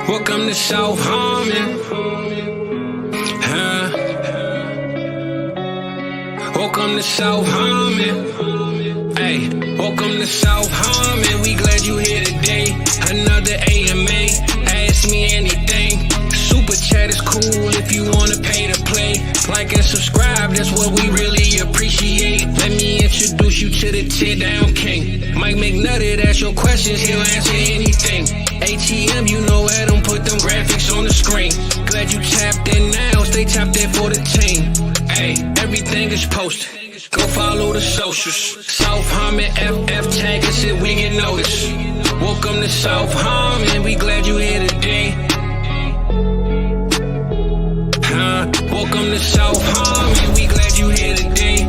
Welcome to South Harmon. Welcome to South Harmon. Hey, welcome to South Harmon. We glad you here today. Another AMA. Ask me anything. Super chat is cool if you wanna pay to play. Like and subscribe, that's what we really appreciate. Let me introduce you to the tear down king. Mike McNutted, ask your questions, he'll answer anything. ATM, you know Adam, put them graphics on the screen. Glad you tapped in now, stay tapped in for the team. Hey, everything is posted. Go follow the socials. South Harmon FF tag us if we get noticed. Welcome to South Harmon, we glad you here today. Welcome to South Harmon, we glad you here today.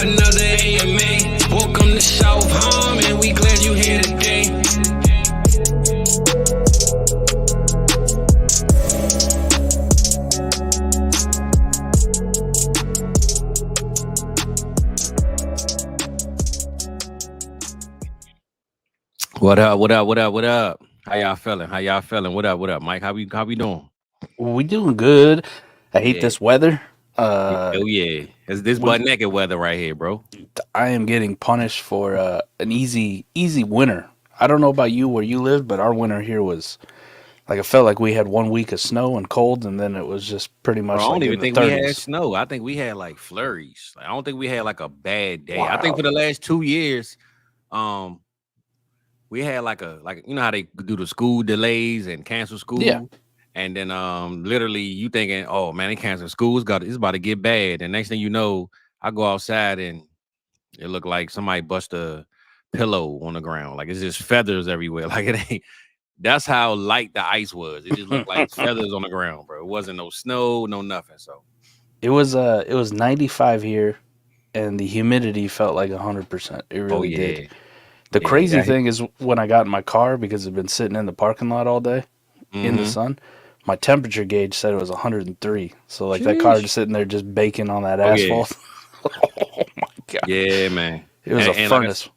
Another AMA. Welcome to South Harmon, we glad you here today. What up? What up? What up? What up? How y'all feeling? How y'all feeling? What up? What up, Mike? How we doing? We doing good. I hate this weather. Oh yeah, it's this butt naked weather right here, bro. I am getting punished for an easy winter. I don't know about you where you live, but our winter here was like it felt like we had 1 week of snow and cold, and then it was just pretty much. Bro, I don't like even in the think 30s. we had snow. I think we had like flurries. Like, I don't think we had like a bad day. Wow. I think for the last 2 years, we had like you know how they do the school delays and cancel school. Yeah. And then literally you thinking, oh man, they canceled school. It's about to get bad. And next thing you know, I go outside and it looked like somebody bust a pillow on the ground. Like it's just feathers everywhere. Like it ain't. That's how light the ice was. It just looked like feathers on the ground, bro. It wasn't no snow, no nothing. So it was 95 here, and the humidity felt like 100%. It really did. The crazy thing is when I got in my car, because I've been sitting in the parking lot all day in the sun, my temperature gauge said it was 103. So like that car just sitting there just baking on that asphalt. Oh my God. Yeah, man. It was a furnace.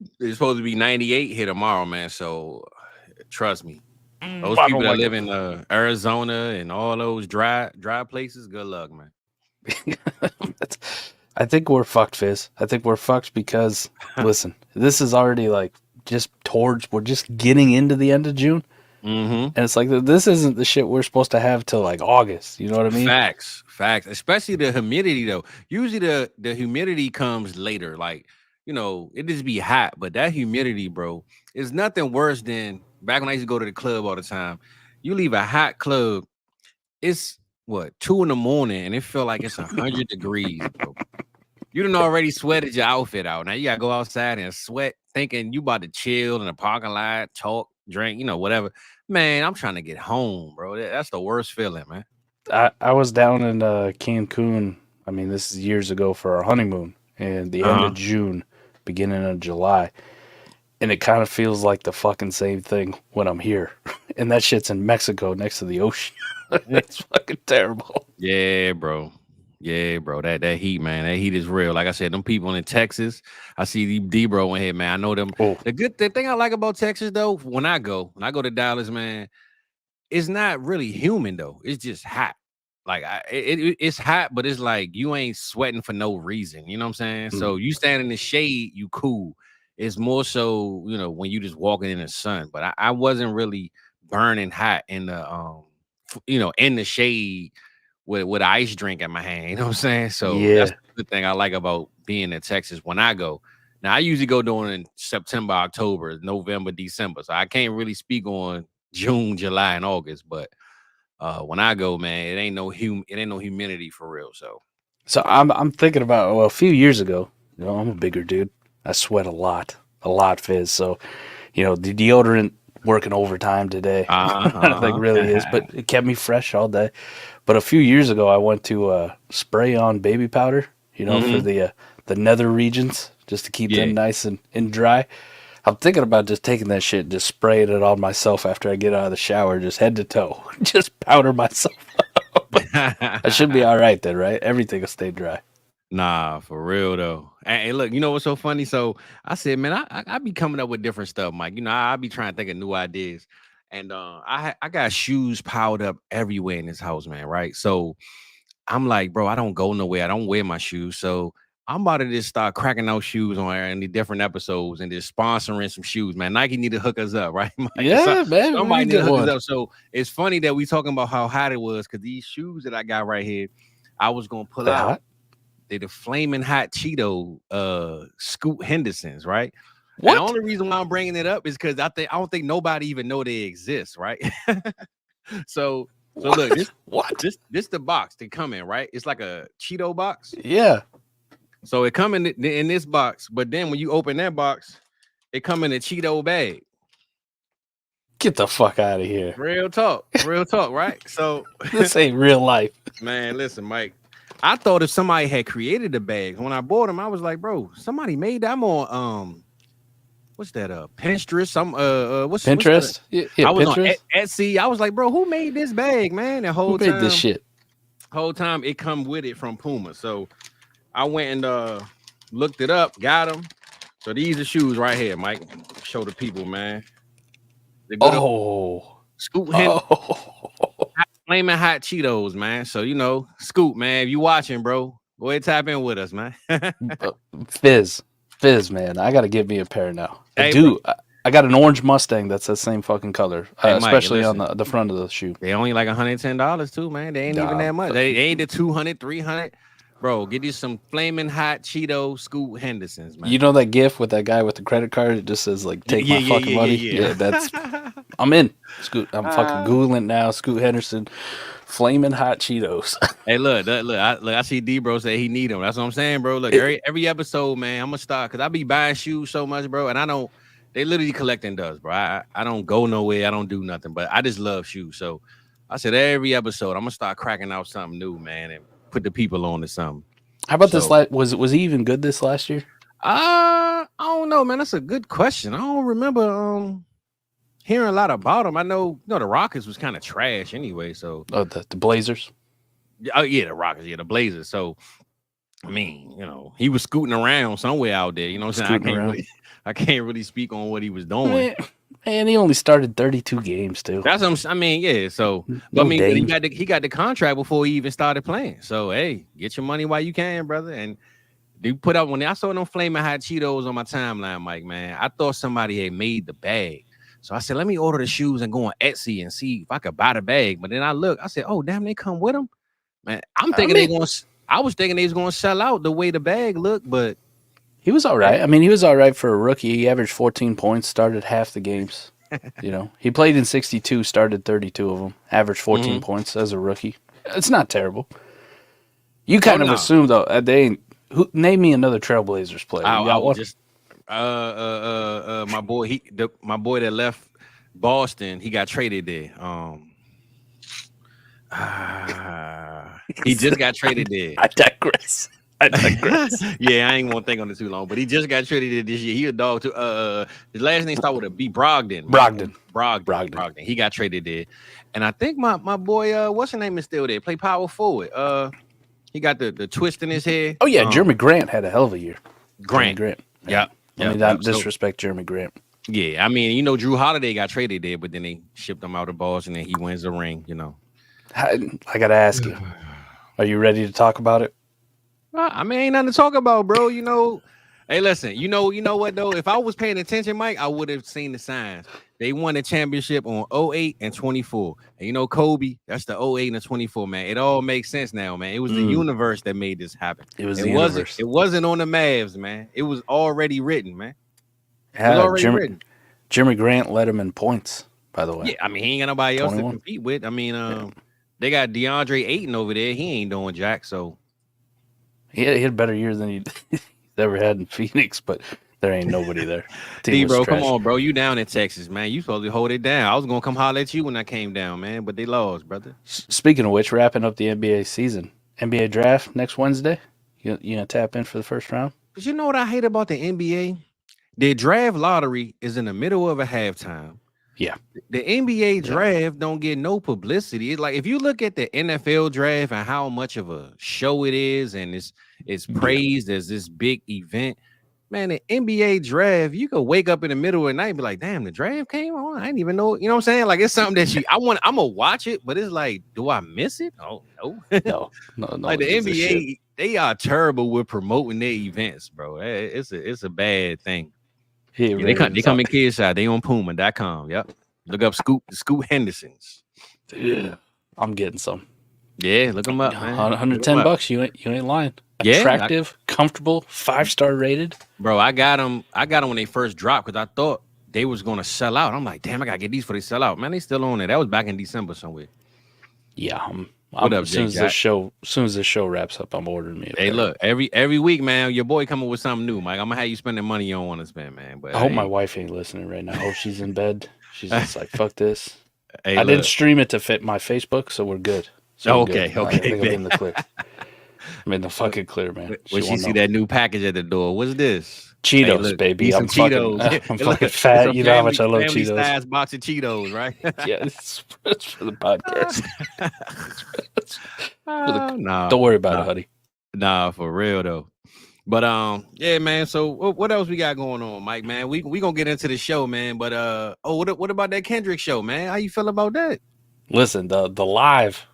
Like it's supposed to be 98 here tomorrow, man. So trust me. Those people that live in Arizona and all those dry places, good luck, man. I think we're fucked, Fizz. I think we're fucked because, listen, this is already like we're just getting into the end of June. Mm-hmm. And it's like, this isn't the shit we're supposed to have till like August. You know what I mean? Facts. Especially the humidity, though. Usually the humidity comes later. Like, you know, it just be hot. But that humidity, bro, is nothing worse than back when I used to go to the club all the time. You leave a hot club, it's 2 a.m. and it feel like it's 100 degrees, bro. You done already sweated your outfit out. Now you gotta go outside and sweat, thinking you about to chill in the parking lot, talk, drink, you know, whatever. Man, I'm trying to get home, bro. That's the worst feeling, man. I was down in Cancun. I mean, this is years ago for our honeymoon, and the end of June, beginning of July. And it kind of feels like the fucking same thing when I'm here. And that shit's in Mexico next to the ocean. It's fucking terrible. Yeah, bro. That heat, man. That heat is real. Like I said, them people in Texas, I see D-Bro in here, man. I know them. Oh. The thing I like about Texas, though, when I go to Dallas, man, it's not really humid, though. It's just hot. Like it's hot, but it's like you ain't sweating for no reason. You know what I'm saying? Mm-hmm. So you stand in the shade, you cool. It's more so, you know, when you just walking in the sun. But I wasn't really burning hot in the in the shade with an ice drink in my hand. You know what I'm saying? So that's the thing I like about being in Texas when I go. Now I usually go during September, October, November, December. So I can't really speak on June, July, and August. But when I go, man, it ain't no humidity for real. So I'm thinking about a few years ago. You know, I'm a bigger dude. I sweat a lot, Fizz. So, you know, the deodorant working overtime today, like really is, but it kept me fresh all day. But a few years ago, I went to spray on baby powder, you know, for the nether regions, just to keep them nice and dry. I'm thinking about just taking that shit and just spraying it on myself after I get out of the shower, just head to toe, just powder myself up. I should be all right then, right? Everything will stay dry. Nah, for real though. And look, you know what's so funny? So I said, man, I be coming up with different stuff, Mike. You know, I be trying to think of new ideas. And I got shoes piled up everywhere in this house, man. Right. So I'm like, bro, I don't go nowhere. I don't wear my shoes. So I'm about to just start cracking out shoes on air in the different episodes and just sponsoring some shoes, man. Nike need to hook us up, right? Yeah, man. Somebody need to hook us up. So it's funny that we talking about how hot it was because these shoes that I got right here, I was gonna pull out. Hot? They're the flaming hot Cheeto Scoot Hendersons, right? What? And the only reason why I'm bringing it up is because I don't think nobody even know they exist, right? So look, this the box they come in, right? It's like a Cheeto box. Yeah. So it come in this box, but then when you open that box, it come in a Cheeto bag. Get the fuck out of here. Real talk, right? So this ain't real life. Man, listen, Mike. I thought if somebody had created the bags when I bought them, I was like, bro, somebody made that. I'm on what's that? Pinterest. What's Pinterest? I was Pinterest? on Etsy. I was like, bro, who made this bag, man? The whole who made this shit? Whole time it come with it from Puma. So I went and looked it up, got them. So these are shoes right here, Mike. Show the people, man. Scoot flaming hot Cheetos, man. So Scoot, man. If you watching, bro, go ahead tap in with us, man. Fizz, man. I gotta get me a pair now. Hey, I got an orange Mustang that's the same fucking color, hey, Mike, especially on the front of the shoe. They only like $110 too, man. They ain't even that much. They ain't the 200, 300. Bro, get you some flaming hot Cheeto Scoot Hendersons, man. You know that GIF with that guy with the credit card? It just says like, "Take my fucking money." Yeah, that's. I'm in. Scoot. I'm fucking googling now. Scoot Henderson, flaming hot Cheetos. Hey, look. I see D-Bro say he need them. That's what I'm saying, bro. Look, every episode, man, I'm gonna start because I be buying shoes so much, bro, and I don't. They literally collecting dust, bro. I don't go nowhere. I don't do nothing, but I just love shoes. So I said every episode, I'm gonna start cracking out something new, man, and put the people on to something. How about this? Was he even good this last year? I don't know, man. That's a good question. I don't remember hearing a lot about him. I know, the Rockets was kind of trash anyway. So the Blazers. Oh yeah, the Rockets. Yeah, the Blazers. So I mean, he was scooting around somewhere out there. You know what I'm saying? I can't really speak on what he was doing. Man, he only started 32 games too. That's what I mean, yeah. So, but he got the contract before he even started playing. So, hey, get your money while you can, brother. And they put up when I saw them flaming hot Cheetos on my timeline, Mike. Man, I thought somebody had made the bag. So I said, let me order the shoes and go on Etsy and see if I could buy the bag. But then I said, oh damn, they come with them. Man, I was thinking they was gonna sell out the way the bag looked, but. He was all right. I mean, he was all right for a rookie. He averaged 14 points, started half the games. He played in 62, started 32 of them, averaged 14 points as a rookie. It's not terrible. You kind of assume though they ain't. Name me another Trailblazers player. My boy, my boy that left Boston, he got traded there. He just got traded there. I digress. Yeah, I ain't gonna think on it too long, but he just got traded this year. He a dog too. His last name started with a B. Brogdon. He got traded there, and I think my boy, what's his name, is still there. Play power forward. He got the twist in his head. Oh yeah, Jeremy Grant had a hell of a year. Grant. Yeah. I mean, not disrespect Jeremy Grant. Yeah, I mean, Drew Holiday got traded there, but then they shipped him out of Boston, and he wins the ring. I gotta ask you, are you ready to talk about it? I mean, ain't nothing to talk about, bro. Hey, listen, you know what though? If I was paying attention, Mike, I would have seen the signs. They won the championship on 08 and 24. And Kobe, that's the 08 and the 24, man. It all makes sense now, man. It was the universe that made this happen. It wasn't on the Mavs, man. It was already written, man. Jeremy Grant led him in points, by the way. Yeah, I mean, he ain't got nobody else to compete with. I mean, they got DeAndre Ayton over there. He ain't doing jack, so. He had a better year than he's ever had in Phoenix, but there ain't nobody there. Bro, come on, bro. You down in Texas, man. You supposed to hold it down. I was going to come holler at you when I came down, man, but they lost, brother. Speaking of which, wrapping up the NBA season. NBA draft next Wednesday. You gonna tap in for the first round? But you know what I hate about the NBA? Their draft lottery is in the middle of a halftime. Yeah. The NBA draft don't get no publicity. It's like if you look at the NFL draft and how much of a show it is and it's praised as this big event, Man, the NBA draft, you could wake up in the middle of the night and be like, damn, the draft came on. I didn't even know. You know what I'm saying? Like, it's something that I'm gonna watch it, but it's like, do I miss it? Oh, no. no. Like the NBA, they are terrible with promoting their events, bro. It's a bad thing. Yeah, they come in kids side. They on Puma.com. Yep. Look up Scoot Henderson's. Yeah. I'm getting some. Yeah, look them up, man. $110. You ain't lying. Attractive, comfortable, 5-star rated. Bro, I got them when they first dropped because I thought they was gonna sell out. I'm like, damn, I gotta get these before they sell out. Man, they still on it. That was back in December somewhere. Yeah, as soon as this show wraps up, I'm ordering me. Hey, look, every week, man, your boy coming with something new, Mike. I'm gonna have you spending money you don't want to spend, man. But I hope my wife ain't listening right now. I hope she's in bed. She's just like, fuck this. Hey, I didn't stream it to fit my Facebook, so we're good. Okay. I think I'm in the clear. I'm in the fucking clear, man. When she see that new package at the door, what's this? Cheetos, hey, look, baby. I'm Cheetos. I'm fucking fat. You know how much I love Cheetos. Size box of Cheetos, right? Yeah, it's for the podcast. Don't worry about it, honey. Nah, for real though. But yeah, man. So what else we got going on, Mike? Man, we gonna get into the show, man. But what about that Kendrick show, man? How you feel about that? Listen, the live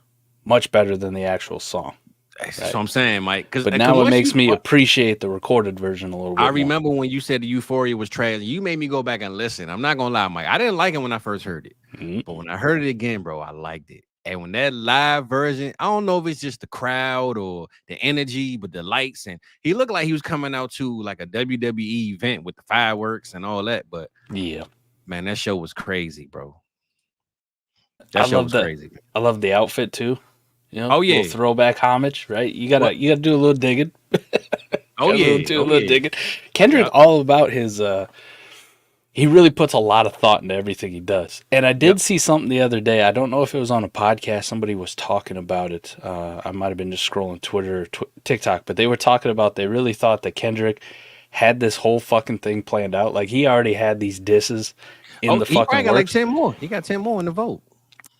much better than the actual song. That's what I'm saying, Mike. But now it makes me appreciate the recorded version a little bit. I remember when you said the Euphoria was trash. You made me go back and listen. I'm not gonna lie, Mike. I didn't like it when I first heard it, but when I heard it again, bro, I liked it. And when that live version, I don't know if it's just the crowd or the energy, but the lights, and he looked like he was coming out to like a WWE event with the fireworks and all that. But yeah, man, that show was crazy, bro. That show was crazy. I love the outfit too. You know, oh yeah, throwback homage, right? You gotta do a little digging. Digging. Kendrick, all about his. He really puts a lot of thought into everything he does. And I did see something the other day. I don't know if it was on a podcast. Somebody was talking about it. I might have been just scrolling Twitter or TikTok, but they were talking about they really thought that Kendrick had this whole fucking thing planned out. Like he already had these disses in the fucking got like 10 more. He got 10 more in the vote.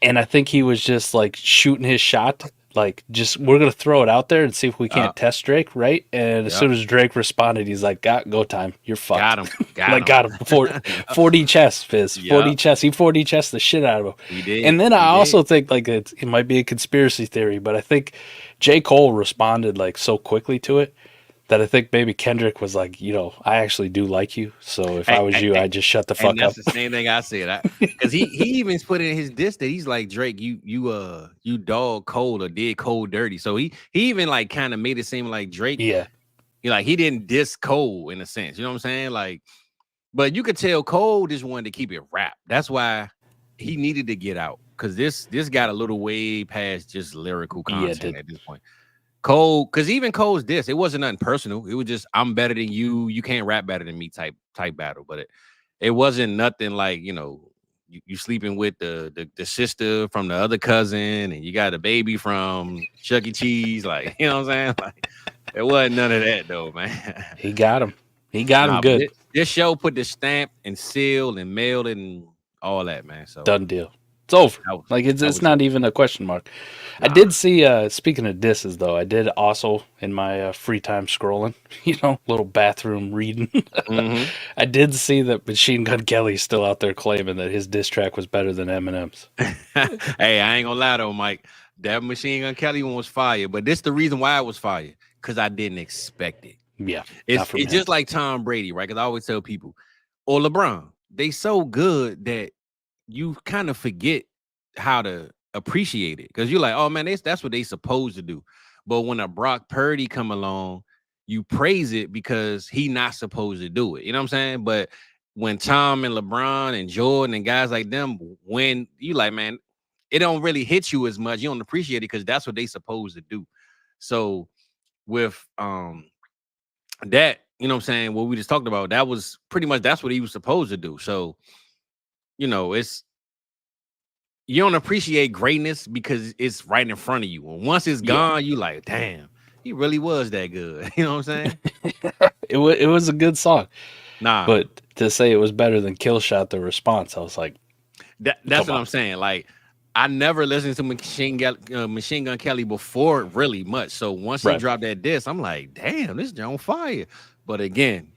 And I think he was just like shooting his shot. Like, just we're going to throw it out there and see if we can't test Drake, right? And as soon as Drake responded, he's like, go time. You're fucked. Got him. 4D chess, Fizz. 4D chess. He 4D chess the shit out of him. He did. And then I also think, like, it might be a conspiracy theory, but I think J. Cole responded, like, so quickly to it that I think maybe Kendrick was like, you know, I actually do like you. So if I was you, I'd just shut the fuck up. That's the same thing I said. Because he even put in his diss that he's like, Drake, you dog Cole or did Cole dirty. So he even like kind of made it seem like Drake. Yeah. He didn't diss Cole in a sense. You know what I'm saying? Like, but you could tell Cole just wanted to keep it rap. That's why he needed to get out. Because this got a little way past just lyrical content at this point. Cole, because even Cole's diss, it wasn't nothing personal. It was just I'm better than you. You can't rap better than me type battle. But it wasn't nothing like, you know, you sleeping with the sister from the other cousin and you got a baby from Chuck E. Cheese. Like, you know what I'm saying? Like, it wasn't none of that though, man. He got him. He got him good. This show put the stamp and seal and mailed and all that, man. So done deal. It's over. It's not even a question mark. Nah. I did see, speaking of disses, though, I did also in my free time scrolling, little bathroom reading. Mm-hmm. I did see that Machine Gun Kelly's still out there claiming that his diss track was better than Eminem's. Hey, I ain't gonna lie, though, Mike. That Machine Gun Kelly one was fire, but this the reason why it was fire, because I didn't expect it. Yeah. It's just like Tom Brady, right? Because I always tell people, or LeBron, they so good that you kind of forget how to appreciate it because you're like, oh man, that's what they supposed to do. But when a Brock Purdy come along, you praise it because he not supposed to do it. You know what I'm saying? But when Tom and LeBron and Jordan and guys like them, when you like, man, it don't really hit you as much. You don't appreciate it because that's what they supposed to do. So with that, you know what I'm saying, what we just talked about, that was pretty much that's what he was supposed to do. So you don't appreciate greatness because it's right in front of you. And once it's gone, you like, damn, he really was that good. You know what I'm saying? It was a good song. Nah. But to say it was better than Killshot, the response, I was like, that's what I'm saying. Like, I never listened to Machine Gun Kelly before really much. So once he dropped that diss, I'm like, damn, this is on fire. But again,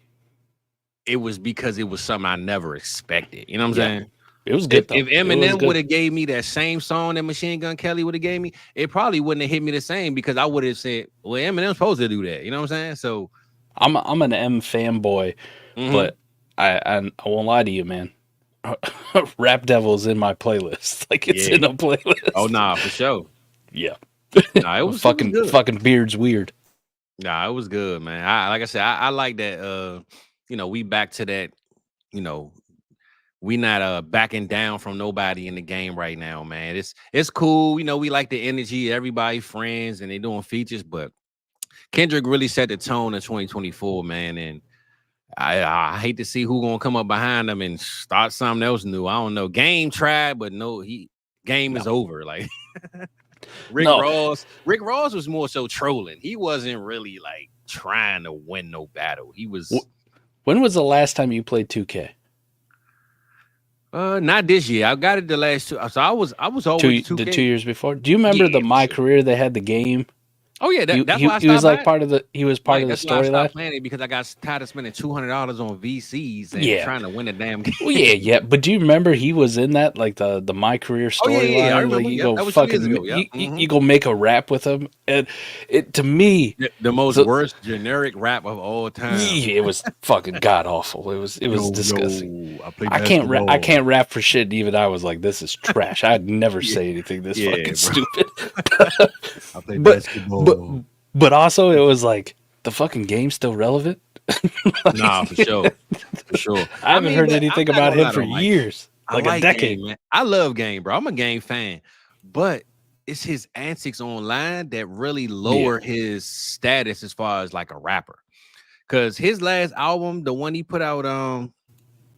it was because it was something I never expected. You know what I'm saying? It was good. If Eminem would have gave me that same song that Machine Gun Kelly would have gave me, it probably wouldn't have hit me the same because I would have said, "Well, Eminem's supposed to do that." You know what I'm saying? So I'm an M fanboy, but I won't lie to you, man. Rap Devil's in my playlist. Like it's in a playlist. Oh nah, for sure. Yeah. Nah, it was fucking Beard's weird. Nah, it was good, man. Like I said, I like that. We back to that. We not backing down from nobody in the game right now, man. It's cool. We like the energy, everybody friends, and they doing features, but Kendrick really set the tone in 2024, man. And I hate to see who gonna come up behind them and start something else new. I don't know. Game tried, but game is over. Like Rick Ross was more so trolling. He wasn't really like trying to win no battle. He was. When was the last time you played 2K? Not this year. I got it the last two. So I was always 2K. The 2 years before. Do you remember My Career? They had the game. Oh yeah, that's why I stopped. He was like part of the storyline. I stopped playing it because I got tired of spending $200 on VCs and trying to win a damn game. Well, yeah. But do you remember he was in that like the My Career storyline? Yeah. I remember. You go make a rap with him, and it to me the most worst generic rap of all time. Yeah, it was fucking god awful. It was disgusting. I can't rap for shit. And even I was like, this is trash. I'd never say anything this fucking stupid. I play basketball. But also, it was like the fucking game's still relevant. Nah, for sure. I haven't heard anything about him for years, like a decade. Game, man. I love Game, bro. I'm a Game fan, but it's his antics online that really lower his status as far as like a rapper. Because his last album, the one he put out,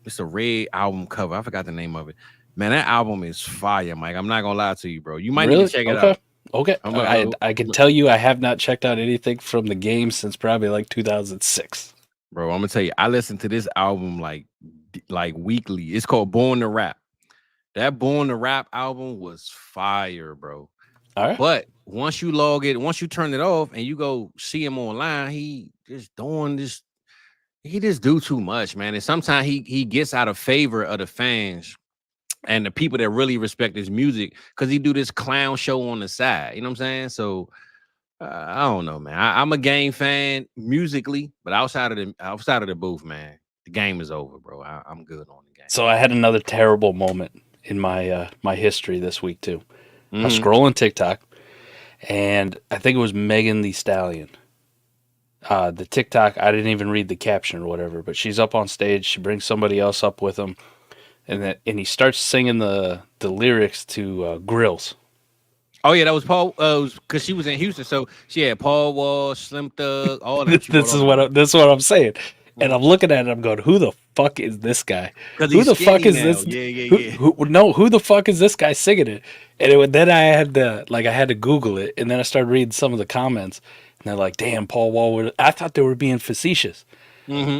it's a red album cover. I forgot the name of it. Man, that album is fire, Mike. I'm not gonna lie to you, bro. You might need to check it out. Okay, I can tell you I have not checked out anything from the game since probably like 2006. Bro, I'm gonna tell you, I listen to this album like weekly. It's called Born to Rap. That Born to Rap album was fire, bro. All right. But once you turn it off and you go see him online, he just do too much, man. And sometimes he gets out of favor of the fans and the people that really respect his music because he do this clown show on the side. You know what I'm saying? So I don't know, man. I'm a Game fan musically, but outside of the booth, man, the game is over, bro. I'm good on the game. So I had another terrible moment in my my history this week too. I was scrolling TikTok, and I think it was Megan Thee Stallion. The TikTok, I didn't even read the caption or whatever, but she's up on stage. She brings somebody else up with him. And he starts singing the lyrics to Grills. Oh yeah, that was Paul. Because she was in Houston, so she had Paul Wall, Slim Thug, all that. This is what I'm saying. And I'm looking at it. I'm going, who the fuck is this guy? Who the fuck is this? Yeah. Who the fuck is this guy singing it? And then I had to Google it, and then I started reading some of the comments, and they're like, "Damn, Paul Wall." I thought they were being facetious.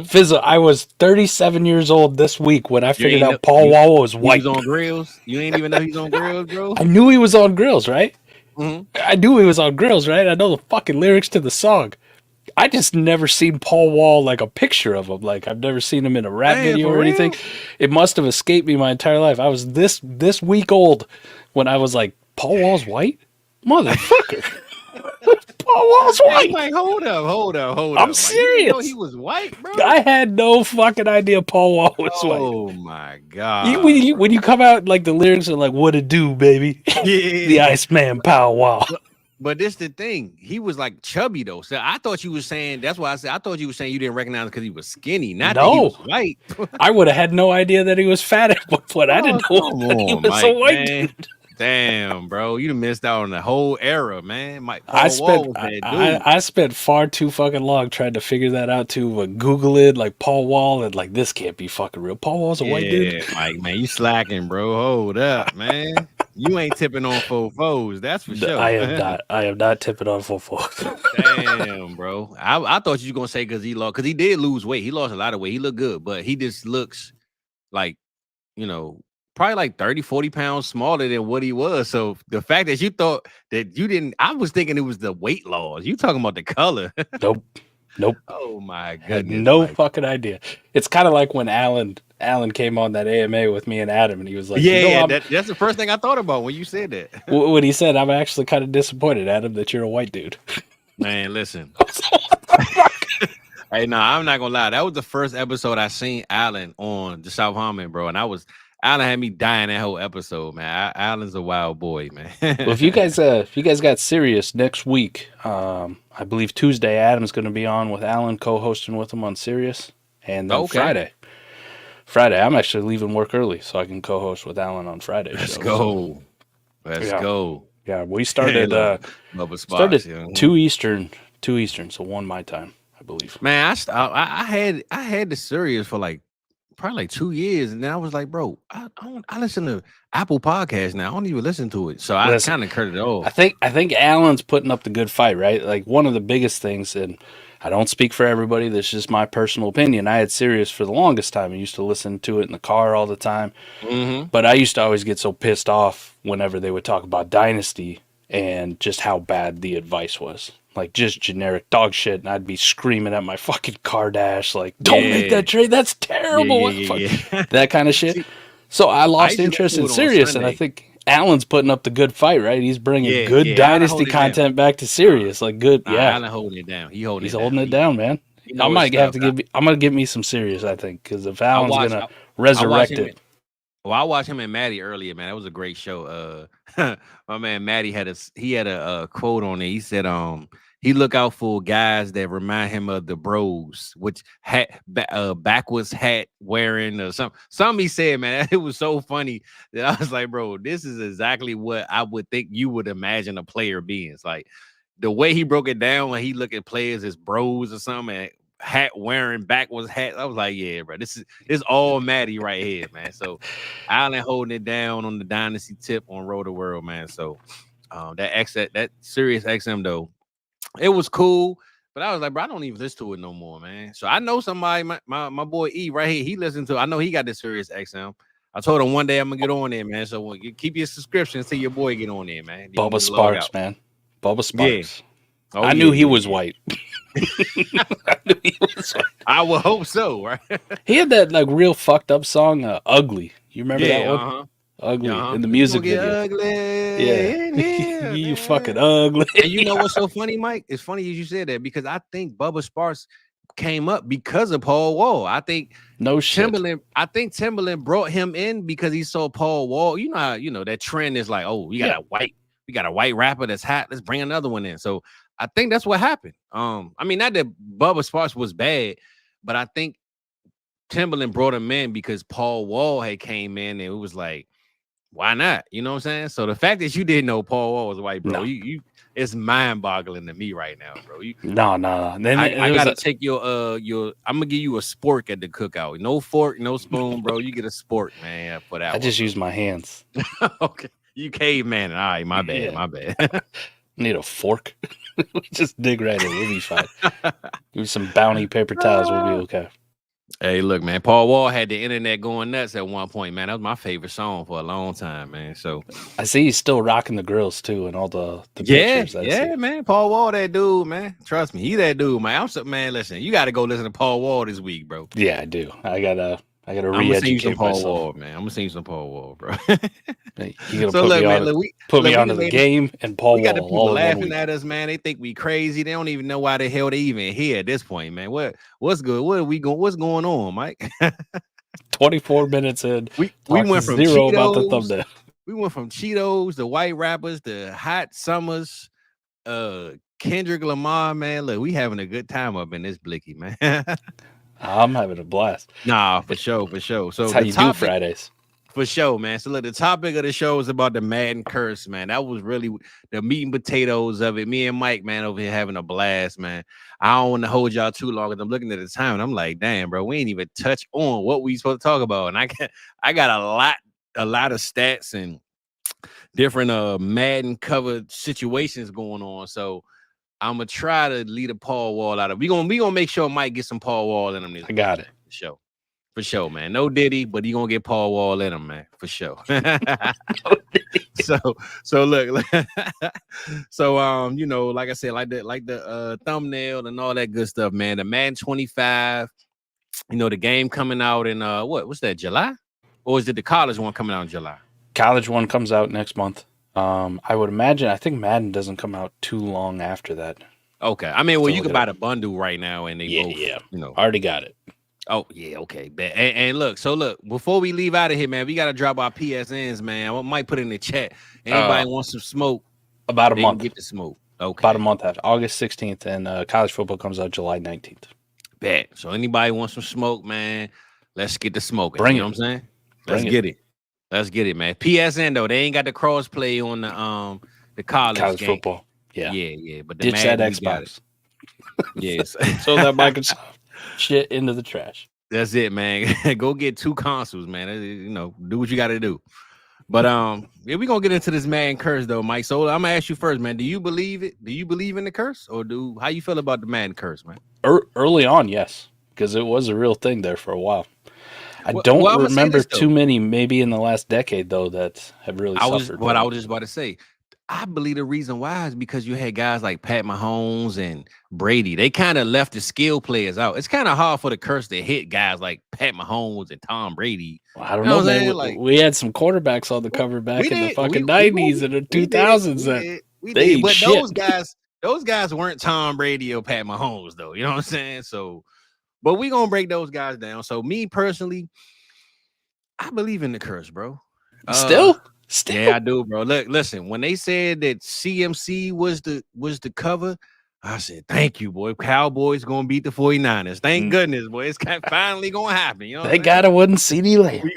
Fizzle, I was 37 years old this week when I figured out Paul Wall was white. He was on Grills? You ain't even know he's on Grills, bro? I knew he was on Grills, right? I knew he was on Grills, right? I know the fucking lyrics to the song. I just never seen Paul Wall, like a picture of him. Like I've never seen him in a rap video or anything. It must have escaped me my entire life. I was this week old when I was like, Paul Wall's white? Motherfucker. Paul Wall's white. I'm like, hold up. I'm serious. You know he was white, bro. I had no fucking idea Paul Wall was white. Oh my god! When you come out like the lyrics are like, "What it do, baby?" The Iceman Pow Wow. But this the thing. He was like chubby though. So I thought you were saying. That's why I said I thought you were saying you didn't recognize him because he was skinny. Not that he was white. I would have had no idea that he was fat at one point. I didn't know that he was a white dude. Damn, bro, you missed out on the whole era, man. I spent far too fucking long trying to figure that out too. Google it, like Paul Wall, and like this can't be fucking real. Paul Wall's a white dude. Mike, man, you slacking, bro. Hold up, man. You ain't tipping on fofos, that's for sure. I am not tipping on fofos. Damn, bro. I thought you were gonna say because he did lose weight. He lost a lot of weight. He looked good, but he just looks like, probably like 30, 40 pounds smaller than what he was. So the fact that you thought that you didn't, I was thinking it was the weight loss. You talking about the color. Nope. Nope. Oh my goodness. Had no fucking idea. It's kind of like when Alan came on that AMA with me and Adam, and he was like, that's the first thing I thought about when you said that. When he said, I'm actually kind of disappointed, Adam, that you're a white dude. Man, listen. Hey, no, I'm not gonna lie. That was the first episode I seen Alan on the South Harmon, bro, and Alan had me dying that whole episode, man. Alan's a wild boy, man. Well, if you guys got serious next week, I believe Tuesday, Adam's going to be on with Alan, co-hosting with him on Sirius, and then Friday, I'm actually leaving work early so I can co-host with Alan on Friday. Let's go. Yeah, we started started 2 Eastern, so 1 my time, I believe. Man, I had the Sirius for probably 2 years, and then I was like, bro, I listen to Apple Podcasts now. I don't even listen to it, so I kind of cut it off. I think Alan's putting up the good fight, right? Like, one of the biggest things, and I don't speak for everybody, this is just my personal opinion. I had Sirius for the longest time. I used to listen to it in the car all the time, but I used to always get so pissed off whenever they would talk about Dynasty and just how bad the advice was. Like, just generic dog shit, and I'd be screaming at my fucking car dash, like, don't make that trade, that's terrible. That kind of shit. So I lost interest in Sirius, and I think Alan's putting up the good fight, right? He's bringing good Dynasty content back to Sirius. Like, good, Alan holding it down. He's holding it down, man. I might have to I'm going to give me some Sirius, I think, because if Alan's going to resurrect it. Well, I watched him and Maddie earlier, man. That was a great show. My man Maddie had a quote on it. He said, he look out for guys that remind him of the bros, which backwards hat wearing or something he said, man. It was so funny that I was like, bro, this is exactly what I would think you would imagine a player being. It's like the way he broke it down when he look at players as bros or something, and hat wearing backwards hat. I was like, yeah, bro, this is all Maddie right here, man. So Allen holding it down on the Dynasty tip on Road to World, man. So that Sirius XM though, it was cool, but I was like, bro, I don't even listen to it no more, man. So I know somebody, my boy E right here, he listened to it. I know he got the Sirius XM. I told him one day I'm gonna get on there, man. So keep your subscription till your boy get on there, man. Bubba Sparks, man. Bubba Sparks. Yeah. Oh, I knew he was white. I would hope so, right? He had that like real fucked up song, "Ugly." You remember that one? Ugly in the music video. Ugly. Yeah, you fucking ugly. And you know what's so funny, Mike? It's funny as you said that because I think Bubba Sparks came up because of Paul Wall. I think Timberland brought him in because he saw Paul Wall. You know how that trend is like, oh, we got a white rapper that's hot. Let's bring another one in. So I think that's what happened. I mean, not that Bubba Sparks was bad, but I think Timberland brought him in because Paul Wall had came in and it was like, why not? You know what I'm saying? So the fact that you didn't know Paul Wall was white, bro, it's mind-boggling to me right now, bro. No. Then I gotta take your I'm gonna give you a spork at the cookout. No fork, no spoon, bro. You get a spork, man, for that. I just use my hands. Okay. You caveman. All right, my bad. Need a fork. Just dig right in. We'll be fine. Give me some Bounty paper towels. We'll be okay. Hey, look, man. Paul Wall had the internet going nuts at one point, man. That was my favorite song for a long time, man. So I see he's still rocking the grills too, and all the pictures. Yeah, man. Paul Wall, that dude, man. Trust me, he that dude, man. Man, listen, you got to go listen to Paul Wall this week, bro. Yeah, I do. I gotta re-educate Paul Wall, man. I'm gonna sing some Paul Wall, bro. You gotta put me onto the game and Paul Wall. We got the people laughing at us, man. They think we crazy. They don't even know why the hell they even here at this point, man. What's good? What's going on, Mike? 24 minutes in. We went from zero Cheetos, about the thumbnail. We went from Cheetos, the white rappers, the hot summers, Kendrick Lamar, man. Look, we having a good time up in this blicky, man. I'm having a blast. Nah, for sure. So that's how you do Fridays. For sure, man. So look, the topic of the show is about the Madden curse, man. That was really the meat and potatoes of it. Me and Mike, man, over here having a blast, man. I don't want to hold y'all too long because I'm looking at the time and I'm like, damn, bro, we ain't even touch on what we supposed to talk about. And I got a lot of stats and different Madden covered situations going on. So I'm gonna try to lead a Paul Wall out of. We gonna make sure Mike get some Paul Wall in him. I got it. For sure, man. No Diddy, but he gonna get Paul Wall in him, man. For sure. so look, so you know, like I said, like the thumbnail and all that good stuff, man. The Madden 25, you know, the game coming out in what's that, July? Or is it the college one coming out in July? College one comes out next month. I would imagine. I think Madden doesn't come out too long after that. Okay, I mean, well, you can buy the bundle right now, and they both, you know, already got it. Oh yeah, okay. And look, before we leave out of here, man, we gotta drop our PSNs, man. I might put in the chat. Anybody wants some smoke? About a month. Get the smoke. Okay. About a month after August 16th, and college football comes out July 19th. Bet. So anybody wants some smoke, man? Let's get the smoke. Bring you know it. What I'm saying? Let's get it. Let's get it, man. PSN though, they ain't got the cross play on the college game. Football. Yeah. But the ditch that Xbox. Yes. So that Microsoft shit into the trash. That's it, man. Go get 2 consoles, man. You know, do what you got to do. But yeah, we gonna get into this Madden curse though, Mike. So I'm gonna ask you first, man. Do you believe it? Do you believe in the curse, or how you feel about the Madden curse, man? Early on, yes, because it was a real thing there for a while. I don't remember too many, maybe in the last decade though, that have really suffered. What I was just about to say. I believe the reason why is because you had guys like Pat Mahomes and Brady. They kind of left the skill players out. It's kind of hard for the curse to hit guys like Pat Mahomes and Tom Brady. Well, I don't know, man. Like, we had some quarterbacks on the cover back in the fucking 90s and the 2000s. We did. But those guys weren't Tom Brady or Pat Mahomes, though. You know what I'm saying? So, but we gonna break those guys down. So, me personally, I believe in the curse, bro. Still? Yeah, I do, bro. Look, listen. When they said that CMC was the cover, I said, "Thank you, boy. Cowboys gonna beat the 49ers. Thank goodness, boy. It's finally gonna happen." You know, they got a wooden CD Lamb.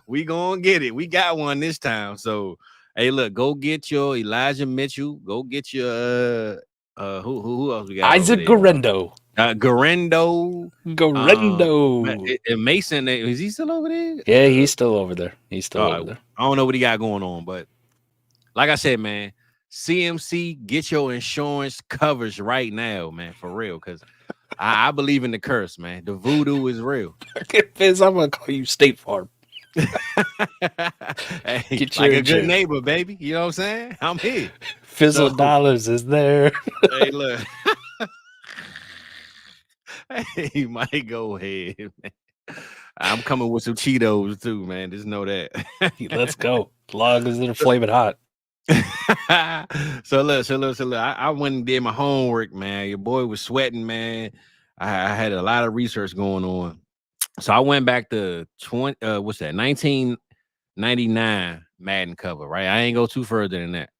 We gonna get it. We got one this time. So, hey, look, go get your Elijah Mitchell. Go get your who else we got? Isaac Guerendo. Guerendo. And Mason, is he still over there? Yeah, he's still over there. Over there. I don't know what he got going on, but like I said, man, CMC, get your insurance covers right now, man, for real, because I believe in the curse, man. The voodoo is real. Fizz, I'm gonna call you State Farm. Hey, like a good neighbor, baby. You know what I'm saying? I'm here. Fizzle Dollars is there. Hey, look. Hey, Mike, go ahead, man. I'm coming with some Cheetos too, man. Just know that. Let's go. As long as they're flaming hot. So look. I went and did my homework, man. Your boy was sweating, man. I had a lot of research going on. So I went back to 1999 Madden cover, right? I ain't go too further than that.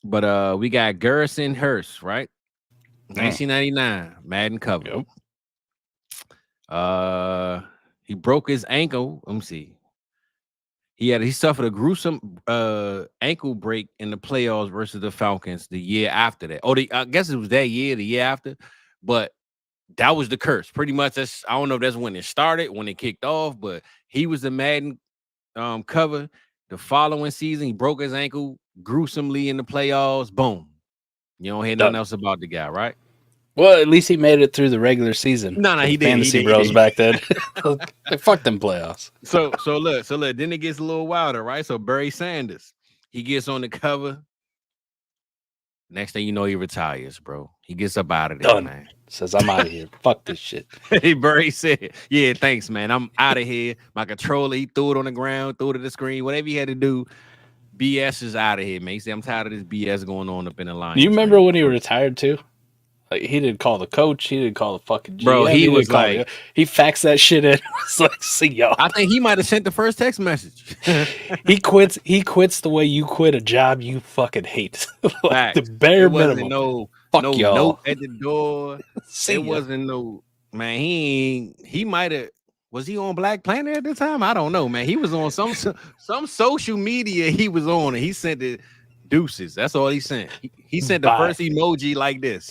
But we got Garrison Hurst, right? 1999 Madden cover. Yep. He broke his ankle. Let me see. He suffered a gruesome ankle break in the playoffs versus the Falcons the year after that. I guess it was that year, the year after, but that was the curse. Pretty much, I don't know if that's when it started, when it kicked off, but he was the Madden cover. The following season, he broke his ankle gruesomely in the playoffs. Boom. You don't hear nothing else about the guy, right? Well, at least he made it through the regular season. No, he did. Fantasy bros back then. Fuck them playoffs. So look. Then it gets a little wilder, right? So Barry Sanders, he gets on the cover. Next thing you know, he retires, bro. He gets up out of there, man. Says, I'm out of here. Fuck this shit. Hey, Barry said, yeah, thanks, man. I'm out of here. My controller, he threw it on the ground, threw it at the screen, whatever he had to do. BS is out of here, man. He said, I'm tired of this BS going on up in the line. You remember when he retired too? Like, he didn't call the coach. He didn't call the fucking GM. Bro, he was like, he faxed that shit in. It's like, see y'all. I think he might have sent the first text message. He quits the way you quit a job you fucking hate. Like the bare minimum. No y'all. Note at the door. Wasn't no, man. He might have. Was he on Black Planet at the time? I don't know, man. He was on some social media. He was on, and he sent the deuces. That's all he sent. He sent the first emoji like this.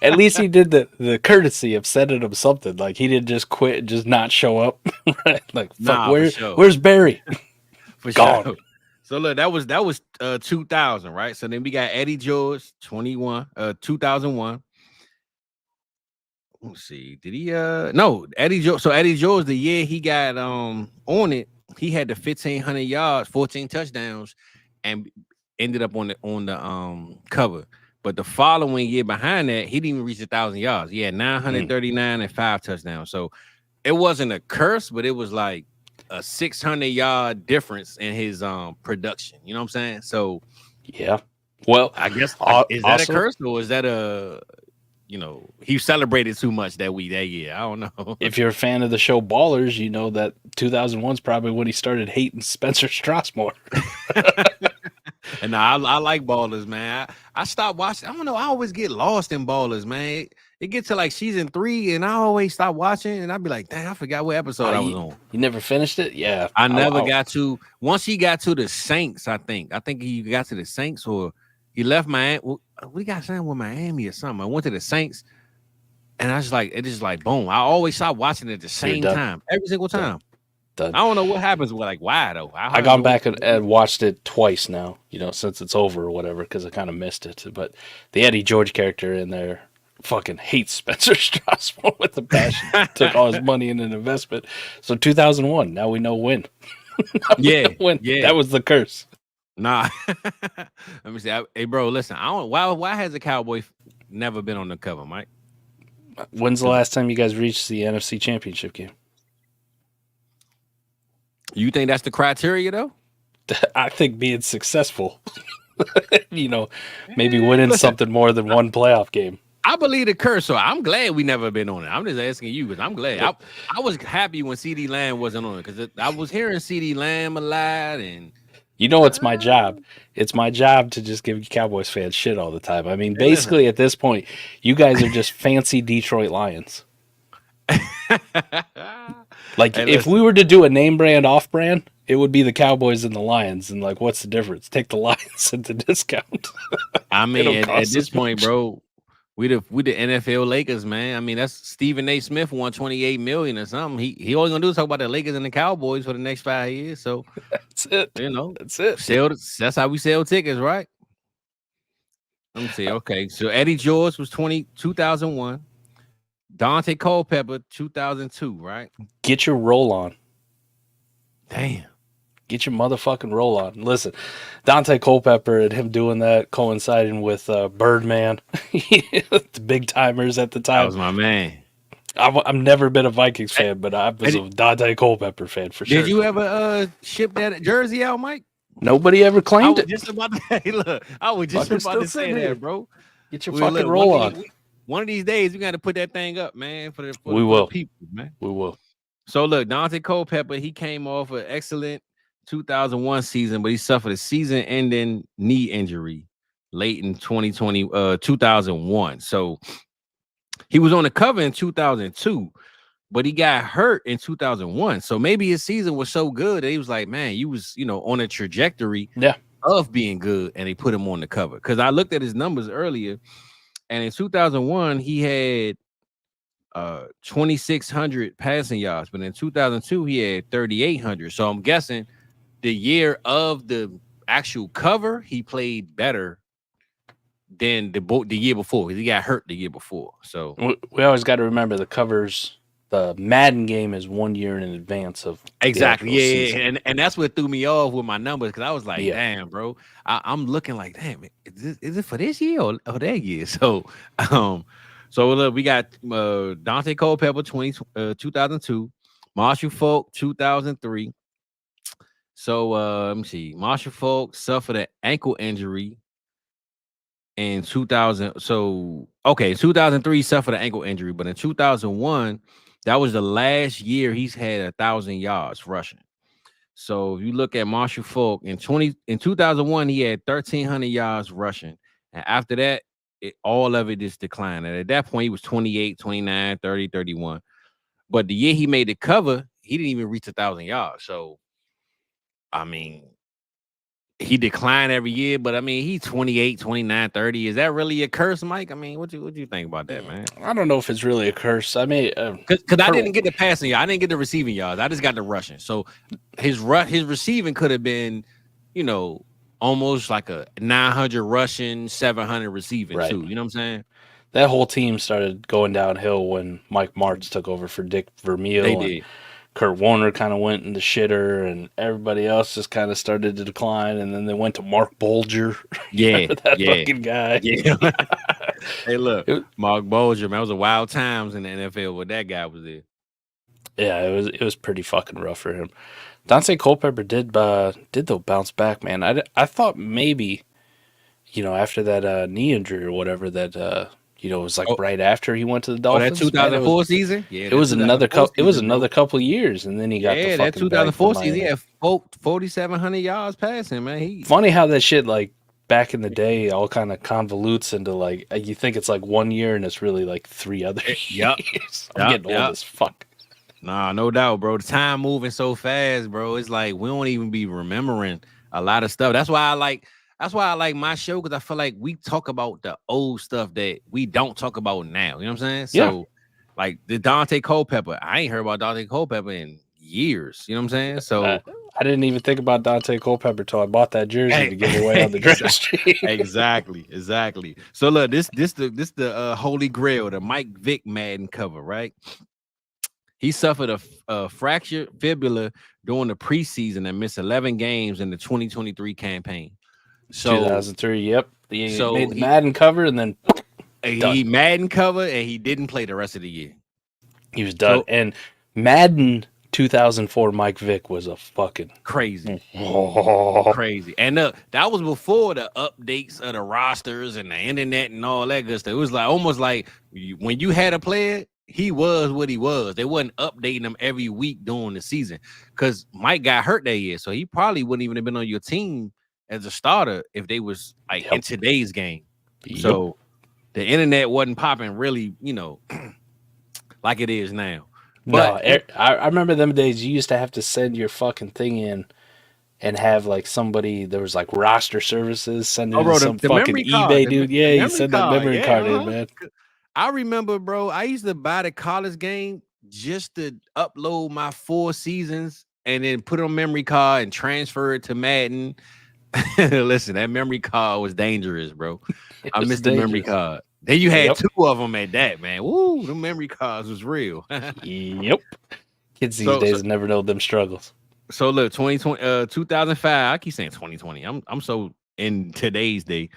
At least he did the courtesy of sending him something. Like, he didn't just quit and just not show up. Right? Like, fuck, where's Barry? For gone. Sure. So look, that was 2000, right? So then we got Eddie George, 2001. Let's see. Did he no, Eddie George, so Eddie George, the year he got on it, he had the 1,500 yards, 14 touchdowns, and ended up on the cover. But the following year behind that, he didn't even reach 1,000 yards. He had 939 and 5 touchdowns. So it wasn't a curse, but it was like a 600-yard difference in his production. You know what I'm saying? So yeah. Well, I guess is that a curse, or is that a he celebrated too much that year? I don't know. If you're a fan of the show Ballers, you know that 2001 is probably when he started hating Spencer Strasmore. And I like Ballers, man. I stopped watching. I don't know. I always get lost in Ballers, man. It gets to like season 3, and I always stop watching, and I'd be like, damn, I forgot what episode I was on. You never finished it? Yeah. I never got to. Once he got to the Saints, I think he got to the Saints, or he left Miami. We got something with Miami or something. I went to the Saints, and I was like, it is like boom. I always stop watching it at the same time, every single time. Done. I don't know what happens with like why though. I gone back and watched it twice now, since it's over or whatever, because I kind of missed it. But the Eddie George character in there fucking hates Spencer Strasmore with a passion. Took all his money in an investment. So 2001, now we know when. When. Yeah, that was the curse. Nah, let me see. Hey, bro, listen. I don't. Why has the Cowboys never been on the cover, Mike? When's the last time you guys reached the NFC Championship game? You think that's the criteria, though? I think being successful, maybe winning something more than one playoff game. I believe the curse, so I'm glad we never been on it. I'm just asking you because I'm glad. I was happy when CeeDee Lamb wasn't on it because I was hearing CeeDee Lamb a lot, and it's my job. It's my job to just give Cowboys fans shit all the time. I mean, basically at this point, you guys are just fancy Detroit Lions. Like, if we were to do a name brand off brand, it would be the Cowboys and the Lions. And like, what's the difference? Take the Lions at the discount. I mean, at this point, bro, we the NFL Lakers, man. I mean, that's Stephen A. Smith won $28 million or something. He all gonna do is talk about the Lakers and the Cowboys for the next 5 years. So that's it. That's it. That's how we sell tickets, right? Let me see. Okay, so Eddie George was 2001. Dante Culpepper, 2002, right? Get your roll on. Damn. Get your motherfucking roll on. Listen, Dante Culpepper and him doing that coinciding with Birdman, the big timers at the time. That was my man. I've never been a Vikings fan, but I was a Dante Culpepper fan for sure. Did you ever ship that jersey out, Mike? Nobody ever claimed it. I was just about to say that, bro. Get your fucking roll on. One of these days, we got to put that thing up, man, for the people, man. We will. So, look, Dante Culpepper, he came off an excellent 2001 season, but he suffered a season-ending knee injury late in 2001. So, he was on the cover in 2002, but he got hurt in 2001. So, maybe his season was so good that he was like, man, you was, on a trajectory of being good, and they put him on the cover. Because I looked at his numbers earlier, and in 2001, he had 2,600 passing yards, but in 2002, he had 3,800. So I'm guessing the year of the actual cover, he played better than the year before because he got hurt the year before. So we always got to remember the covers. The Madden game is 1 year in advance of exactly, season. And that's what threw me off with my numbers because I was like, damn, bro, I'm looking like, damn, is it for this year or that year? So, so look, we got Dante Culpepper 2002, Marshall Faulk 2003. So let me see, Marshall Faulk suffered an ankle injury in 2000. So 2003 suffered an ankle injury, but in 2001. That was the last year he's had 1,000 yards rushing. So if you look at Marshall Faulk in 2001, he had 1,300 yards rushing. And after that, all of it just declined. And at that point, he was 28, 29, 30, 31. But the year he made the cover, he didn't even reach 1,000 yards. So, I mean, he declined every year, but I mean, he's 28, 29, 30. Is that really a curse, Mike? I mean, what you think about that, man? I don't know if it's really a curse. I mean, because I didn't get the passing yards. I didn't get the receiving yards. I just got the rushing. So his receiving could have been, almost like a 900 rushing, 700 receiving too. You know what I'm saying? That whole team started going downhill when Mike Martz took over for Dick Vermeil. They did. Kurt Warner kind of went into shitter, and everybody else just kind of started to decline, and then they went to Mark Bulger. Yeah, that fucking guy. Yeah. Hey, look, Mark Bulger, man, it was a wild times in the NFL when that guy was there. Yeah, it was pretty fucking rough for him. Dante Culpepper did though bounce back, man. I thought maybe, after that knee injury or whatever, that it was like right after he went to the Dolphins. That 2004 season? Yeah, it was another couple. It was another couple of years, and then he got the fucking that 2004 season. He had 4,700 yards passing, man. Funny how that shit like back in the day all kind of convolutes into like you think it's like 1 year and it's really like 3 other years. I'm getting old as fuck. Nah, no doubt, bro. The time moving so fast, bro. It's like we don't even be remembering a lot of stuff. That's why I like my show, because I feel like we talk about the old stuff that we don't talk about now. You know what I'm saying? So, like the Dante Culpepper, I ain't heard about Dante Culpepper in years. You know what I'm saying? So I didn't even think about Dante Culpepper till I bought that jersey to give away on the draft street. Exactly. So look, this the holy grail, the Mike Vick Madden cover, right? He suffered a fractured fibula during the preseason and missed 11 games in the 2023 campaign. So 2003, yep. He made the Madden cover and then he Madden cover and he didn't play the rest of the year. He was done. And Madden 2004 Mike Vick was a fucking crazy. Crazy. And that was before the updates of the rosters and the internet and all that good stuff. It was like almost like when you had a player, he was what he was. They wasn't updating him every week during the season because Mike got hurt that year. So he probably wouldn't even have been on your team as a starter if they was like in today's game. So the internet wasn't popping really, like it is now. But I remember them days you used to have to send your fucking thing in and have like somebody, there was like roster services sending some fucking eBay dude. Yeah, you send that memory card in, man. I remember, bro, I used to buy the college game just to upload my 4 seasons and then put it on memory card and transfer it to Madden. Listen, that memory card was dangerous, bro. I missed the memory card. Then you had 2 of them at that, man. Woo, the memory cards was real. Yep. Kids these days never know them struggles. So look, 2005, I keep saying 2020. I'm so in today's day.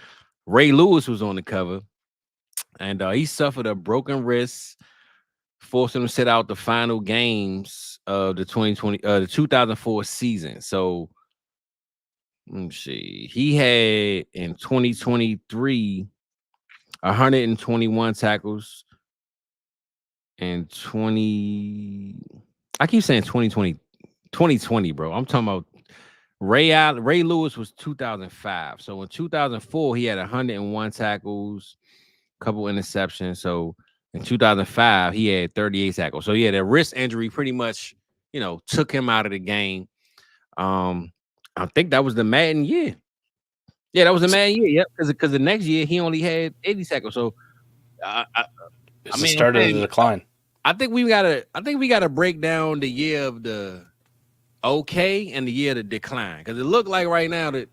Ray Lewis was on the cover. And he suffered a broken wrist, forcing him to sit out the final games of the 2004 season. So let me see. He had in 2023 121 tackles and 20. I keep saying 2020, bro. I'm talking about Ray Lewis was 2005. So in 2004, he had 101 tackles. Couple interceptions. So in 2005, he had 38 tackles. So yeah, the wrist injury pretty much, took him out of the game. I think that was the Madden year. Yeah, that was the Madden year. Yep, because the next year he only had 80 tackles. So it's the start of the decline. I think we gotta break down the year of the okay and the year of the decline, because it looked like right now that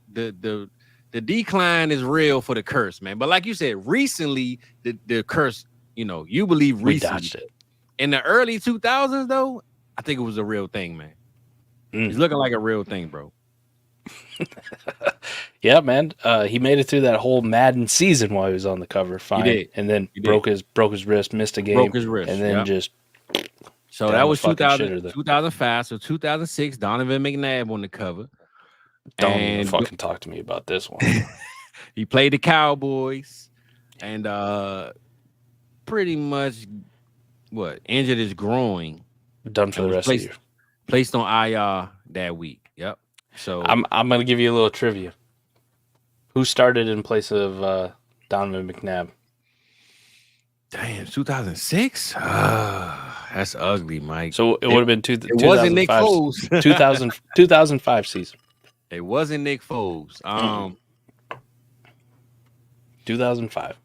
the decline is real for the curse, man. But like you said, recently, the curse, you believe recently. We dodged it. In the early 2000s, though, I think it was a real thing, man. It's looking like a real thing, bro. Yeah, man. He made it through that whole Madden season while he was on the cover. Fine. He did. And then broke his wrist, missed a game. Broke his wrist. And then just... So that was 2005. So 2006, Donovan McNabb on the cover. Don't even fucking talk to me about this one. He played the Cowboys and pretty much injured his groin. Done for the rest of the year. Placed on IR that week. Yep. So I'm gonna give you a little trivia. Who started in place of Donovan McNabb? Damn, 2006? That's ugly, Mike. So it would have been it wasn't Nick Foles. 2005 season. It wasn't Nick Foles. 2005.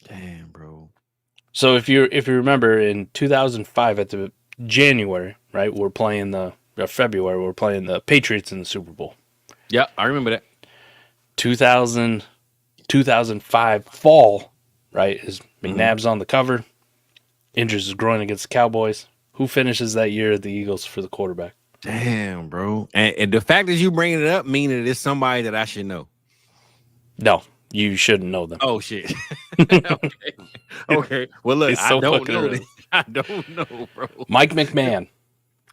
Damn, bro. So if you remember, in 2005 at the January, right, we're playing February, we're playing the Patriots in the Super Bowl. Yeah, I remember that. 2005 fall, right, is McNabb's on the cover, injures his groin against the Cowboys. Who finishes that year at the Eagles for the quarterback? Damn, bro. And the fact that you bringing it up meaning it's somebody that I should know. No, you shouldn't know them. Oh shit. Okay. Well, look, I don't know. I don't know, bro. Mike McMahon.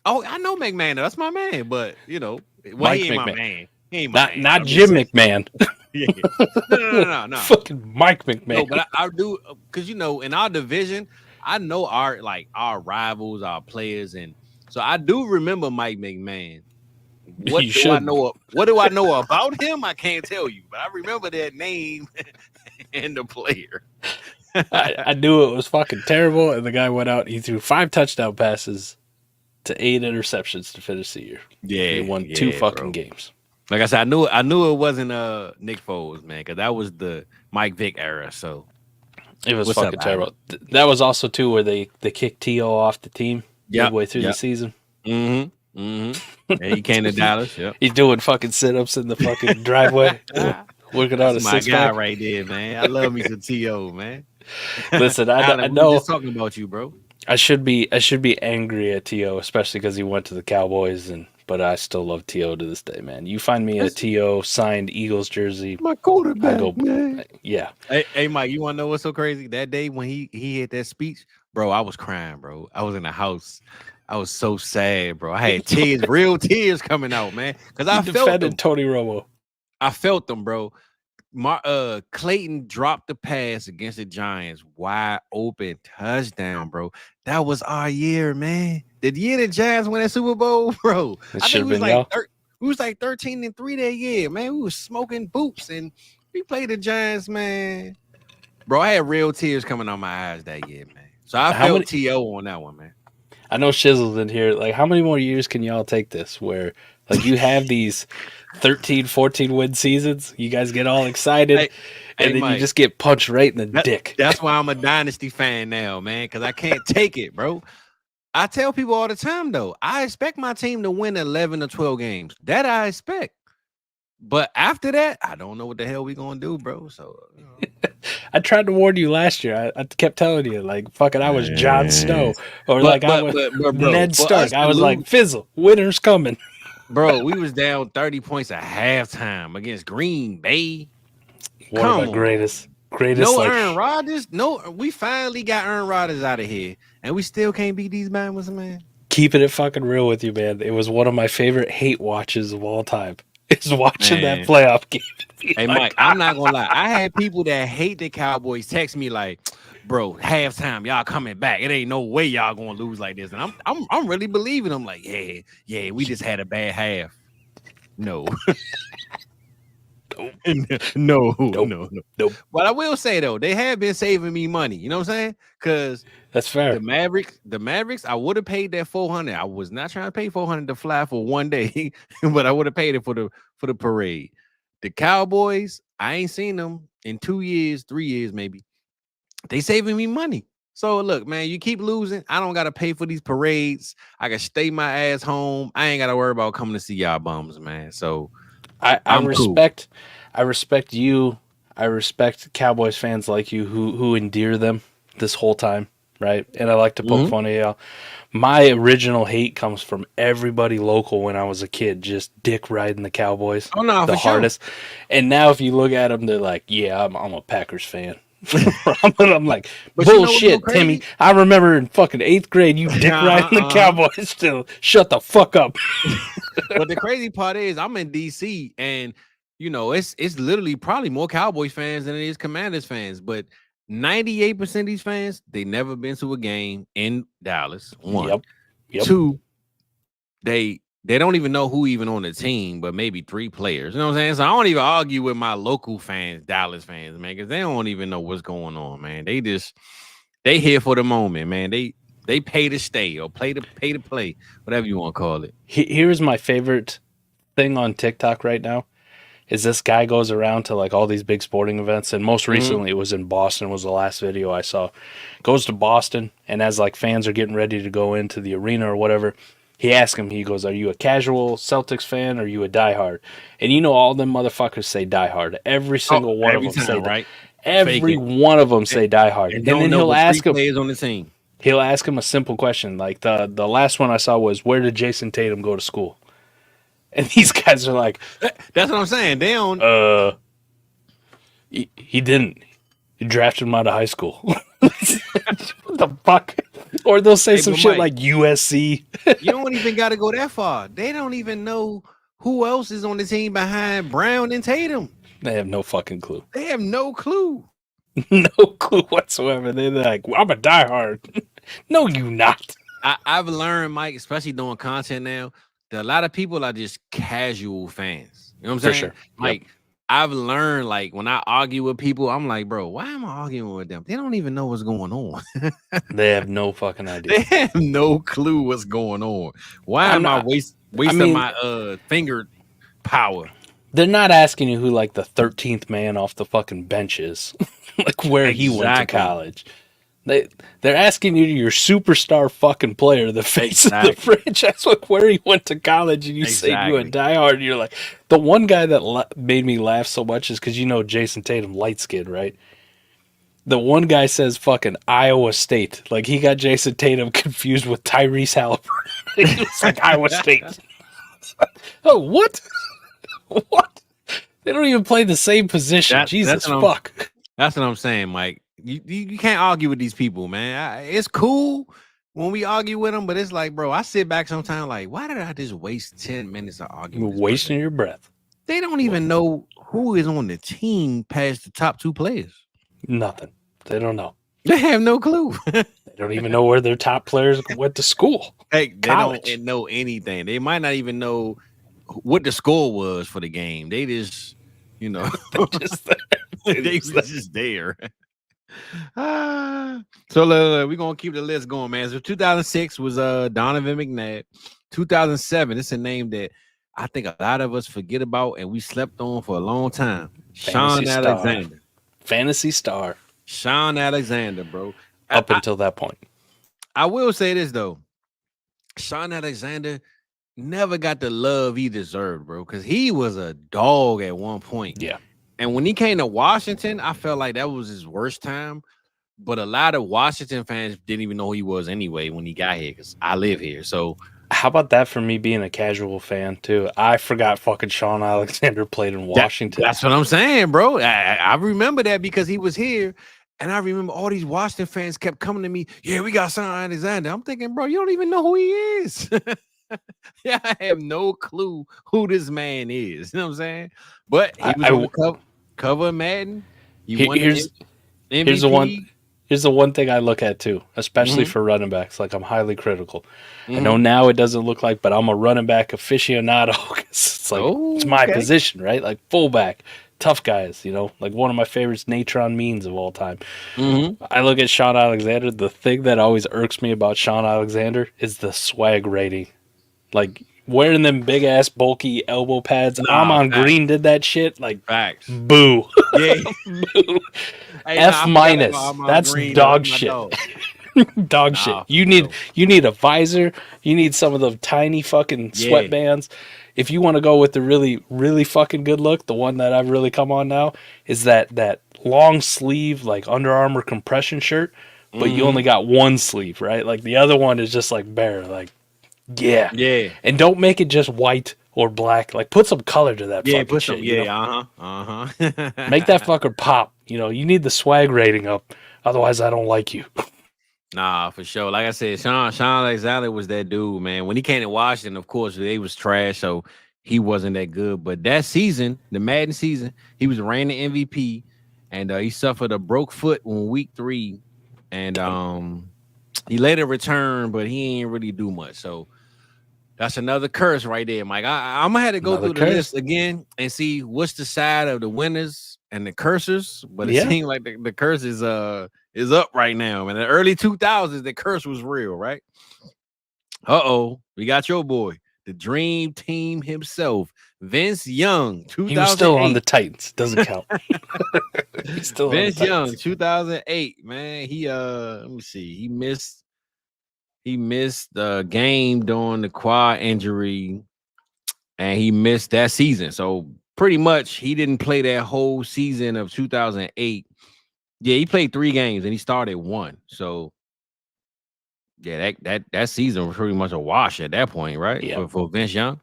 Oh, I know McMahon. That's my man. But Mike he ain't McMahon. My man. He ain't my man. Not Jim McMahon. Yeah. No. Fucking Mike McMahon. No, but I do because in our division, I know our rivals, our players, and so I do remember Mike McMahon. What do I know about him? I can't tell you, but I remember that name and the player. I knew it was fucking terrible, and the guy went out. He threw 5 touchdown passes to 8 interceptions to finish the year. Yeah, he won 2 fucking games. Like I said, I knew it wasn't Nick Foles, man, because that was the Mike Vick era. So it was fucking terrible. That was also too where they kicked T.O. off the team midway through the season. Mm-hmm. Mm-hmm. And he came to Dallas. Yep. He's doing fucking sit-ups in the fucking driveway. Working on a six-pack. My guy right there, man. I love me some T.O., man. Listen, I know. We're just talking about you, bro. I should be angry at T.O., especially because he went to the Cowboys, but I still love T.O. to this day, man. You find me a T.O. signed Eagles jersey, my quarterback, man. Yeah. Hey, Mike, you want to know what's so crazy? That day when he hit that speech, bro, I was crying, bro. I was in the house. I was so sad, bro. I had tears, real tears coming out, man. Because I felt them. Tony Romo. I felt them, bro. Clayton dropped the pass against the Giants, wide open touchdown, bro. That was our year, man. The year the Giants won that Super Bowl, bro. I think we was like 13-3 that year, man. We was smoking boots and we played the Giants, man. Bro, I had real tears coming out my eyes that year, man. So I felt T.O. on that one, man. I know Shizzle's in here. Like, how many more years can y'all take this where, like, you have these 13, 14 win seasons, you guys get all excited, and then Mike, you just get punched right in the dick. That's why I'm a Dynasty fan now, man, because I can't take it, bro. I tell people all the time, though, I expect my team to win 11 or 12 games. That I expect. But after that, I don't know what the hell we gonna do, bro. So I tried to warn you last year. I kept telling you, like, fucking, I was Jon Snow, or I was Ned Stark. I was like, Fizzle, winter's coming, bro. We was down 30 points at halftime against Green Bay. One of the greatest. No Aaron Rodgers. No, we finally got Aaron Rodgers out of here, and we still can't beat these Bama's, man. Keeping it fucking real with you, man. It was one of my favorite hate watches of all time. Is watching that playoff game. Hey, Mike, I'm not gonna lie. I had people that hate the Cowboys text me like, "Bro, halftime, y'all coming back. It ain't no way y'all gonna lose like this." And I'm really believing them. Like, yeah, we just had a bad half. No. No. But I will say though, they have been saving me money. You know what I'm saying? Because that's fair. The Mavericks, I would have paid that $400. I was not trying to pay $400 to fly for one day, but I would have paid it for the parade. The Cowboys, I ain't seen them in 2 years, 3 years maybe. They saving me money. So look, man, you keep losing. I don't gotta pay for these parades. I can stay my ass home. I ain't gotta worry about coming to see y'all bums, man. So I respect you. I respect Cowboys fans like you who endear them this whole time, right? And I like to poke fun at y'all. My original hate comes from everybody local when I was a kid, just dick riding the Cowboys. Oh no, the hardest. Sure. And now if you look at them, they're like, "Yeah, I'm a Packers fan." I'm like, bullshit, Timmy. I remember in fucking 8th grade, you dick riding the Cowboys still. Shut the fuck up. But the crazy part is I'm in DC and it's literally probably more Cowboys fans than it is Commanders fans. But 98% of these fans, they never been to a game in Dallas. One. Yep. Two, they don't even know who even on the team, but maybe 3 players. You know what I'm saying? So I don't even argue with my local fans, Dallas fans, man, because they don't even know what's going on, man. They here for the moment, man. They pay to stay or pay to play, whatever you want to call it. Here's my favorite thing on TikTok right now. Is this guy goes around to like all these big sporting events, and most recently it was in Boston, was the last video I saw. Goes to Boston, and as like fans are getting ready to go into the arena or whatever, he asks him, he goes, "Are you a casual Celtics fan or are you a diehard?" And all them motherfuckers say diehard. Every single one of them say right. Every one of them say diehard. And then he'll ask him on the team. He'll ask him a simple question. Like the last one I saw was, where did Jason Tatum go to school? And these guys are like, that's what I'm saying. They don't. He didn't. He drafted him out of high school. What the fuck? Or they'll say some shit like USC. You don't even got to go that far. They don't even know who else is on the team behind Brown and Tatum. They have no fucking clue. They have no clue. No clue whatsoever. They're like, well, I'm a diehard. No, you not. I've learned, Mike, especially doing content now, that a lot of people are just casual fans. You know what I'm saying? For sure. Like, yep. I've learned, like, when I argue with people, I'm like, bro, why am I arguing with them? They don't even know what's going on. They have no fucking idea. They have no clue what's going on. Why am I wasting my finger power? They're not asking you who, like, the 13th man off the fucking bench is. Like, where he went to college. They're asking you your superstar fucking player, the face of the franchise, like where he went to college, and you say you a diehard. And you're like, the one guy that made me laugh so much is because Jason Tatum, light skinned, right? The one guy says fucking Iowa State, like he got Jason Tatum confused with Tyrese Halliburton. He was like Iowa State. Oh, what? What? They don't even play the same position. Jesus fuck. That's what I'm saying, Mike. You can't argue with these people, man. It's cool when we argue with them, but it's like, bro, I sit back sometimes like, why did I just waste 10 minutes of arguing? You're wasting your breath. They don't even know who is on the team past the top 2 players. Nothing. They don't know. They have no clue. They don't even know where their top players went to school. Hey, they don't know anything. They might not even know what the score was for the game. They just, they're just there. So we're gonna keep the list going, man. So 2006 was Donovan McNabb. 2007, it's a name that I think a lot of us forget about and we slept on for a long time. Sean Alexander. Fantasy star. Sean Alexander, bro. Up until that point. I will say this though. Sean Alexander never got the love he deserved, bro, because he was a dog at one point. Yeah. And when he came to Washington, I felt like that was his worst time. But a lot of Washington fans didn't even know who he was anyway when he got here because I live here. So how about that for me being a casual fan too? I forgot fucking Sean Alexander played in Washington. That's what I'm saying, bro. I remember that because he was here. And I remember all these Washington fans kept coming to me. Yeah, we got Sean Alexander. I'm thinking, bro, you don't even know who he is. Yeah, I have no clue who this man is. You know what I'm saying? But he was on the cover of Madden. Here's the one thing I look at too, especially for running backs. Like I'm highly critical. I know now it doesn't look like, but I'm a running back aficionado. It's like it's my position, right? Like fullback, tough guys. Like one of my favorites, Natron Means of all time. I look at Sean Alexander. The thing that always irks me about Sean Alexander is the swag rating. Like wearing them big ass bulky elbow pads. Amon Green did that shit. Like facts. Boo. Yeah. Boo. Hey, F minus. That's Green, dog shit. Dog shit. You need a visor. You need some of the tiny fucking sweatbands. If you want to go with the really, really fucking good look, the one that I've really come on now is that long sleeve like Under Armour compression shirt, but you only got one sleeve, right? Like the other one is just like bare, like yeah. And don't make it just white or black. Like put some color to that fucking shit. Make that fucker pop. You need the swag rating up. Otherwise, I don't like you. Nah, for sure. Like I said, Sean Alexander was that dude, man. When he came to Washington, of course, they was trash, so he wasn't that good. But that season, the Madden season, he was reigning MVP, and he suffered a broke foot in week 3, and he later returned, but he ain't really do much. So that's another curse right there, Mike. I'm gonna have to go through the list again and see what's the side of the winners and the cursers. But it seems like the curse is up right now. In the early 2000s, the curse was real, right? We got your boy, the Dream Team himself, Vince Young. 2008. He was still on the Titans. Doesn't count. He's still Vince Young, 2008. Man, he let me see. He missed the game during the quad injury, and he missed that season. So pretty much he didn't play that whole season of 2008. Yeah, he played 3 games and he started 1. So Yeah, that season was pretty much a wash at that point, right? Yeah. For Vince Young.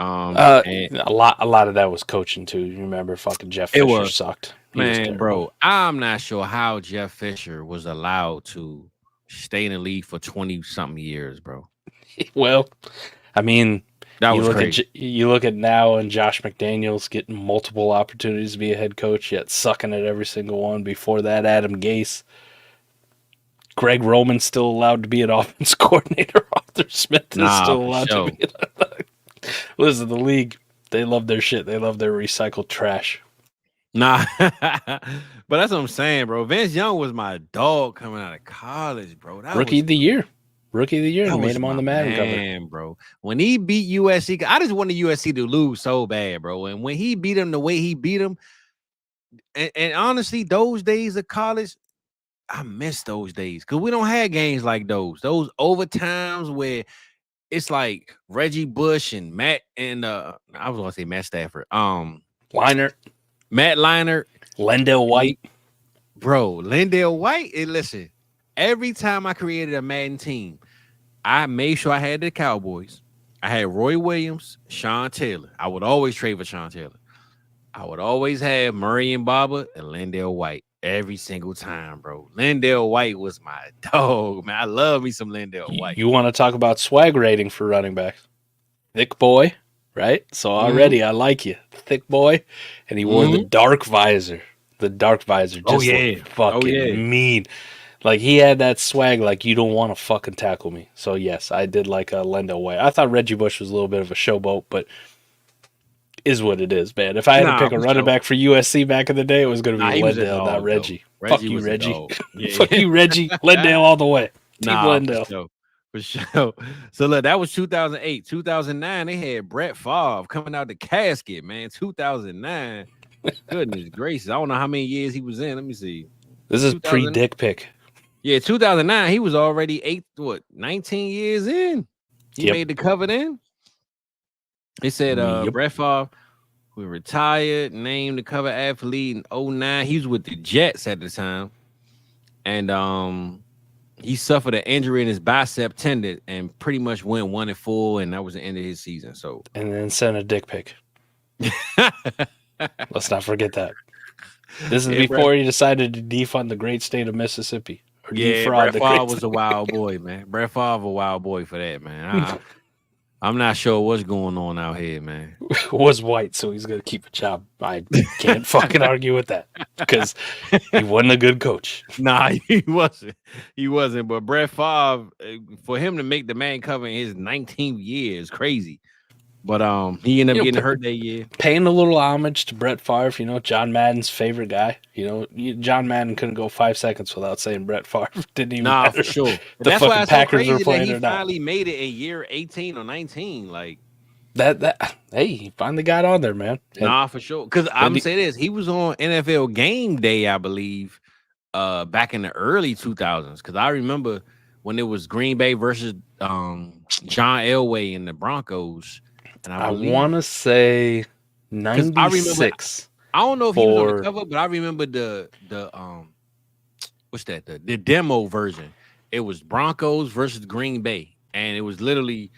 And a lot of that was coaching too. You remember fucking Jeff Fisher sucked. He was terrible. Bro, I'm not sure how Jeff Fisher was allowed to stay in the league for 20-something years, bro. Well, I mean, that was crazy. You look at now and Josh McDaniels getting multiple opportunities to be a head coach, yet sucking at every single one. Before that, Adam Gase. Greg Roman's still allowed to be an offense coordinator. Arthur Smith is still allowed to be. Listen, the league, they love their shit. They love their recycled trash. Nah, but that's what I'm saying, bro. Vince Young was my dog coming out of college, bro. Rookie of the year, and made him on the Madden cover, bro. When he beat USC, I just wanted USC to lose so bad, bro. And when he beat him the way he beat him, and honestly, those days of college, I miss those days because we don't have games like those overtimes where it's like Reggie Bush and Matt and I was gonna say Matt Stafford, Leinart, Matt Leinart, Lendell White, bro. Lendell White. And listen, every time I created a Madden team, I made sure I had the Cowboys. I had Roy Williams, Sean Taylor. I would always trade for Sean Taylor. I would always have Murray and Barber and Lendell White. Every single time, bro. Lendell White was my dog, man. I love me some Lendell White. You want to talk about swag rating for running backs? Thick boy, right? So already I like you. Thick boy. And he wore the dark visor. The dark visor. Just fucking mean. Like, he had that swag like, you don't want to fucking tackle me. So, yes, I did like Lendell White. I thought Reggie Bush was a little bit of a showboat, but is what it is, man. If I had to pick a running back for USC back in the day, it was going to be Lendell, not Reggie. Fuck you, Reggie. Fuck you, Reggie. Lendell all the way. Team Lendell. For sure. So, look, that was 2008. 2009, they had Brett Favre coming out the casket, man. 2009. Goodness gracious. I don't know how many years he was in. Let me see. This is pre-dick pick. Yeah, 2009, he was already 19 years in. He made the cover then. They said Brett Favre, who retired, named the cover athlete in 2009. He was with the Jets at the time. And he suffered an injury in his bicep tendon and pretty much went 1-4, and that was the end of his season. So and then sent a dick pic. Let's not forget that. This is before he decided to defund the great state of Mississippi. Brett Favre was a wild boy, man. Brett Favre a wild boy for that, man. I'm not sure what's going on out here, man. Was white, so he's gonna keep a job. I can't fucking argue with that because he wasn't a good coach. Nah, he wasn't. He wasn't. But Brett Favre, for him to make the man cover in his 19th year is crazy. But he ended up getting hurt that year. Paying a little homage to Brett Favre, John Madden's favorite guy. John Madden couldn't go 5 seconds without saying Brett Favre. Didn't even matter. For sure. That's why it's Packers so crazy that he finally made it in year 18 or 19. Like that. Hey, he finally got on there, man. For sure. Because I'm gonna say this, he was on NFL Game Day, I believe, back in the early 2000s. Because I remember when it was Green Bay versus John Elway and the Broncos. And I want to say 96. I don't know if he was on the cover, but I remember the what's that? The demo version. It was Broncos versus Green Bay, and it was literally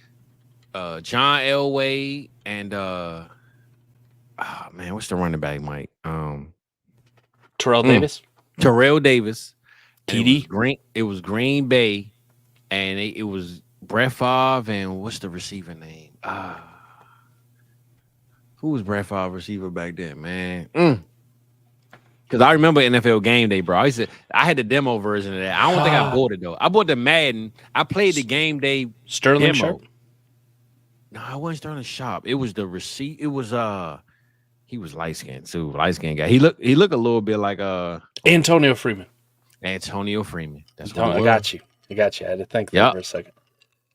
John Elway and what's the running back, Mike? Terrell Davis. Terrell Davis. TD. It was Green Bay, and it was Brett Favre and what's the receiver name? Who was Brett Favre receiver back then, man? Because I remember NFL Game Day, bro. I had the demo version of that. I don't think I bought it though. I bought the Madden. I played the Game Day Sterling demo. Sharp. No, I wasn't Sterling Sharp. It was the receipt. It was he was light skinned too, light skinned guy. He looked a little bit like Antonio Freeman. Antonio Freeman. That's what I got you. I had to think that for a second.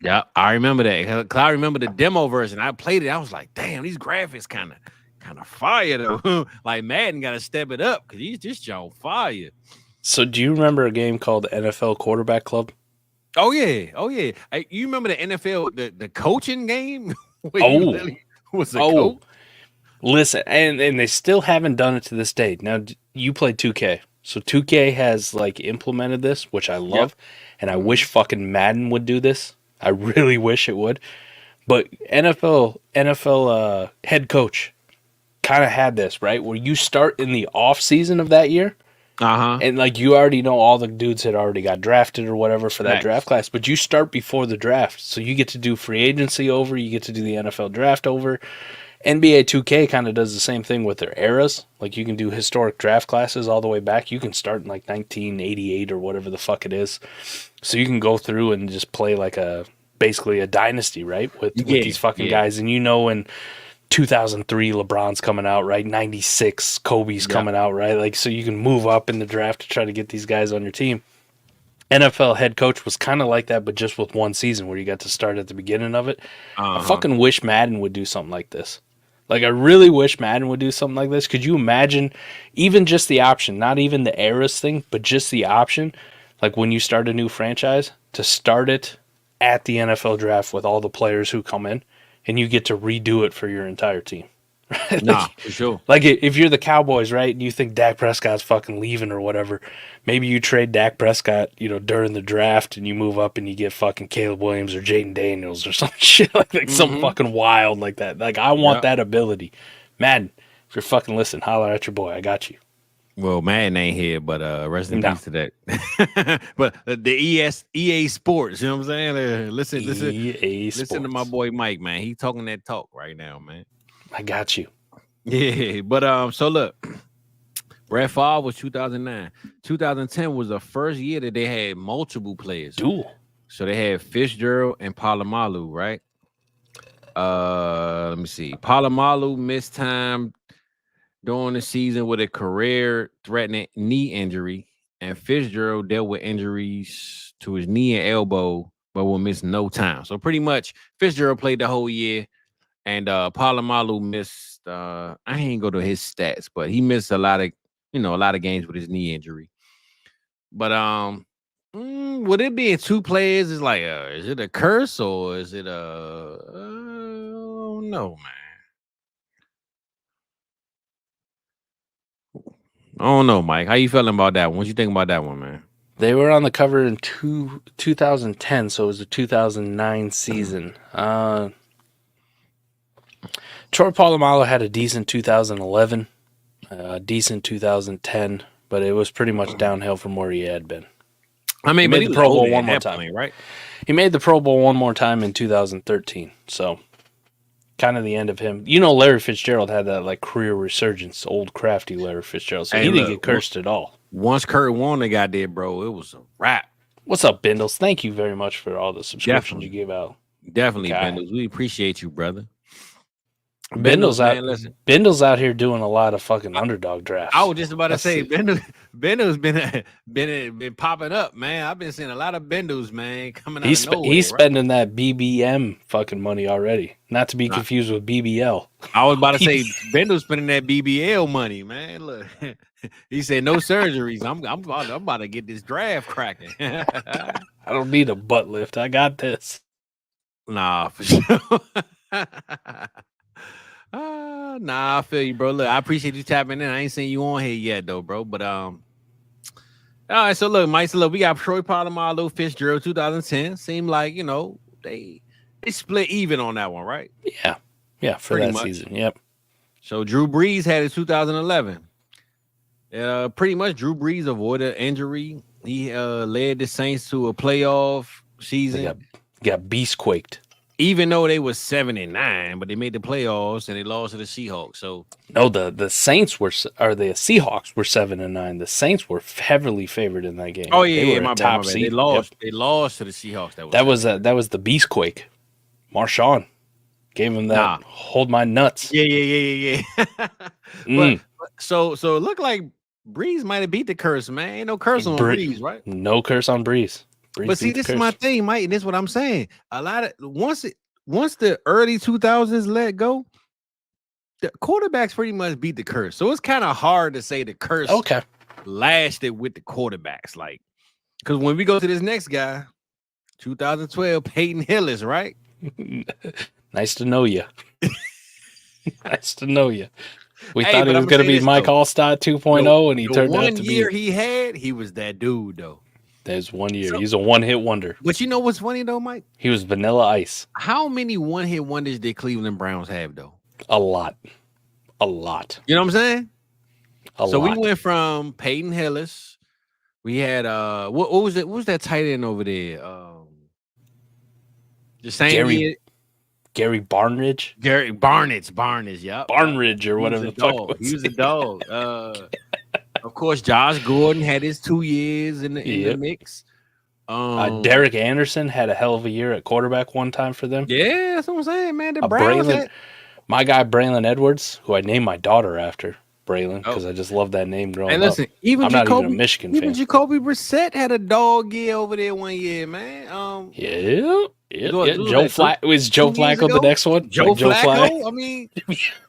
Yeah, I remember that. Cause I remember the demo version. I played it. I was like, damn, these graphics kind of fire though. Like Madden got to step it up because he's just on fire. So, do you remember a game called NFL Quarterback Club? Oh yeah. You remember the NFL the coaching game? Was a coach? Listen, and they still haven't done it to this day. Now, you played 2K. So 2K has like implemented this, which I love, and I wish fucking Madden would do this. I really wish it would. But NFL head coach kind of had this, right? Where you start in the off season of that year. And like you already know all the dudes had already got drafted or whatever for that draft class, but you start before the draft. So you get to do free agency over, you get to do the NFL draft over. NBA 2K kind of does the same thing with their eras. Like you can do historic draft classes all the way back. You can start in like 1988 or whatever the fuck it is. So you can go through and just play like basically a dynasty, right? With these fucking guys. And in 2003 LeBron's coming out, right? 96 Kobe's coming out, right? Like so you can move up in the draft to try to get these guys on your team. NFL head coach was kind of like that, but just with one season where you got to start at the beginning of it. I fucking wish Madden would do something like this. Like I really wish Madden would do something like this. Could you imagine even just the option, not even the eras thing, but just the option, like when you start a new franchise, to start it at the NFL draft with all the players who come in, and you get to redo it for your entire team. Right? Nah, for sure. Like if you're the Cowboys, right, and you think Dak Prescott's fucking leaving or whatever, maybe you trade Dak Prescott, during the draft, and you move up and you get fucking Caleb Williams or Jaden Daniels or some shit like some fucking wild like that. Like I want that ability. Madden, if you're fucking listening, holler at your boy. I got you. Well, Madden ain't here, but rest in peace to that. But the EA Sports, you know what I'm saying? Listen to my boy Mike, man. He talking that talk right now, man. I got you. Yeah, but so look, Brett Favre was 2009. 2010 was the first year that they had multiple players. Dual. So they had Fitzgerald and Palomalu, right? Let me see. Palomalu missed time during the season with a career-threatening knee injury, and Fitzgerald dealt with injuries to his knee and elbow, but will miss no time. So pretty much, Fitzgerald played the whole year, and Palomalu missed. I ain't go to his stats, but he missed a lot of games with his knee injury. But would it be in two players? Is like, is it a curse or is it no, man. I don't know, Mike. How you feeling about that one? What you think about that one, man? They were on the cover in 2010, so it was the 2009 season. Troy Polamalu had a decent 2011, decent 2010, but it was pretty much downhill from where he had been. I mean, he made the Pro Bowl one more time, point, right? He made the Pro Bowl one more time in 2013, so kind of the end of him. Larry Fitzgerald had that like career resurgence, old crafty Larry Fitzgerald, so he didn't get cursed at all. Once Kurt Warner got there, bro, it was a wrap. What's up, Bindles? Thank you very much for all the subscriptions you gave out. Definitely, Bindles. We appreciate you, brother. Bindle's out here doing a lot of fucking underdog drafts. I was just about to say, Bindle's been popping up, man. I've been seeing a lot of Bindles, man, coming out of nowhere. He's spending that BBM fucking money already. Not to be confused with BBL. I was about to say, Bindle's spending that BBL money, man. Look, he said no surgeries. I'm about to get this draft cracking. I don't need a butt lift. I got this. Nah, for sure. Nah, I feel you, bro. Look, I appreciate you tapping in. I ain't seen you on here yet, though, bro. But all right. So look, Mike. So look, we got Troy Polamalu, Fitzgerald, 2010. Seemed like they split even on that one, right? Yeah, for pretty that much. Season. Yep. So Drew Brees had it 2011. Pretty much Drew Brees avoided injury. He led the Saints to a playoff season. Got beast quaked. Even though they were 7-9, but they made the playoffs and they lost to the Seahawks. So no, the Saints the Seahawks were 7-9. The Saints were heavily favored in that game. Oh yeah, my bad. They lost. Yep. They lost to the Seahawks. That was the beast quake. Marshawn gave him that. Hold my nuts. Yeah. But so it looked like Breeze might have beat the curse, man. Ain't no curse on Breeze, right? No curse on Breeze. But see, this is my thing, Mike, and this is what I'm saying. A lot of once the early 2000s let go, the quarterbacks pretty much beat the curse. So it's kind of hard to say the curse lasted with the quarterbacks, like because when we go to this next guy, 2012, Peyton Hillis, right? Nice to know you. Nice to know you. We thought he was going to be Mike Allstott 2.0, and he turned out to be. 1 year he was that dude, though. There's 1 year. He's a one-hit wonder. But you know what's funny, though, Mike? He was Vanilla Ice. How many one-hit wonders did Cleveland Browns have, though? A lot. You know what I'm saying? A lot. We went from Peyton Hillis. We had what was it? What was that tight end over there? The same year. Gary Barnidge? Gary Barnidge, yeah. Barnidge or whatever the fuck. He was a dog. Of course, Josh Gordon had his 2 years in the mix. Derek Anderson had a hell of a year at quarterback one time for them. Yeah, that's what I'm saying, man. The Browns my guy Braylon Edwards, who I named my daughter after, Braylon, because I just love that name growing up. I'm not even a Michigan fan. Even Jacoby Brissett had a dog year over there 1 year, man. Yeah. Joe Flacco the next one? Joe Flacco? I mean,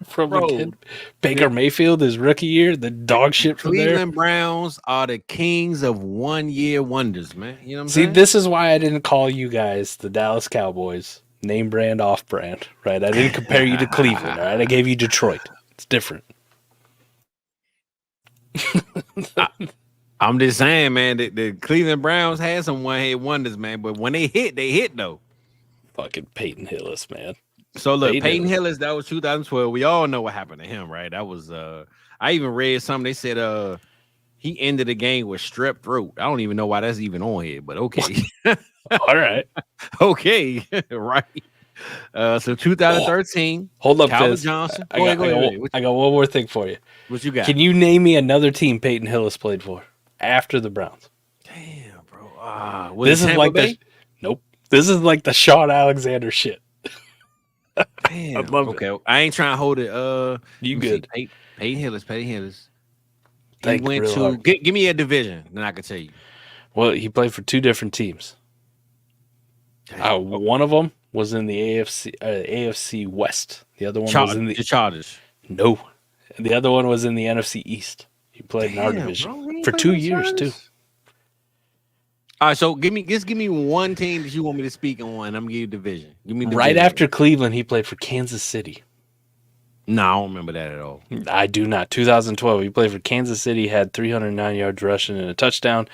from Baker Mayfield his rookie year, the dog shit from there. Cleveland Browns are the kings of 1 year wonders, man. You know what I'm saying? See, this is why I didn't call you guys the Dallas Cowboys. Name brand, off brand, right? I didn't compare you to Cleveland, right? I gave you Detroit. It's different. I'm just saying, man, the Cleveland Browns had some one-hit wonders, man. But when they hit, though. Fucking Peyton Hillis, man. So, look, Peyton Hillis, that was 2012. We all know what happened to him, right? That was, I even read something. They said he ended the game with strep throat. I don't even know why that's even on here, but okay. All right. Okay. Right. So 2013. Hold up, Calvin Fizz. Johnson. I got one more thing for you. What you got? Can you name me another team Peyton Hillis played for after the Browns? Damn, bro. This is like nope. This is like the Sean Alexander shit. Damn. I love it. I ain't trying to hold it. You good? Peyton Hillis. He went to give me a division, then I can tell you. Well, he played for two different teams. One of them was in the AFC West. The other one was in the Chargers. No, the other one was in the NFC East. He played in our division for 2 years too. All right, so give me one team that you want me to speak on, and I'm gonna give you division. Give me right after Cleveland, he played for Kansas City. No, I don't remember that at all. I do not. 2012, he played for Kansas City, had 309 yards rushing and a touchdown.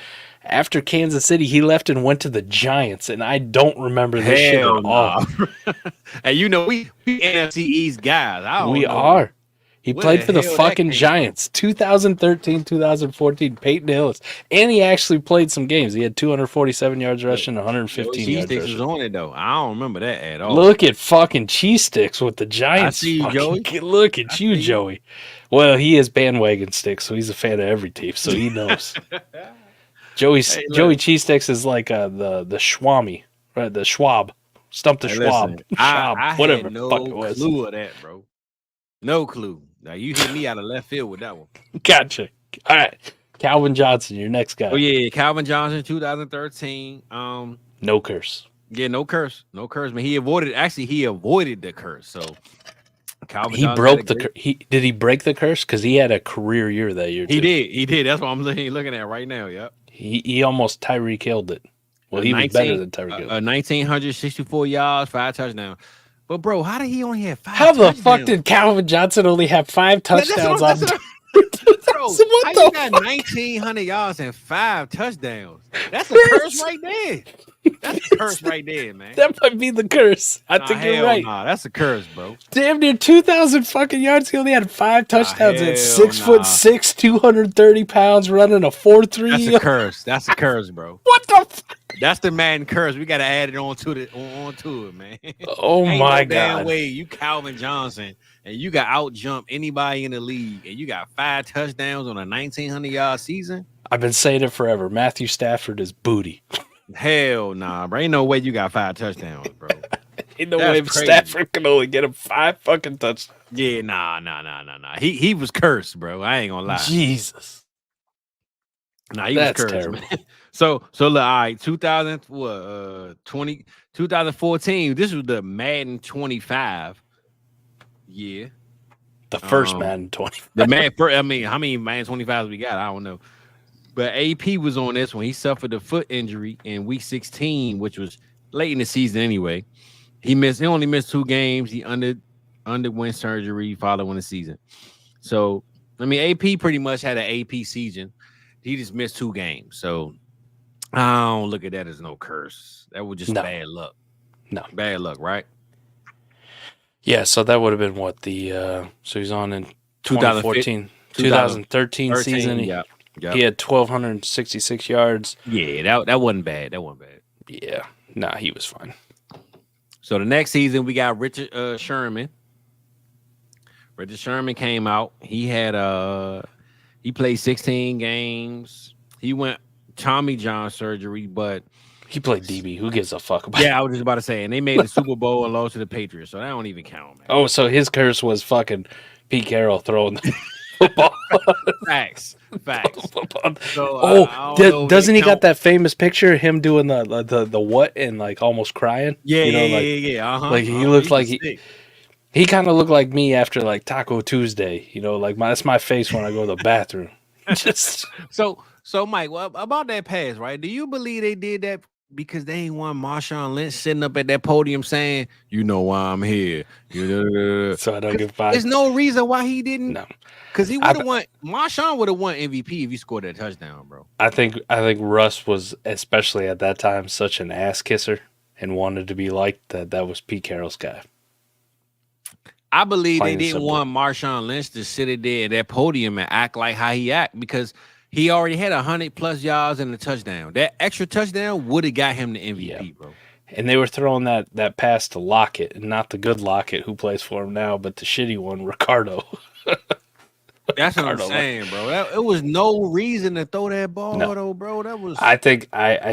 After Kansas City, he left and went to the Giants, and I don't remember this shit at all. And you know, we NFC East guys. We are. He played for the fucking Giants. 2013, 2014, Peyton Hillis. And he actually played some games. He had 247 yards rushing, 115 yards rushing. Was on it, though. I don't remember that at all. Look at fucking Cheese Sticks with the Giants. I see you, Joey. Look at you, Joey. Well, he is bandwagon sticks, so he's a fan of every team, so he knows. Joey Cheese Sticks is like the Schwami, right? The Schwab. Stump the Schwab. Listen, I whatever had no the fuck it was. clue of that, bro. No clue. Now you hit me out of left field with that one. Gotcha. All right. Calvin Johnson, your next guy. Oh yeah, Calvin Johnson, 2013. No curse. Yeah, no curse. No curse. Man, he avoided the curse. So Calvin he Johnson broke the curse. Did he break the curse? Because he had a career year that year, too. He did. That's what I'm looking at right now. Yep. He almost Tyreek Hilled it. Well, he was better than Tyreek Hill. 1,964 yards, 5 touchdowns. But, bro, how did he only have 5 touchdowns? How the fuck did Calvin Johnson only have 5 touchdowns on? Bro, how you got 1,900 yards and 5 touchdowns? That's a curse right there. That's a curse right there, man. That might be the curse. I think you're right. Nah, that's a curse, bro. Damn near 2,000 fucking yards. He only had 5 touchdowns at 6'6", 230 pounds, running a 4.3. That's a curse. That's a curse, bro. What the fuck? That's the Madden curse. We gotta add it onto it, man. Oh my god! Damn way you Calvin Johnson and you got out jump anybody in the league and you got 5 touchdowns on a 1,900-yard season. I've been saying it forever. Matthew Stafford is booty. Hell nah, bro. Ain't no way you got 5 touchdowns, bro. Ain't no way Stafford can only get him 5 fucking touchdowns. Yeah, nah. He was cursed, bro. I ain't gonna lie. Jesus. Nah, he was cursed, terrible. Man. So look, all right, 2014. This was the Madden 25 year. The first Madden 25. The how many Madden 25s we got? I don't know. But AP was on this one. He suffered a foot injury in week 16, which was late in the season anyway. He only missed 2 games. He underwent surgery following the season. So, I mean, AP pretty much had an AP season. He just missed 2 games. So, I don't look at that as no curse. That was just bad luck. No. Bad luck, right? Yeah, so that would have been what so he's on in 2013 season. He had 1,266 yards. Yeah, that wasn't bad. That wasn't bad. Yeah, nah, he was fine. So the next season we got Richard Sherman. Richard Sherman came out. He had he played 16 games. He went Tommy John surgery, but he played DB. Who gives a fuck about? Yeah, I was just about to say, and they made the Super Bowl and lost to the Patriots, so that don't even count, man. Oh, so his curse was fucking Pete Carroll throwing the football. Facts. So, doesn't he got that famous picture of him doing the what and like almost crying? Yeah, yeah. Like he looks like he kind of looked like me after like Taco Tuesday. Like that's my face when I go to the bathroom. Just so Mike, well, about that pass, right? Do you believe they did that because they ain't want Marshawn Lynch sitting up at that podium saying, "You know why I'm here"? So I don't give a fuck. There's no reason why he didn't. No, because he would have won. Marshawn would have won MVP if he scored that touchdown, bro. I think Russ was, especially at that time, such an ass kisser and wanted to be liked that was Pete Carroll's guy. I believe they didn't want Marshawn Lynch to sit there at that podium and act like how he act because he already had 100+ yards and a touchdown. That extra touchdown would have got him the MVP, bro. And they were throwing that pass to Lockett, and not the good Lockett who plays for him now, but the shitty one, Ricardo. That's what I'm saying, bro. It was no reason to throw that ball, though, bro. That was. I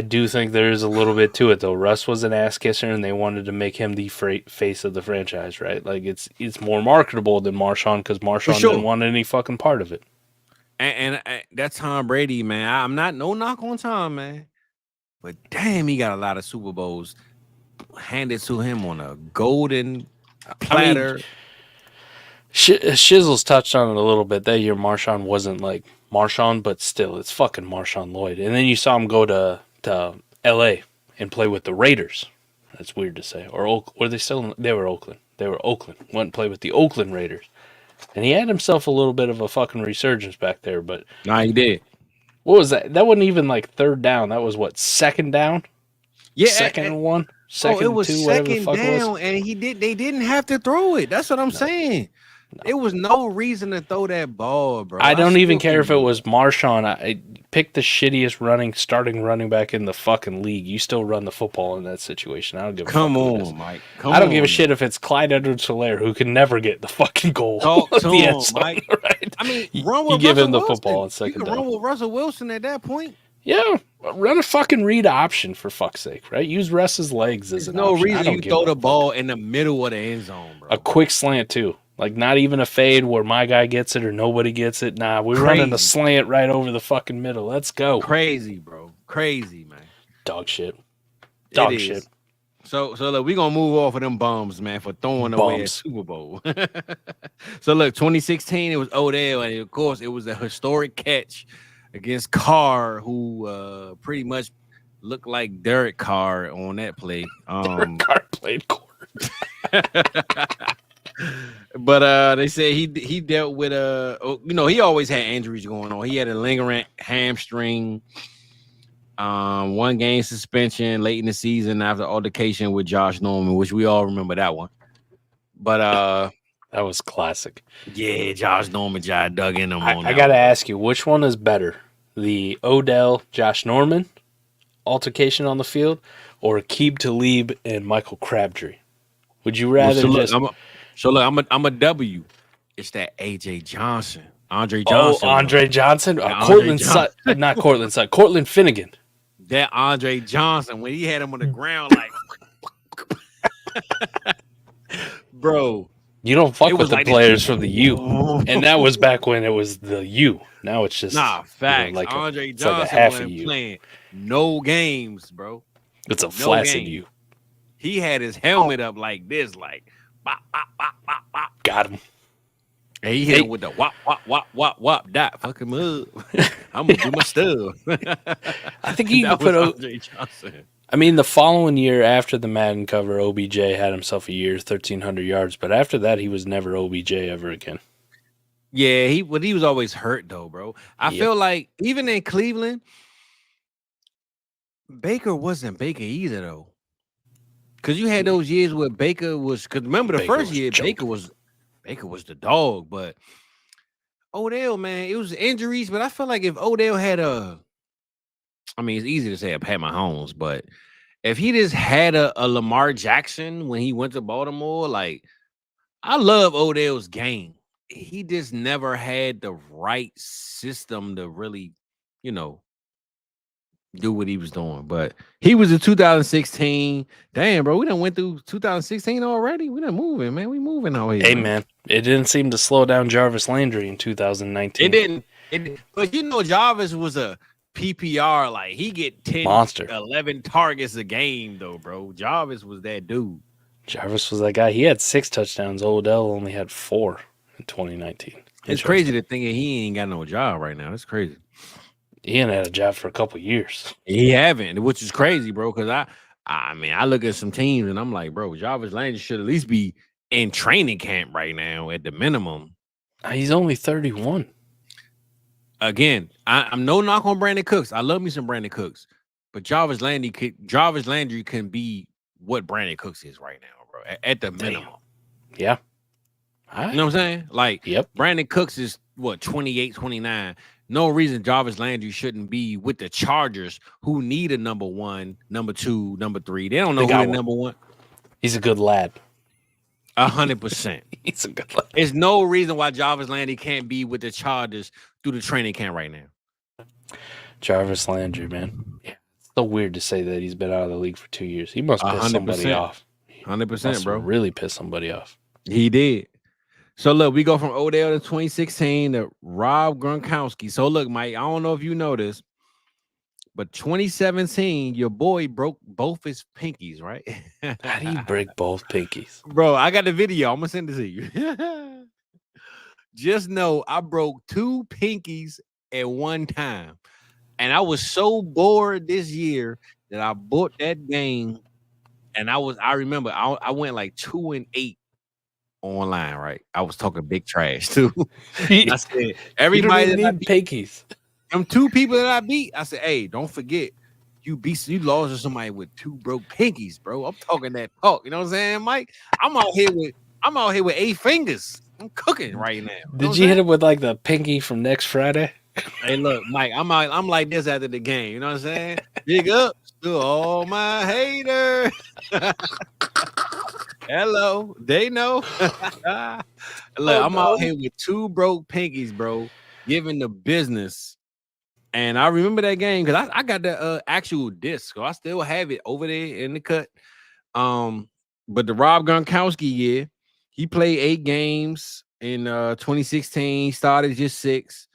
do think there is a little bit to it, though. Russ was an ass kisser, and they wanted to make him the face of the franchise, right? Like it's more marketable than Marshawn because Marshawn didn't want any fucking part of it. And that's Tom Brady, man. I'm not no knock on Tom, man, but damn, he got a lot of Super Bowls handed to him on a golden platter. Shizzle's touched on it a little bit. That year, Marshawn wasn't like Marshawn, but still, it's fucking Marshawn Lloyd. And then you saw him go to L.A. and play with the Raiders. That's weird to say. Or were they still? They were Oakland. Went and played with the Oakland Raiders. And he had himself a little bit of a fucking resurgence back there, but nah, he did. What was that? That wasn't even like third down. That was what, second down? Yeah, second and one. Second it was two, second whatever the fuck down, it was. and they didn't have to throw it. That's what I'm saying. No. It was no reason to throw that ball, bro. I don't even care if it was Marshawn. I picked the shittiest starting running back in the fucking league. You still run the football in that situation. I don't give a fuck. Come on, Mike. I don't give a shit if it's Clyde Edwards-Helaire who can never get the fucking goal. Talk to him, Mike. Right? I mean, run with you give him the Wilson. football in second down. Run with Russell Wilson at that point. Yeah, run a fucking read option for fuck's sake, right? Use Russ's legs as an option. No reason you throw the ball in the middle of the end zone, bro. A quick slant too. Like, not even a fade where my guy gets it or nobody gets it. Nah, we're running a slant right over the fucking middle. Let's go. Crazy, bro. Crazy, man. Dog shit. Dog shit. So look, we're going to move off of them bums, man, for throwing away a Super Bowl. So, look, 2016, it was Odell, and, of course, it was a historic catch against Carr, who pretty much looked like Derek Carr on that play. Derek Carr played quarter. But they said he dealt with he always had injuries going on. He had a lingering hamstring, 1 game suspension late in the season after altercation with Josh Norman, which we all remember that one. But that was classic. Yeah, Josh Norman dug in him on that. I gotta ask you, which one is better? The Odell Josh Norman altercation on the field, or Aqib Talib and Michael Crabtree? Would you rather I'm a W. It's that AJ Johnson. Andre Johnson. Oh, Andre Johnson? Cortland Sutton. Not Cortland Sutton. Cortland Finnegan. That Andre Johnson, when he had him on the ground, like, bro. You don't fuck with the players from the U. And that was back when it was the U. Now it's just. Nah, facts. Like Andre Johnson wasn't playing no games, bro. It's a flaccid U. He had his helmet up like this, like, bop, bop, bop, bop, bop. Got him. And he hit him with the wop, wop, wop, wop, wop, dot. Fucking move. I'm going to do my stuff. I think he could put Andre Johnson. I mean, the following year after the Madden cover, OBJ had himself a year, 1,300 yards. But after that, he was never OBJ ever again. Yeah, he was always hurt though, bro. I feel like even in Cleveland, Baker wasn't Baker either though. Cause you had those years where Baker was. Cause remember the first year, Baker was the dog. But Odell, man, it was injuries. But I feel like if Odell had I mean, it's easy to say I Pat Mahomes, but if he just had a Lamar Jackson when he went to Baltimore, like I love Odell's game. He just never had the right system to really, do what he was doing. But he was in 2016. Damn, bro, we done went through 2016 already. We done moving, man. We moving out here. Hey, man, it didn't seem to slow down Jarvis Landry in 2019. It didn't. But Jarvis was a PPR. Like he get 10, monster, 11 targets a game, though, bro. Jarvis was that dude. Jarvis was that guy. He had 6 touchdowns. Odell only had 4 in 2019. It's crazy to think that he ain't got no job right now. It's crazy. He ain't had a job for a couple years. He haven't, which is crazy, bro. Because I mean, I look at some teams and I'm like, bro, Jarvis Landry should at least be in training camp right now at the minimum. He's only 31. Again, I'm no knock on Brandon Cooks. I love me some Brandon Cooks, but Jarvis Landry can be what Brandon Cooks is right now, bro. At the minimum. Yeah. You know what I'm saying? Like, Brandon Cooks is what, 28, 29. No reason Jarvis Landry shouldn't be with the Chargers, who need a number 1, number 2, number 3. They don't know who the number 1. He's a good lad. 100%. He's a good lad. There's no reason why Jarvis Landry can't be with the Chargers through the training camp right now. Jarvis Landry, man. Yeah, it's so weird to say that he's been out of the league for 2 years. He must piss somebody off. 100%, bro. Really piss somebody off. He did. So, look, we go from Odell to 2016 to Rob Gronkowski. So, look, Mike, I don't know if you know this, but 2017, your boy broke both his pinkies, right? How do you break both pinkies? Bro, I got the video. I'm going to send it to you. Just know I broke 2 pinkies at one time. And I was so bored this year that I bought that game. And I remember I went like 2-8. Online, right? I was talking big trash too. I said, everybody that need pinkies. Them 2 people that I beat, I said, hey, don't forget, you lost to somebody with 2 broke pinkies, bro. I'm talking that talk. You know what I'm saying, Mike? I'm out here with 8 fingers. I'm cooking right now. Did you hit him with like the pinky from next Friday? Hey, look, Mike, I'm like this after the game. You know what I'm saying? Big ups to all my haters. Hello, they know. Look, I'm out here with 2 broke pinkies, bro, giving the business. And I remember that game because I got the actual disc, so I still have it over there in the cut. But the Rob Gronkowski year, he played 8 games in 2016. Started just 6,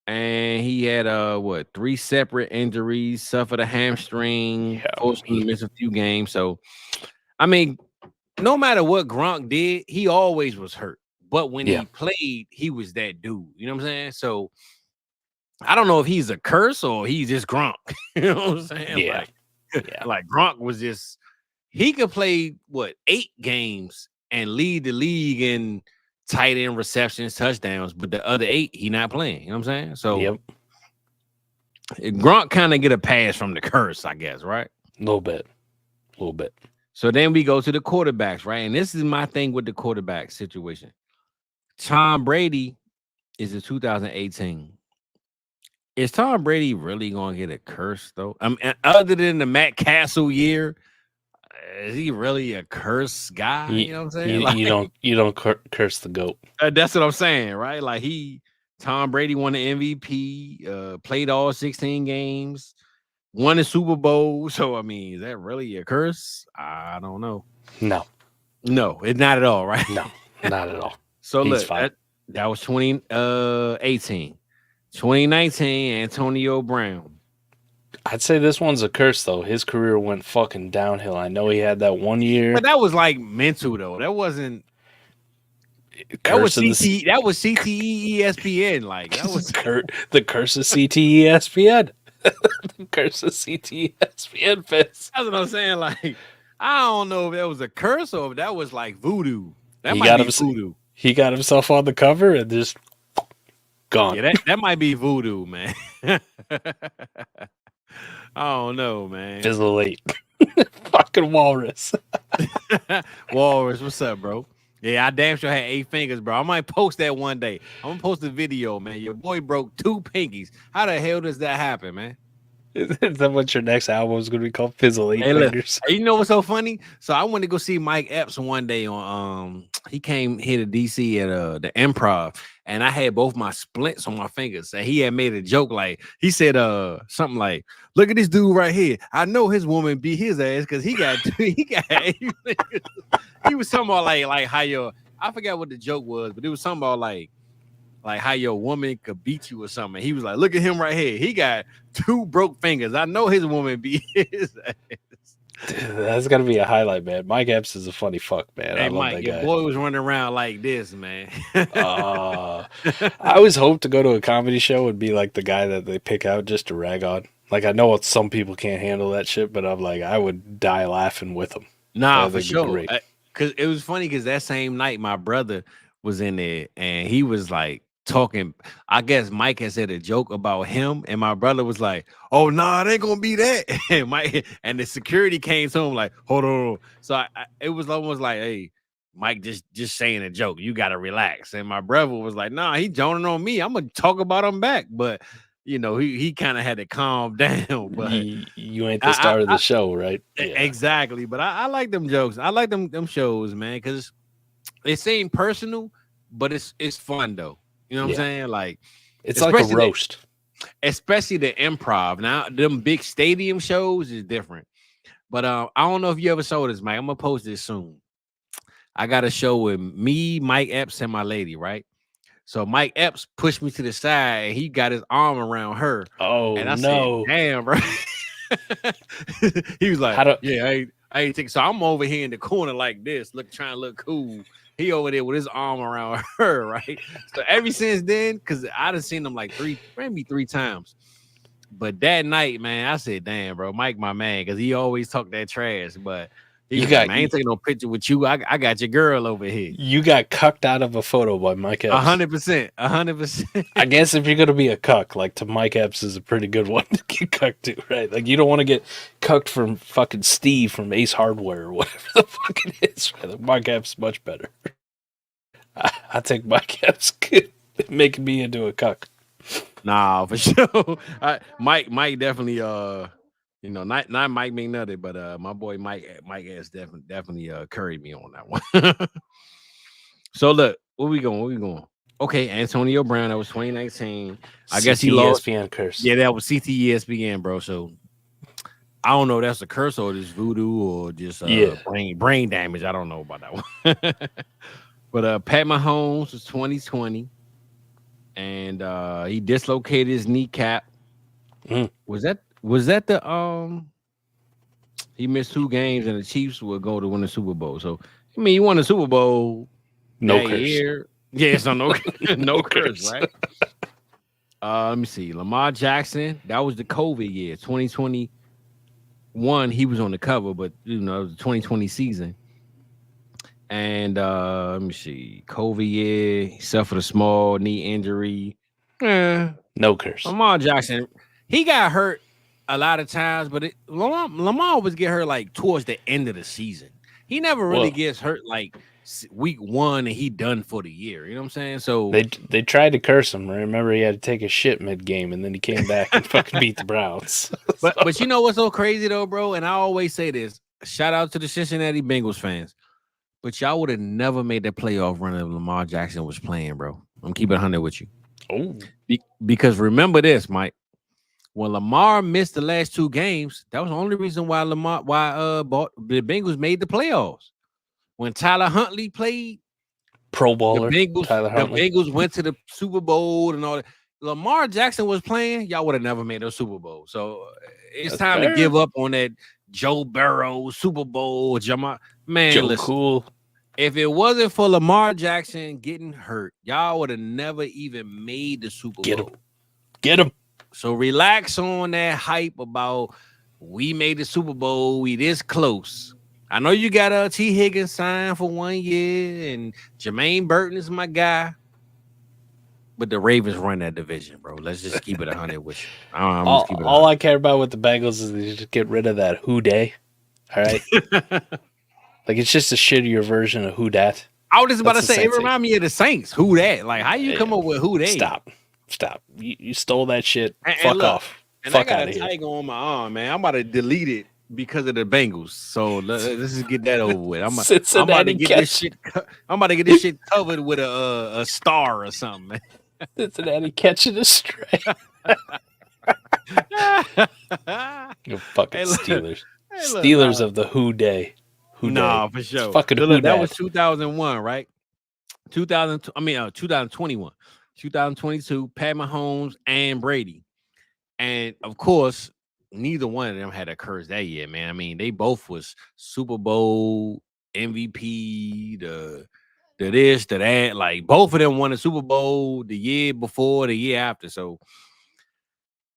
and he had 3 separate injuries. Suffered a hamstring, forced him to miss a few games. So, I mean, no matter what Gronk did, he always was hurt. But when he played, he was that dude. You know what I'm saying? So I don't know if he's a curse or he's just Gronk. You know what I'm saying? Yeah. Like Gronk was just, he could play 8 games and lead the league in tight end receptions, touchdowns, but the other 8 he not playing. You know what I'm saying? So Gronk kind of get a pass from the curse, I guess, right? A little bit. So then we go to the quarterbacks, right? And this is my thing with the quarterback situation. Tom Brady is in 2018. Is Tom Brady really going to get a curse, though? I mean, other than the Matt Castle year, is he really a curse guy? You know what I'm saying? You don't curse the GOAT. That's what I'm saying, right? Like Tom Brady won the MVP, played all 16 games, won the Super Bowl. So, I mean, is that really a curse? I don't know. No, it's not at all, right? No, not at all. So, look, that was 2018. 2019, Antonio Brown. I'd say this one's a curse, though. His career went fucking downhill. I know he had that 1 year. But that was like mental, though. That wasn't. That was CTE. That was CTE ESPN. Like that was the curse of CTE ESPN. The curse of CTE ESPN. Fits. That's what I'm saying. Like I don't know if that was a curse or if that was like voodoo. That might be voodoo. He got himself on the cover and just Gone. Yeah, that might be voodoo, man. I don't know, man. Fizzle 8. Fucking walrus. Walrus, what's up, bro? Yeah, I damn sure had 8 fingers, bro. I might post that one day. I'm gonna post a video, man. Your boy broke 2 pinkies. How the hell does that happen, man? Is that what your next album is going to be called? Fizzle 8 fingers. Look, you know what's so funny? So I went to go see Mike Ep.7 one day on he came here to DC at the Improv, and I had both my splints on my fingers. And he had made a joke, like he said something like, "Look at this dude right here. I know his woman beat his ass because he got he was talking about like how I forgot what the joke was, but it was something about like how your woman could beat you or something. He was like, look at him right here. He got 2 broke fingers. I know his woman beat his ass. Dude, that's got to be a highlight, man. Mike Epps is a funny fuck, man. Hey, I love Mike, that your guy. boy was running around like this, man. I always hope to go to a comedy show and be like the guy that they pick out just to rag on. Like, I know some people can't handle that shit, but I'm like, I would die laughing with them. Nah, for sure. Because it was funny because that same night, my brother was in there and he was like, talking, I guess Mike had said a joke about him, and my brother was like, "Oh nah, it ain't gonna be that." And Mike and the security came to him like, "Hold on." So it was almost like, "Hey, Mike, just saying a joke. You gotta relax." And my brother was like, "Nah, he joning on me. I'm gonna talk about him back." But you know, he kind of had to calm down. But you ain't the star of the show, right? Yeah. Exactly. But I like them jokes. I like them shows, man, because it seems personal, but it's fun though. You know what I'm saying? Like it's like a roast. Especially the Improv. Now, them big stadium shows is different. But I don't know if you ever saw this, Mike. I'm gonna post this soon. I got a show with me, Mike Epps, and my lady, right? So Mike Epps pushed me to the side and he got his arm around her. Oh, and I no. said, damn, bro. He was like, I ain't think so. I'm over here in the corner like this, trying to look cool. He over there with his arm around her, right? So ever since then, because I done seen him like maybe 3 times. But that night, man, I said, damn, bro, Mike, my man, because he always talk that trash. But I ain't taking no picture with you. I got your girl over here. You got cucked out of a photo by Mike Epps. 100%. 100%. I guess if you're going to be a cuck, like to Mike Epps is a pretty good one to get cucked to, right? Like you don't want to get cucked from fucking Steve from Ace Hardware or whatever the fuck it is. Right? Like Mike Epps is much better. I think Mike Epps making me into a cuck. Nah, for sure. Mike definitely not Mike McNutty, but my boy Mike has definitely curried me on that one. So look, where we going? Okay, Antonio Brown, that was 2019. I guess he lost. ESPN curse. Yeah, that was CTESPN, bro. So I don't know if that's a curse or just voodoo or just brain damage. I don't know about that one. But Pat Mahomes was 2020. And he dislocated his kneecap. Was that the he missed 2 games and the Chiefs will go to win the Super Bowl. So I mean, he won the Super Bowl. No curse. Year. Yeah, so no curse, right? Let me see. Lamar Jackson, that was the COVID year, 2021. He was on the cover, but it was the 2020 season. And let me see. COVID year, he suffered a small knee injury. No curse. Lamar Jackson, he got hurt a lot of times, but Lamar always get hurt like towards the end of the season. He never really gets hurt like week 1 and he done for the year. You know what I'm saying? So they tried to curse him. Remember, he had to take a shit mid game, and then he came back and fucking beat the Browns. But you know what's so crazy though, bro? And I always say this. Shout out to the Cincinnati Bengals fans. But y'all would have never made that playoff run if Lamar Jackson was playing, bro. I'm keeping 100 with you. Oh, because remember this, Mike. When Lamar missed the last 2 games, that was the only reason why the Bengals made the playoffs. When Tyler Huntley played, Pro Bowler, the Bengals went to the Super Bowl and all that. Lamar Jackson was playing, y'all would have never made a Super Bowl. So it's time to give up on that Joe Burrow Super Bowl. Man, Joe Cool. If it wasn't for Lamar Jackson getting hurt, y'all would have never even made the Super Bowl. Get him. So relax on that hype about we made the Super Bowl. We this close. I know you got T. Higgins signed for 1 year, and Jermaine Burton is my guy. but the Ravens run that division, bro. Let's just keep it 100 with you. All I care about with the Bengals is they just get rid of that who day. All right. Like, it's just a shittier version of who dat. I was just about to say, it reminds me of the Saints. Who dat? Like, how you come up with who they? Stop. You stole that shit. Fuck off. And Fuck I got a tiger on my arm, man. I'm about to delete it because of the Bengals. So let's just get that over with. I'm about to get this shit. I'm about to get this shit covered with a star or something, man. Cincinnati catching a stray. You fucking Steelers. Steelers of the who day. Nah, for sure. It's fucking that was 2001, right? 2021. 2022, Pat Mahomes and Brady. And of course, neither one of them had a curse that year, man. I mean, they both was Super Bowl MVP, the this, the that. Like, both of them won a Super Bowl the year before, the year after. So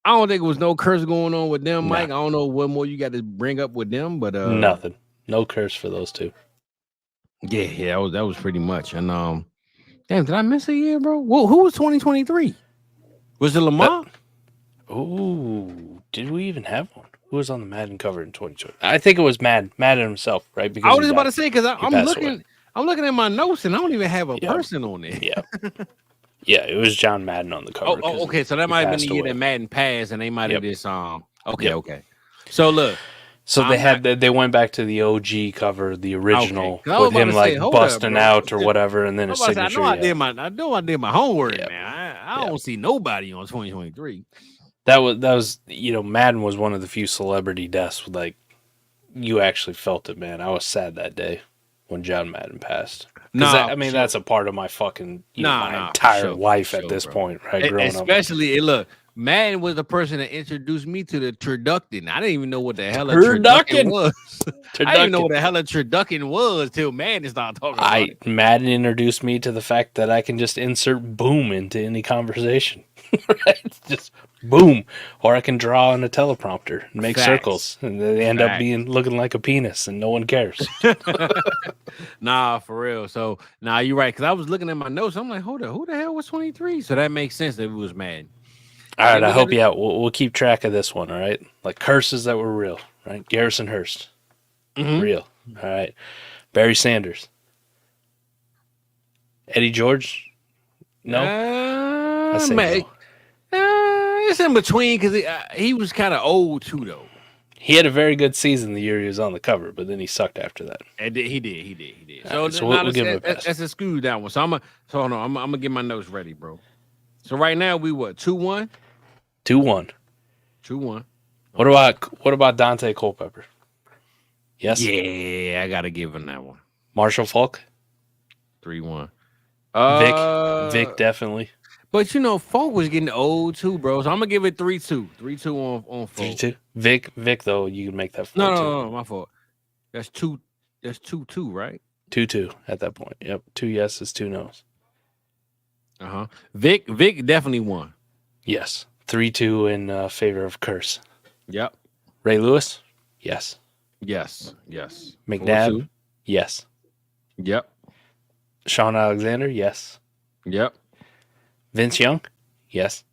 I don't think it was no curse going on with them, Mike. I don't know what more you got to bring up with them, but nothing. No curse for those two. Yeah, that was pretty much. And damn, did I miss a year, bro? Well, who was 2023? Was it Lamar? Did we even have one? Who was on the Madden cover in 2020? I think it was Madden himself, right? Because I was just about to say, because I'm looking at my notes and I don't even have a person on there. Yeah. Yeah, it was John Madden on the cover. Okay. So that might have been the year that Madden passed, and they might have this. Okay. So look. So they went back to the OG cover, the original, with him like busting out or whatever, and then his signature. I know I did my homework, man. I don't see nobody on 2023. That was Madden was one of the few celebrity deaths. Like, you actually felt it, man. I was sad that day when John Madden passed. That's a part of my fucking my entire life at this point, right? Growing up, especially look. Madden was the person that introduced me to the turducken. I didn't even know what the hell a turducken was. I didn't know what the hell a turducken was till Madden started talking about it. Madden introduced me to the fact that I can just insert boom into any conversation. Right? Just boom. Or I can draw on a teleprompter and make circles. And they end up looking like a penis and no one cares. Nah, for real. So, you're right. Because I was looking at my notes. I'm like, hold up. Who the hell was 23? So that makes sense that it was Madden. All right, I hope we'll keep track of this one, all right? Like curses that were real, right? Garrison Hurst, real, all right? Barry Sanders. Eddie George, no? I say no. It's in between because he was kind of old too, though. He had a very good season the year he was on the cover, but then he sucked after that. He did. So we'll give him a pass. That's excuse that one. So I'm gonna get my notes ready, bro. So right now we 2-1? 2-1. 2-1. What about Dante Culpepper? Yes? Yeah, I gotta give him that one. Marshall Falk? 3-1. Vick definitely. But Falk was getting old too, bro. So I'm gonna give it 3-2. 3-2 on Falk. 3-2. Vick though, you can make that 4-2. No, my fault. That's 2-2, right? 2-2 at that point. Yep. 2 yeses, 2 nos. Vick definitely won. Yes. 3-2 in favor of Curse. Yep. Ray Lewis? Yes. Yes. McNabb? Yes. Yep. Sean Alexander? Yes. Yep. Vince Young? Yes.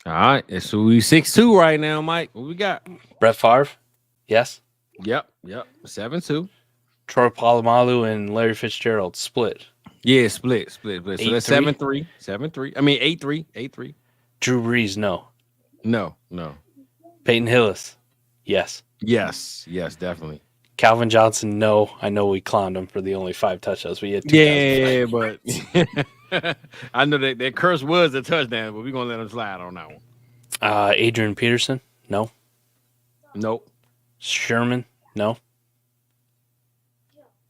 All right. It's 6-2 right now, Mike. What we got? Brett Favre? Yes. Yep. 7-2. Troy Polamalu and Larry Fitzgerald split. Yeah, split. So that's 7-3. 7-3. I mean 8-3. Drew Brees, no. No. Peyton Hillis, yes. Yes, definitely. Calvin Johnson, no. I know we clowned him for the only 5 touchdowns we had. Yeah, but I know that curse was a touchdown, but we're gonna let him slide on that one. Adrian Peterson, no. Nope. Sherman, no.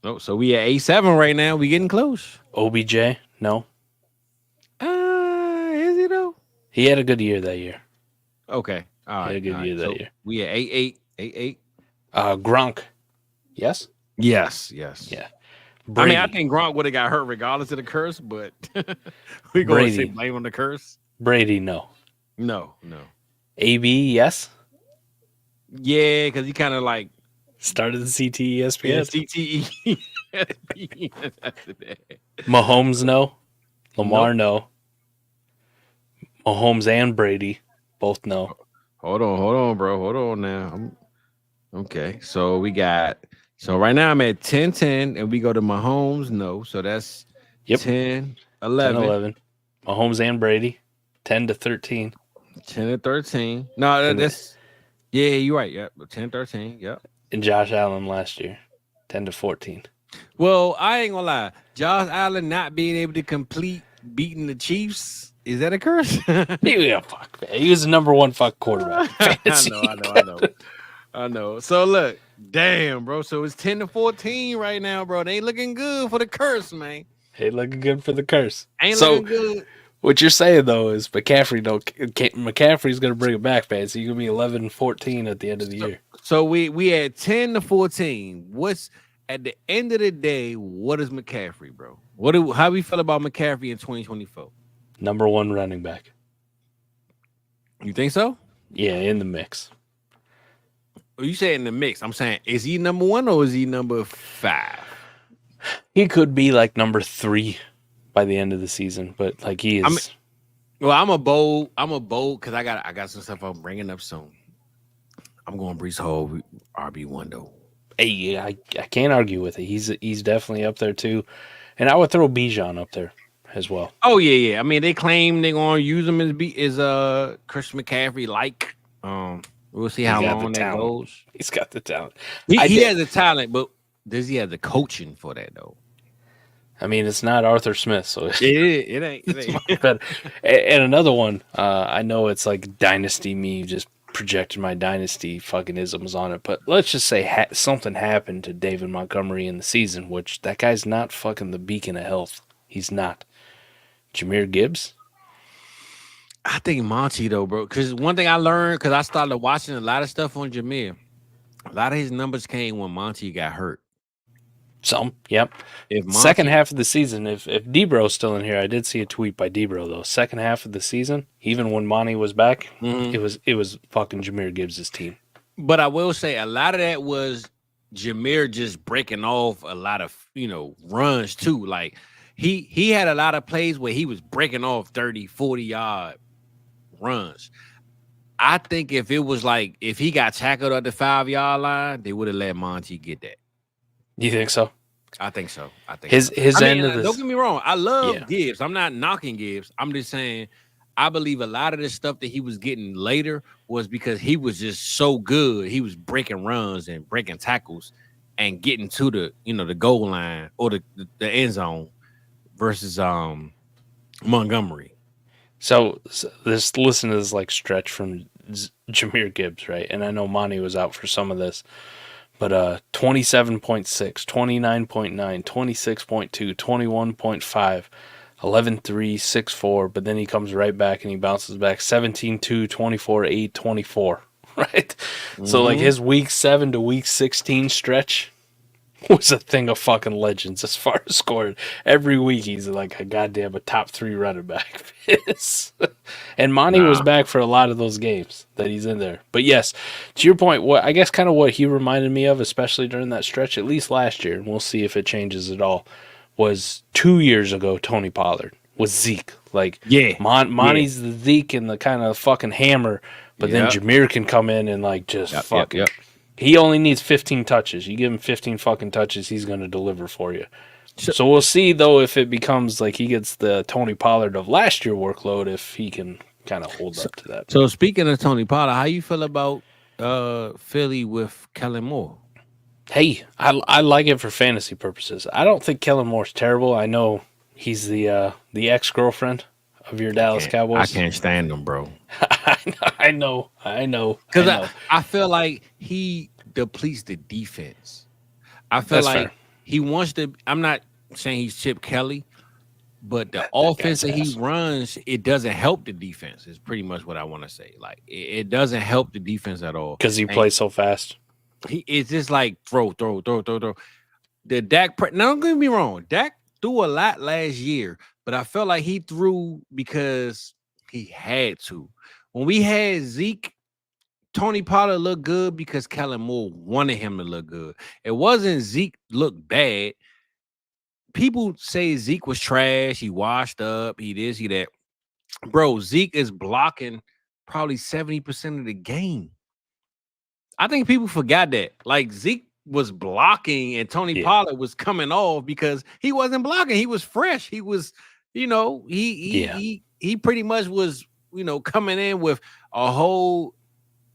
Oh, so we at 8-7 right now. We getting close. OBJ, no. Is he though? He had a good year that year. Okay. All right. He had a good year that year. We at 8-8. Gronk. Yes? Yes. Yeah. Brady. I think Gronk would have got hurt regardless of the curse, but we're going to say blame on the curse. Brady, no. No. AB, yes? Yeah, because he kind of like started the CTE ESPN. Yeah, CTE. Mahomes, no. Lamar, no. Mahomes and Brady, both no. Hold on, bro. Hold on now. Okay. So we got. So right now I'm at 10-10, and we go to Mahomes, no. So that's 10-11. 10-11. Mahomes and Brady, 10-13. 10-13. No, that's you're right. Yep, 10-13. Yep. And Josh Allen last year, 10-14. Well, I ain't gonna lie. Josh Allen not being able to complete beating the Chiefs, is that a curse? Yeah, fuck, man. He was the number one quarterback. I know. So look, damn, bro. So it's 10-14 right now, bro. They ain't looking good for the curse, man. Ain't looking good for the curse. Ain't looking good. What you're saying though is McCaffrey's gonna bring it back, man. So you're gonna be 11-14 at the end of the year. So we had 10-14. What's at the end of the day? What is McCaffrey, bro? How we feel about McCaffrey in 2024? Number one running back. You think so? Yeah, in the mix. You say in the mix. I'm saying, is he number one or is he number 5? He could be like number 3 by the end of the season, but like he is. I'm a bold because I got some stuff I'm bringing up soon. I'm going Breece Hall RB1 though. Hey, I can't argue with it. He's definitely up there too, and I would throw Bijan up there as well. Oh yeah. I mean, they claim they're gonna use him as Christian McCaffrey like. We'll see how long that goes. He's got the talent. He has the talent, but does he have the coaching for that though? I mean, it's not Arthur Smith, so it ain't. But and another one, I know it's like Dynasty me just projected my Dynasty fucking isms on it, but let's just say something happened to David Montgomery in the season, which that guy's not fucking the beacon of health. He's not. Jahmyr Gibbs? I think Monty though, bro. Because one thing I learned, because I started watching a lot of stuff on Jahmyr, a lot of his numbers came when Monty got hurt. Yep. Second half of the season, if Debro's still in here, I did see a tweet by Debro though. Second half of the season, even when Monty was back, it was fucking Jahmyr Gibbs' team. But I will say a lot of that was Jahmyr just breaking off a lot of runs too. Like he had a lot of plays where he was breaking off 30, 40 yard runs. I think if he got tackled at the 5-yard line, they would have let Monty get that. You think so? I think so. His end of this. Don't get me wrong. I love Gibbs. I'm not knocking Gibbs. I'm just saying I believe a lot of the stuff that he was getting later was because he was just so good. He was breaking runs and breaking tackles and getting to the the goal line or the end zone versus Montgomery. So listen to this like stretch from Jahmyr Gibbs, right? And I know Monty was out for some of this. But 27.6, 29.9, 26.2, 21.5, 11.3, 6.4, but then he comes right back and he bounces back 17.2, 24.8, 24, right? Mm-hmm. So like his week 7 to week 16 stretch was a thing of fucking legends as far as scoring. Every week he's like a top 3 running back. And Monty was back for a lot of those games that he's in there. But yes, to your point, what he reminded me of, especially during that stretch, at least last year, and we'll see if it changes at all, was 2 years ago, Tony Pollard with Zeke. Like, Monty's the Zeke and the kind of fucking hammer, but then Jahmyr can come in and like just fucking... He only needs 15 touches. You give him 15 fucking touches, he's going to deliver for you. So we'll see, though, if it becomes like he gets the Tony Pollard of last year workload, if he can kind of hold up to that. So speaking of Tony Pollard, how you feel about Philly with Kellen Moore? Hey, I like it for fantasy purposes. I don't think Kellen Moore's terrible. I know he's the ex-girlfriend of your Dallas Cowboys. I can't stand him, bro. I know. Because I feel like he depletes the defense. I feel like he wants to. I'm not saying he's Chip Kelly, but the offense that he runs, it doesn't help the defense. Is pretty much what I want to say. Like it doesn't help the defense at all because he plays so fast. It's just like throw. The Dak. Now don't get me wrong. Dak threw a lot last year, but I felt like he threw because he had to. When we had Zeke, Tony Pollard looked good because Kellen Moore wanted him to look good. It wasn't Zeke looked bad. people say Zeke was trash. He washed up. He this, he that. Bro, Zeke is blocking probably 70% of the game. I think people forgot that. Like Zeke was blocking and Tony Pollard was coming off because he wasn't blocking. He was fresh. He was, he pretty much was, coming in with a whole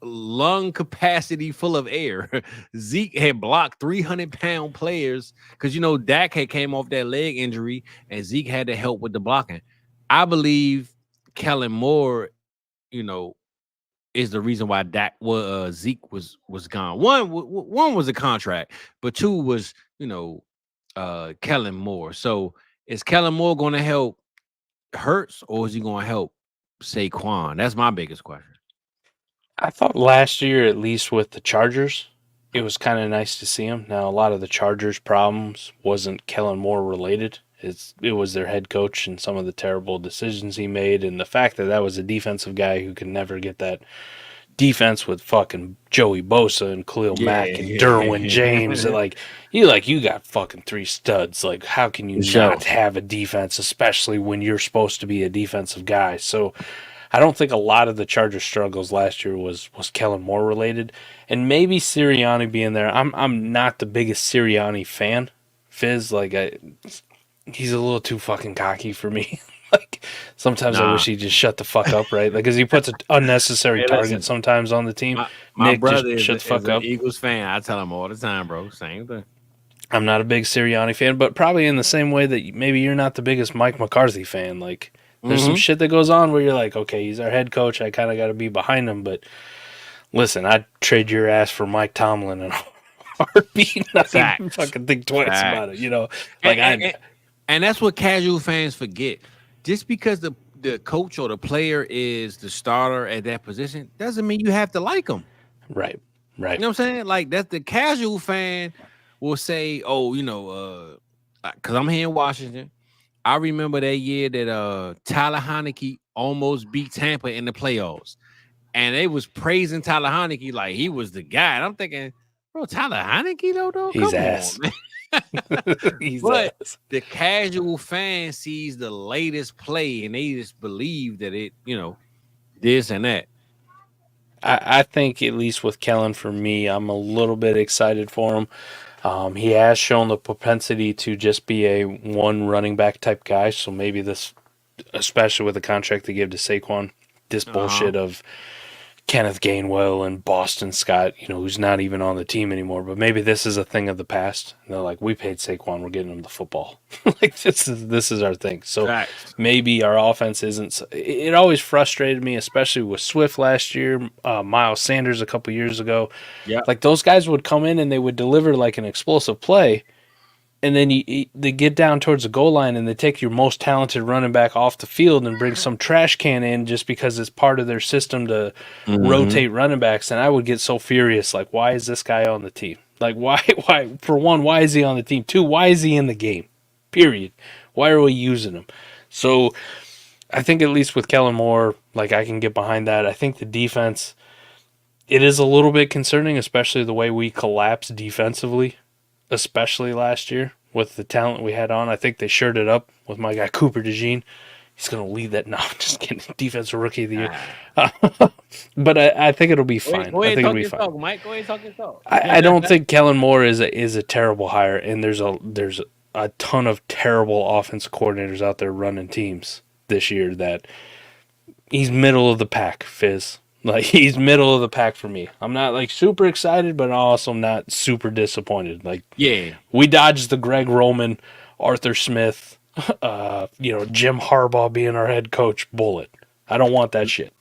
lung capacity full of air. Zeke had blocked 300-pound players because Dak had came off that leg injury and Zeke had to help with the blocking. I believe Kellen Moore, is the reason why Zeke was gone. One was a contract, but two was Kellen Moore. So is Kellen Moore going to help Hurts or is he going to help Saquon? That's my biggest question. I thought last year, at least with the Chargers, it was kind of nice to see him. Now, a lot of the Chargers' problems wasn't Kellen Moore related. It was their head coach and some of the terrible decisions he made, and the fact that was a defensive guy who could never get that defense with fucking Joey Bosa and Khalil Mack and Derwin James. And you got fucking three studs. Like, how can you not have a defense, especially when you're supposed to be a defensive guy? So I don't think a lot of the Chargers struggles last year was Kellen Moore related, and maybe Sirianni being there. I'm not the biggest Sirianni fan, Fizz. He's a little too fucking cocky for me. Sometimes I wish he'd just shut the fuck up, right? Because he puts an unnecessary target sometimes on the team. My Nick, brother just shut the fuck up. Eagles fan. I tell him all the time, bro. Same thing. I'm not a big Sirianni fan, but probably in the same way that maybe you're not the biggest Mike McCarthy fan. There's some shit that goes on where you're like, okay, he's our head coach. I kind of got to be behind him. But listen, I'd trade your ass for Mike Tomlin and heartbeat. I don't fucking think twice about it. And that's what casual fans forget. Just because the coach or the player is the starter at that position doesn't mean you have to like him. Right. You know what I'm saying? That's the casual fan will say, because I'm here in Washington. I remember that year that Tyler Heinicke almost beat Tampa in the playoffs. And they was praising Tyler Heinicke like he was the guy. And I'm thinking, bro, Tyler Heinicke, though? He's Come ass. on, man. But the casual fan sees the latest play and they just believe that it, this and that. I think at least with Kellen, for me, I'm a little bit excited for him. He has shown the propensity to just be a one running back type guy. So maybe this, especially with the contract they give to Saquon, this bullshit of Kenneth Gainwell and Boston Scott, who's not even on the team anymore. But maybe this is a thing of the past. And they're like, we paid Saquon, we're getting him the football. This is our thing. So maybe our offense isn't. It always frustrated me, especially with Swift last year, Miles Sanders a couple years ago. Yeah, those guys would come in and they would deliver an explosive play. And then they get down towards the goal line and they take your most talented running back off the field and bring some trash can in just because it's part of their system to rotate running backs. And I would get so furious. Why is this guy on the team? Why? For one, why is he on the team? Two, why is he in the game? Period. Why are we using him? So I think at least with Kellen Moore, I can get behind that. I think the defense, it is a little bit concerning, especially the way we collapsed defensively. Especially last year with the talent we had on. I think they shirt it up with my guy Cooper DeJean. He's going to lead that. No, I'm just kidding. Defensive Rookie of the Year. But I think it'll be fine. Go ahead, talk your talk, Mike. Go ahead, talk your talk. I don't think Kellen Moore is a terrible hire, and there's a ton of terrible offensive coordinators out there running teams this year that he's middle of the pack, Fizz. He's middle of the pack for me. I'm not super excited, but also not super disappointed. We dodged the Greg Roman, Arthur Smith, Jim Harbaugh being our head coach bullet. I don't want that shit.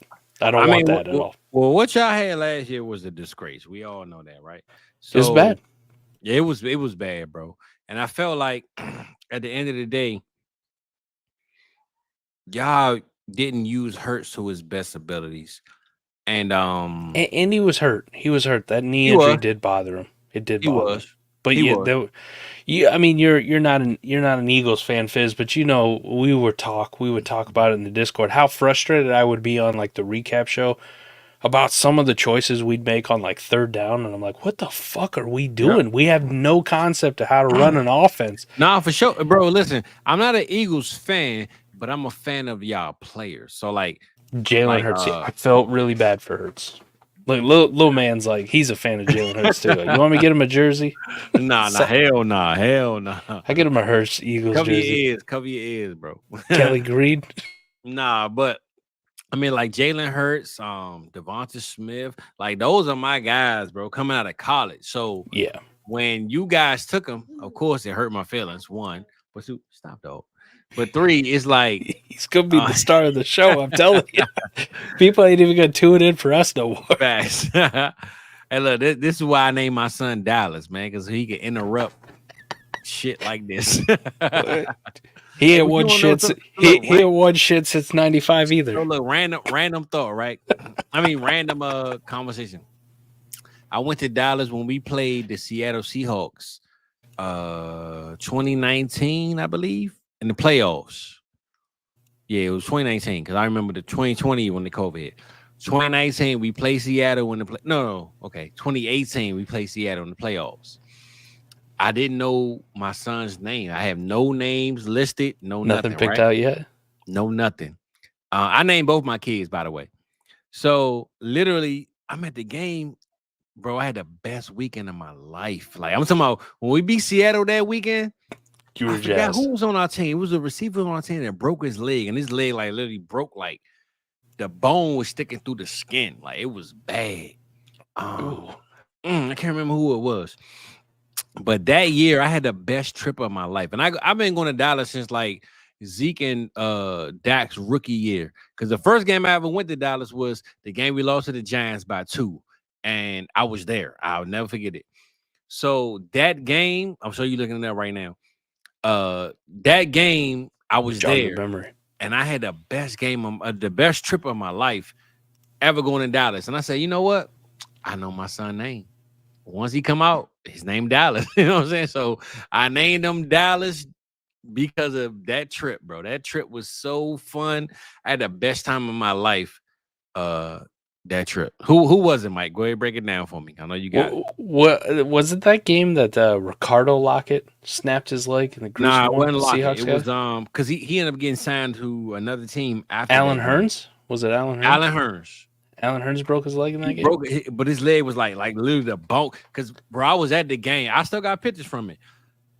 I don't want that at all. Well, what y'all had last year was a disgrace. We all know that, right? So, it's bad. Yeah, it was bad, bro. And I felt like at the end of the day, y'all didn't use Hurts to his best abilities. And he was hurt. He was hurt. That knee injury did bother him. It did bother him. But you're not an Eagles fan, Fizz. But we would talk about it in the Discord. How frustrated I would be on the recap show about some of the choices we'd make on like third down, and I'm like, what the fuck are we doing? Yeah. We have no concept of how to run an offense. Nah, for sure, bro. Listen, I'm not an Eagles fan, but I'm a fan of y'all players. So like Jalen Hurts, I felt really bad for Hurts. Like little man's like he's a fan of Jalen Hurts too. Like, you want me to get him a jersey? Nah, hell nah. I get him a Hurts Eagles jersey. Cover your ears, bro. Kelly Green. Nah, but I mean, like Jalen Hurts, Devonta Smith, like those are my guys, bro, coming out of college. So yeah, when you guys took them, of course it hurt my feelings. One, but two, stop though. But three, it's like he's gonna be the star of the show. I'm telling you, people ain't even gonna tune in for us no more. Facts. Hey, look, this is why I named my son Dallas, man, because he can interrupt shit like this. He ain't won shit. He ain't won shit since '95 either. So look, random thought, right? I mean, random conversation. I went to Dallas when we played the Seattle Seahawks, 2019, I believe, in the playoffs. Yeah, it was 2019 because I remember the 2020 when the COVID hit. 2019 we played Seattle when the 2018 we played Seattle in the playoffs. I didn't know my son's name. I have no names listed. Nothing picked out yet. No, nothing. I named both my kids, by the way. So literally, I'm at the game, bro. I had the best weekend of my life. Like I'm talking about when we beat Seattle that weekend. You were I forgot who was on our team. It was a receiver on our team that broke his leg, and his leg like literally broke. Like the bone was sticking through the skin. Like it was bad. I can't remember who it was. But that year, I had the best trip of my life. And I've been going to Dallas since like Zeke and Dak's rookie year. Because the first game I ever went to Dallas was the game we lost to the Giants by 2. And I was there. I'll never forget it. So that game, I'm sure you're looking at that right now. That game, I was there. Memory. And I had the best game, the best trip of my life ever going to Dallas. And I said, you know what? I know my son's name. Once he come out, his name Dallas. You know what I'm saying? So I named him Dallas because of that trip, bro. That trip was so fun. I had the best time of my life. That trip. Who was it, Mike? Go ahead, break it down for me. I know you got what was it that game that Ricardo Lockett snapped his leg in the Nah, it wasn't Lockett. It was because he ended up getting signed to another team after Alan Hearns? Was it Alan Hearns? Alan Hearns. Alan Hearns broke his leg in that game? Broke it, but his leg was like literally the bone. Because, bro, I was at the game. I still got pictures from it.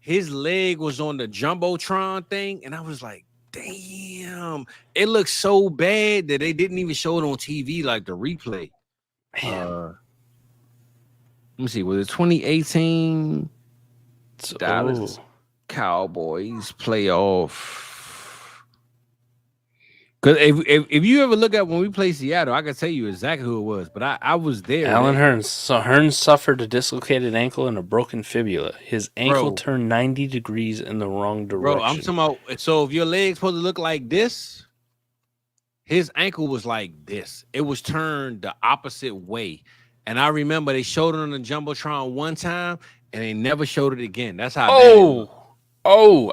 His leg was on the Jumbotron thing, and I was like, damn. It looked so bad that they didn't even show it on TV like the replay. Let me see. Was it 2018 Dallas Cowboys playoff? Because if you ever look at when we played Seattle, I can tell you exactly who it was. But I was there. Alan Hearns. So Hearns suffered a dislocated ankle and a broken fibula. His ankle turned 90 degrees in the wrong direction. Bro, I'm talking about. So if your leg's supposed to look like this, his ankle was like this. It was turned the opposite way. And I remember they showed it on the Jumbotron one time, and they never showed it again. That's how bad it was.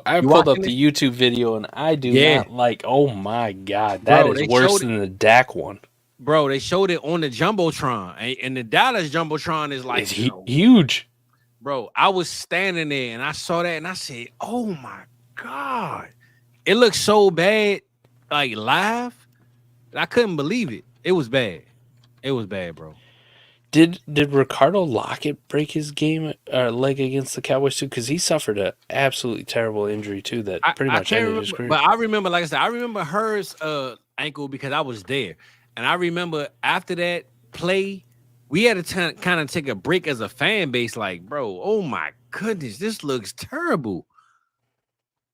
I pulled up the YouTube video and I do not like. Oh my god, that is worse than the Dak one. Bro, they showed it on the Jumbotron, and the Dallas Jumbotron is like huge. Bro, I was standing there and I saw that and I said, "Oh my god, it looks so bad, like live." I couldn't believe it. It was bad. It was bad, bro. Did Ricardo Lockett break his leg against the Cowboys too? Because he suffered an absolutely terrible injury too that pretty much ended his career. But I remember, like I said, I remember hers ankle because I was there, and I remember after that play, we had to kind of take a break as a fan base. Like, bro, oh my goodness, this looks terrible.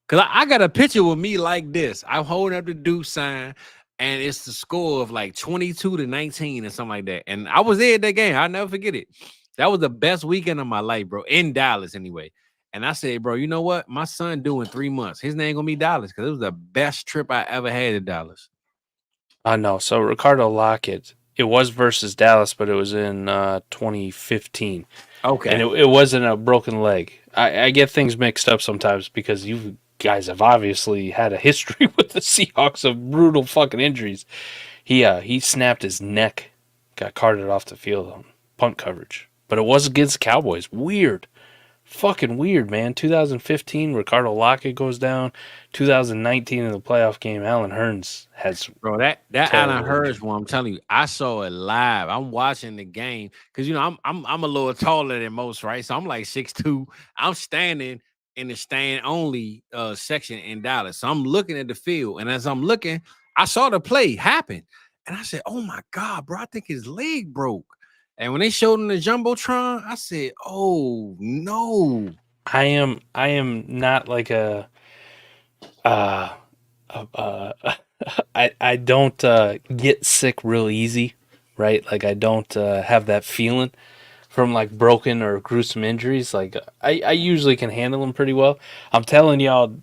Cause I got a picture with me like this. I'm holding up the Duke sign. And it's the score of like 22-19 or something like that. And I was there at that game. I'll never forget it. That was the best weekend of my life, bro. In Dallas, anyway. And I said, bro, you know what? My son doing 3 months. His name gonna be Dallas because it was the best trip I ever had in Dallas. I know. So Ricardo Lockett, it was versus Dallas, but it was in 2015. Okay. And it wasn't a broken leg. I get things mixed up sometimes because you guys have obviously had a history with the Seahawks of brutal fucking injuries. He snapped his neck got carted off the field on punt coverage. But it was against the Cowboys. Weird. Fucking weird, man. 2015, Ricardo Lockett goes down. 2019 in the playoff game, Allen Hurns has. Bro, that Allen Hurns one, I'm telling you, I saw it live. I'm watching the game because I'm a little taller than most, right? So I'm like 6'2". I'm standing in the stand only section in Dallas. So I'm looking at the field, and as I'm looking, I saw the play happen, and I said, "Oh my God, bro! I think his leg broke." And when they showed him the jumbotron, I said, "Oh no!" I am not like I don't get sick real easy, right? Like I don't have that feeling from like broken or gruesome injuries. Like I usually can handle them pretty well. I'm telling y'all,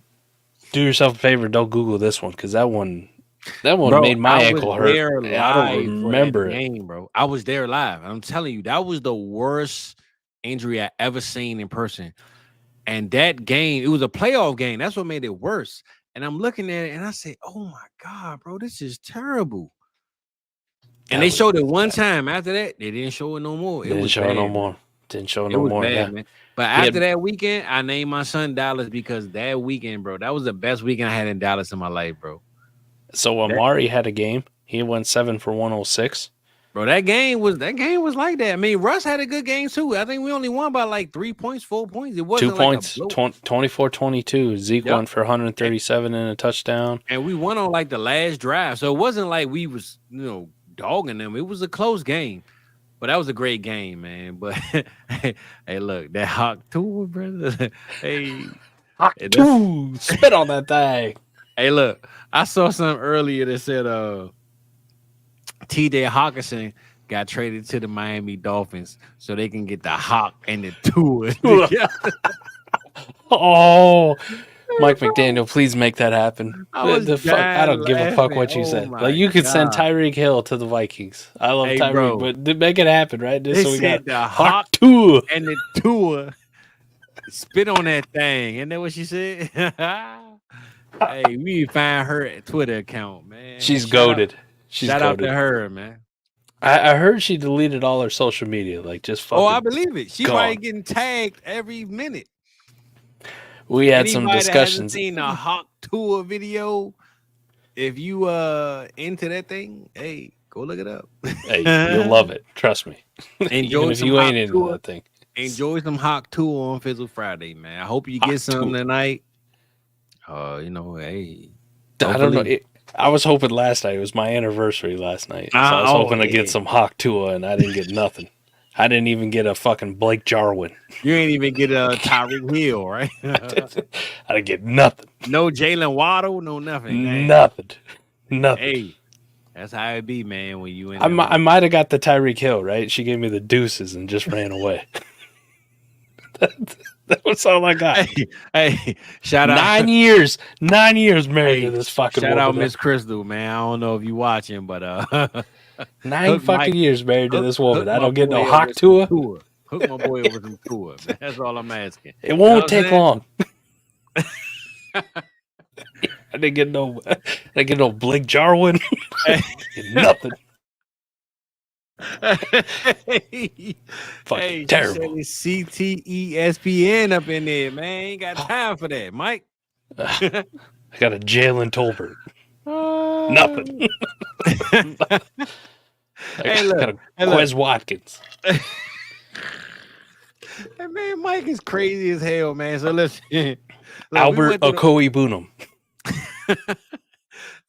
do yourself a favor, don't Google this one because that one bro, made my ankle hurt. I don't remember it. Game, bro. I was there live. I'm telling you, that was the worst injury I ever seen in person. And that game, it was a playoff game. That's what made it worse. And I'm looking at it and I say, "Oh my God, bro, this is terrible." And they showed it one time. After that, they didn't show it no more. Didn't show no more. Bad, man. But after that weekend, I named my son Dallas because that weekend, bro, that was the best weekend I had in Dallas in my life, bro. So Amari had a game. He went 7 for 106. Bro, that game was like that. I mean, Russ had a good game too. I think we only won by like 3 points, 4 points. It wasn't 2 points, 24-22. Zeke went for 137 and a touchdown. And we won on like the last drive. So it wasn't like we was, dogging them. It was a close game. But that was a great game, man. But hey, look, that Hawk tour, brother. Hey, Hawk tour. Spit on that thing. Hey, look, I saw something earlier that said T.J. Hawkinson got traded to the Miami Dolphins so they can get the Hawk and the tour. Oh, Mike McDaniel, please make that happen. I don't give a fuck what you said. Like you could send Tyreek Hill to the Vikings. I love Tyreek, but make it happen, right? So we got the Hawk tour and the tour. Spit on that thing. Isn't that what she said? Hey, we need to find her Twitter account, man. She's goated. Shout out to her, man. I heard she deleted all her social media. Like just fucking. Oh, I believe it. She's probably getting tagged every minute. We had some discussions. That seen a Hawk tour video? If you into that thing, hey, go look it up. Hey, you'll love it. Trust me. Enjoy if you ain't into that thing. Enjoy some Hawk tour on Fizzle Friday, man. I hope you get some tonight. Hey. I don't know. I was hoping last night. It was my anniversary last night. So I was hoping to get some Hawk Tua, and I didn't get nothing. I didn't even get a fucking Blake Jarwin. You ain't even get a Tyreek Hill, right? I didn't get nothing. No Jalen Waddle, no nothing. Man. Nothing. Hey, that's how it be, man, when you in I might have got the Tyreek Hill, right? She gave me the deuces and just ran away. That was all I got. Hey, shout out 9 years. 9 years married to this fucking woman. Shout out Miss Crystal, man. I don't know if you watching, but 9 fucking years married to this woman. I don't get no Hawk Tua. Hook my boy over some tour, man. That's all I'm asking. It won't take long. I didn't get no Blake Jarwin. Nothing. Fucking terrible. CTESPN up in there, man. Ain't got time for that, Mike. I got a Jalen Tolbert. Nothing. I got a Quez Watkins. Hey, man, Mike is crazy as hell, man. So listen, Albert Okoye Bunum.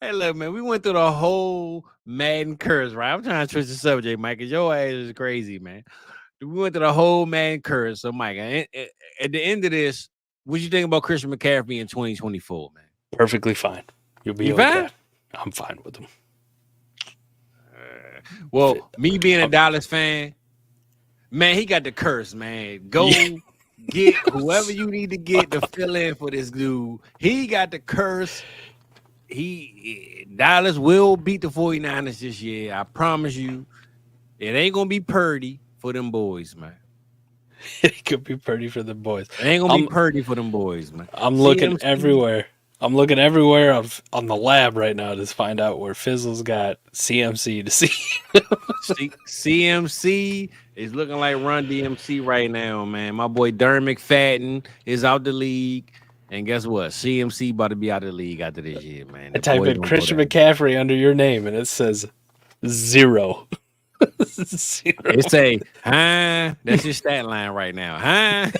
Hey, look, man, we went through the whole Madden curse, right? I'm trying to twist the subject, Mike, because your ass is crazy, man. We went through the whole Madden curse. So, Mike, at the end of this, what you think about Christian McCaffrey in 2024, man? Perfectly fine. You'll be okay. I'm fine with him. Well, me being a Dallas fan, man, he got the curse, man. Go get whoever you need to get to fill in for this dude. He got the curse. Dallas will beat the 49ers this year. I promise you. It ain't gonna be Purdy for them boys, man. It could be Purdy for them boys. It ain't gonna be Purdy for them boys, man. I'm looking everywhere I'm looking everywhere on the lab right now to find out where Fizzle's got CMC to see. CMC is looking like Run DMC right now, man. My boy Darren McFadden is out the league. And guess what? CMC about to be out of the league after this year, man. I type in Christian McCaffrey under your name, and it says 0. 0. It say, huh? That's your stat line right now, huh?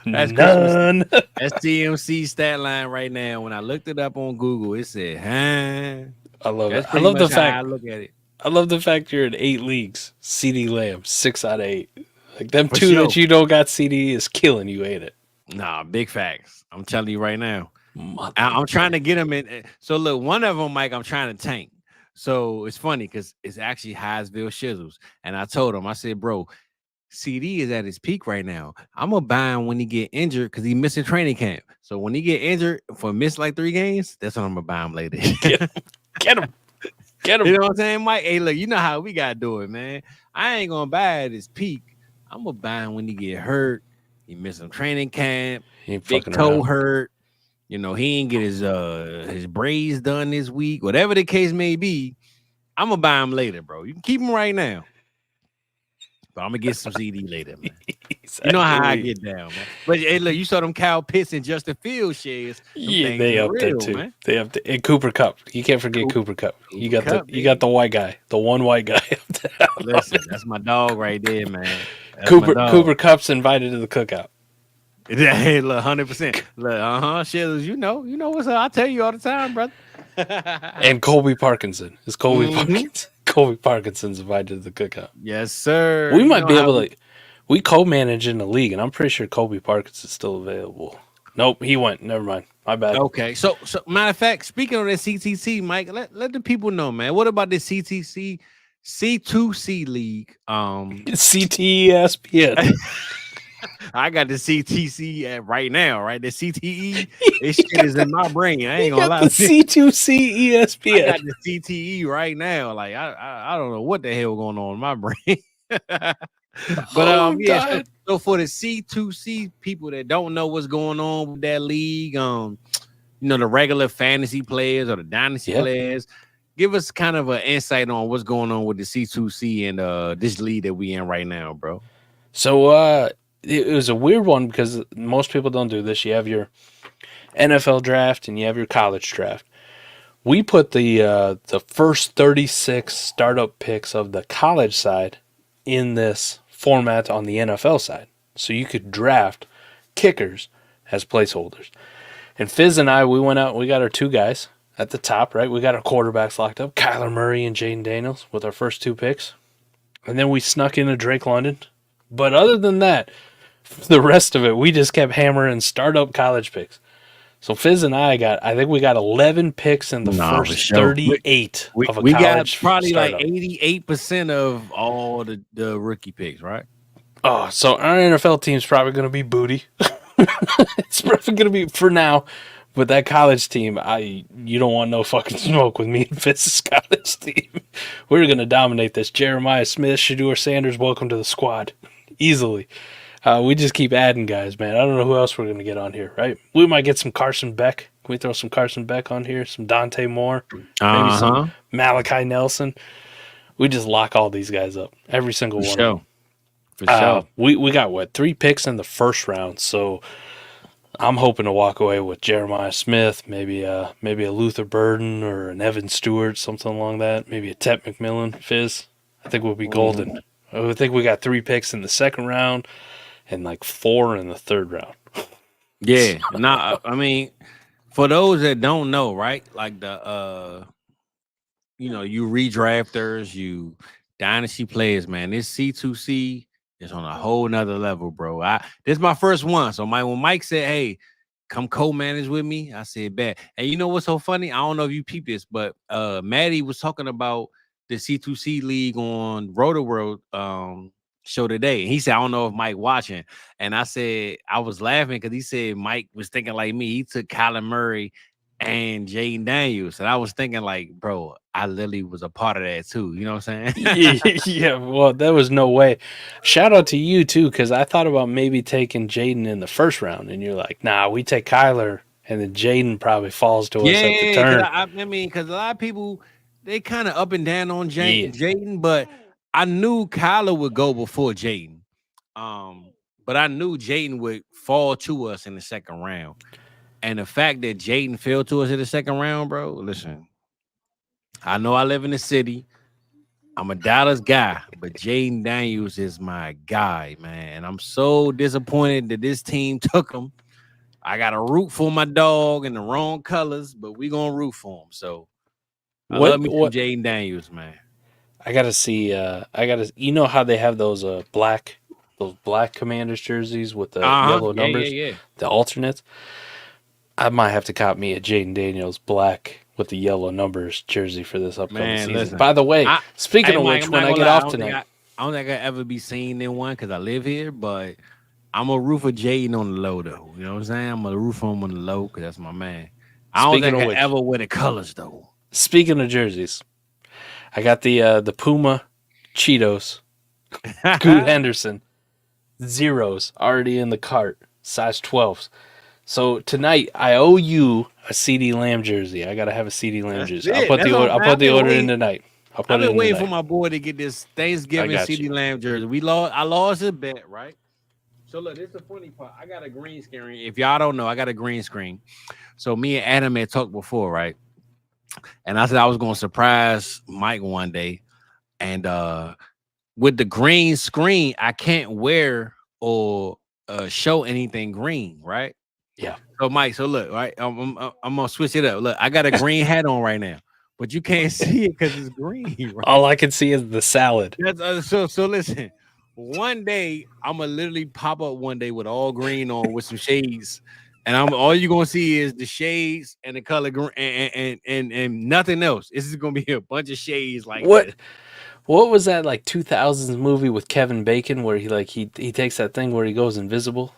That's none. That's CMC stat line right now. When I looked it up on Google, it said, huh? I love it. I love the fact. I look at it. I love the fact you're in 8 leagues. CD Lamb, 6 out of 8. Like them For 2 that you don't got CD is killing you, ain't it? Nah, big facts. I'm telling you right now. I'm trying to get them in. So look, one of them, Mike, I'm trying to tank. So it's funny because it's actually Highsville Shizzles. And I told him, I said, bro, CD is at his peak right now. I'm gonna buy him when he get injured because he missing training camp. So when he get injured for miss like 3 games, that's when I'm gonna buy him later. Get him. You know what I'm saying, Mike? Hey, look, you know how we gotta do it, man. I ain't gonna buy at his peak. I'm gonna buy him when he get hurt. He missed some training camp. Big toe hurt. You know, he ain't get his braids done this week. Whatever the case may be, I'm gonna buy him later, bro. You can keep him right now. But I'm gonna get some CD later, man. You know how I get down, man. But hey, look, you saw them Kyle Pitts and Justin Fields shares. Yeah, they up there too. Man. They up there. And Cooper Kupp. You can't forget Cooper Kupp. You got the white guy, the one white guy up there. Listen, that's my dog right there, man. Cooper Kupp's invited to the cookout. Hey, look, 100%. Look, Shillers, you know what's up. I tell you all the time, brother. And Colby Parkinson. Is Colby Parkinson? Colby Parkinson's invited to the cookout. Yes, sir. We might be able to. We co-manage in the league, and I'm pretty sure Colby Parkinson's still available. Nope, he went. Never mind. My bad. Okay, so matter of fact, speaking of that CTC, Mike, let the people know, man. What about this CTC C2C league? CTESPN. I got the CTC right now, right? The CTE, this shit is in my brain. I ain't gonna lie. The C2C ESPN. I got the CTE right now. Like I don't know what the hell going on in my brain. But yeah. So for the C2C people that don't know what's going on with that league, you know, the regular fantasy players or the dynasty players, give us kind of an insight on what's going on with the C2C and this league that we in right now, bro. So it was a weird one because most people don't do this. You have your NFL draft and you have your college draft. We put the first 36 startup picks of the college side in this format on the NFL side. So you could draft kickers as placeholders. And Fizz and I, we went out, we got our 2 guys at the top, right? We got our quarterbacks locked up, Kyler Murray and Jaden Daniels with our first 2 picks. And then we snuck in a Drake London. But other than that, the rest of it, we just kept hammering startup college picks. So Fizz and I think we got 11 picks in the first 38 of a college. We got probably startup. Like 88% of all the rookie picks, right? Oh, so our NFL team's probably going to be booty. It's probably going to be for now. But that college team, you don't want no fucking smoke with me and Fizz's college team. We're going to dominate this. Jeremiah Smith, Shedeur Sanders, welcome to the squad. Easily. We just keep adding guys, man. I don't know who else we're going to get on here, right? We might get some Carson Beck. Can we throw some Carson Beck on here? Some Dante Moore? Maybe some Malachi Nelson? We just lock all these guys up. Every single one of them. For sure. We got, 3 picks in the first round, so I'm hoping to walk away with Jeremiah Smith, maybe a Luther Burden or an Evan Stewart, something along that. Maybe a Tet McMillan. Fizz, I think we'll be golden. I think we got 3 picks in the second round and like 4 in the third round. Yeah. Now, I mean, for those that don't know, right? Like the you redrafters, you dynasty players, man. This C2C is on a whole nother level, bro. This is my first one. So when Mike said, hey, come co-manage with me, I said, bet. And you know what's so funny? I don't know if you peeped this, but Maddie was talking about the C2C league on Roto-World show today. He said, I don't know if Mike watching. And I said, I was laughing because he said Mike was thinking like me. He took Kyler Murray and Jaden Daniels. And I was thinking, like, bro, I literally was a part of that too. You know what I'm saying? Yeah, well, there was no way. Shout out to you too, because I thought about maybe taking Jaden in the first round, and you're like, nah, we take Kyler, and then Jaden probably falls to us at the turn. I mean, because a lot of people, they kind of up and down on Jaden, but I knew Kyler would go before Jaden. But I knew Jaden would fall to us in the second round. And the fact that Jaden fell to us in the second round, bro, listen, I know I live in the city. I'm a Dallas guy, but Jaden Daniels is my guy, man. And I'm so disappointed that this team took him. I got to root for my dog in the wrong colors, but we going to root for him. So I love me some Jaden Daniels, man. I got to see, you know how they have those black Commanders jerseys with the yellow numbers, the alternates? I might have to cop me a Jaden Daniels black with the yellow numbers jersey for this upcoming season. Listen, by the way, speaking of which, when I get off tonight, I don't think I ever be seen in one because I live here, but I'm a root for Jaden on the low though. You know what I'm saying? I'm a root for him on the low because that's my man. I don't think I ever wear the colors though. Speaking of jerseys, I got the Puma Cheetos, Scoot Henderson, zeros already in the cart, size 12s. So tonight I owe you a CeeDee Lamb jersey. I gotta have a CeeDee Lamb jersey. I'll put the order in tonight. I've been waiting for my boy to get this Thanksgiving CeeDee Lamb jersey. I lost a bet, right? So look, this is the funny part. I got a green screen. If y'all don't know, I got a green screen. So me and Adam had talked before, right? And I said I was gonna surprise Mike one day. And with the green screen, I can't wear or show anything green, right? Yeah. So Mike, look, right? I'm gonna switch it up. Look, I got a green hat on right now, but you can't see it because it's green. Right? All I can see is the salad. So listen. One day I'm gonna literally pop up one day with all green on with some shades, and all you're gonna see is the shades and the color green and nothing else. This is gonna be a bunch of shades like what? This. What was that like 2000s movie with Kevin Bacon where he takes that thing where he goes invisible?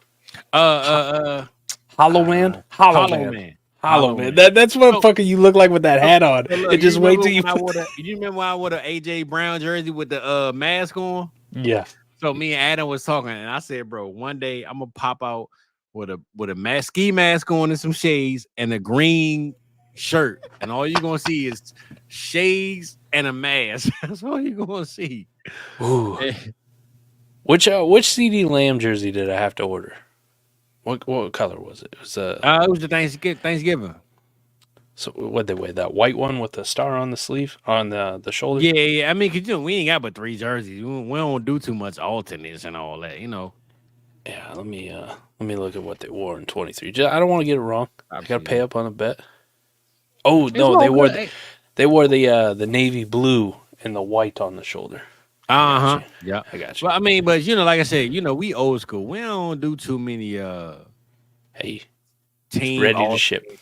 Hollow Man. That's what fucking you look like with that hat on. Look, just wait till you. You remember when I wore the AJ Brown jersey with the mask on? Yeah. So me and Adam was talking, and I said, "Bro, one day I'm gonna pop out with a ski mask on and some shades and a green shirt, and all you're gonna see is shades and a mask. That's all you're gonna see." Ooh. Which CeeDee Lamb jersey did I have to order? What color was it? It was the Thanksgiving. So what they wear, that white one with the star on the sleeve, on the shoulder? Yeah. I mean, cause we ain't got but 3 jerseys. We don't do too much alternates and all that, you know. Yeah, let me look at what they wore in 23. I don't want to get it wrong. I gotta pay up on a bet. Oh no, they wore the navy blue and the white on the shoulder. Yeah, I got you. Well, I mean, but you know, like I said, you know, we old school. We don't do too many team ready to ship.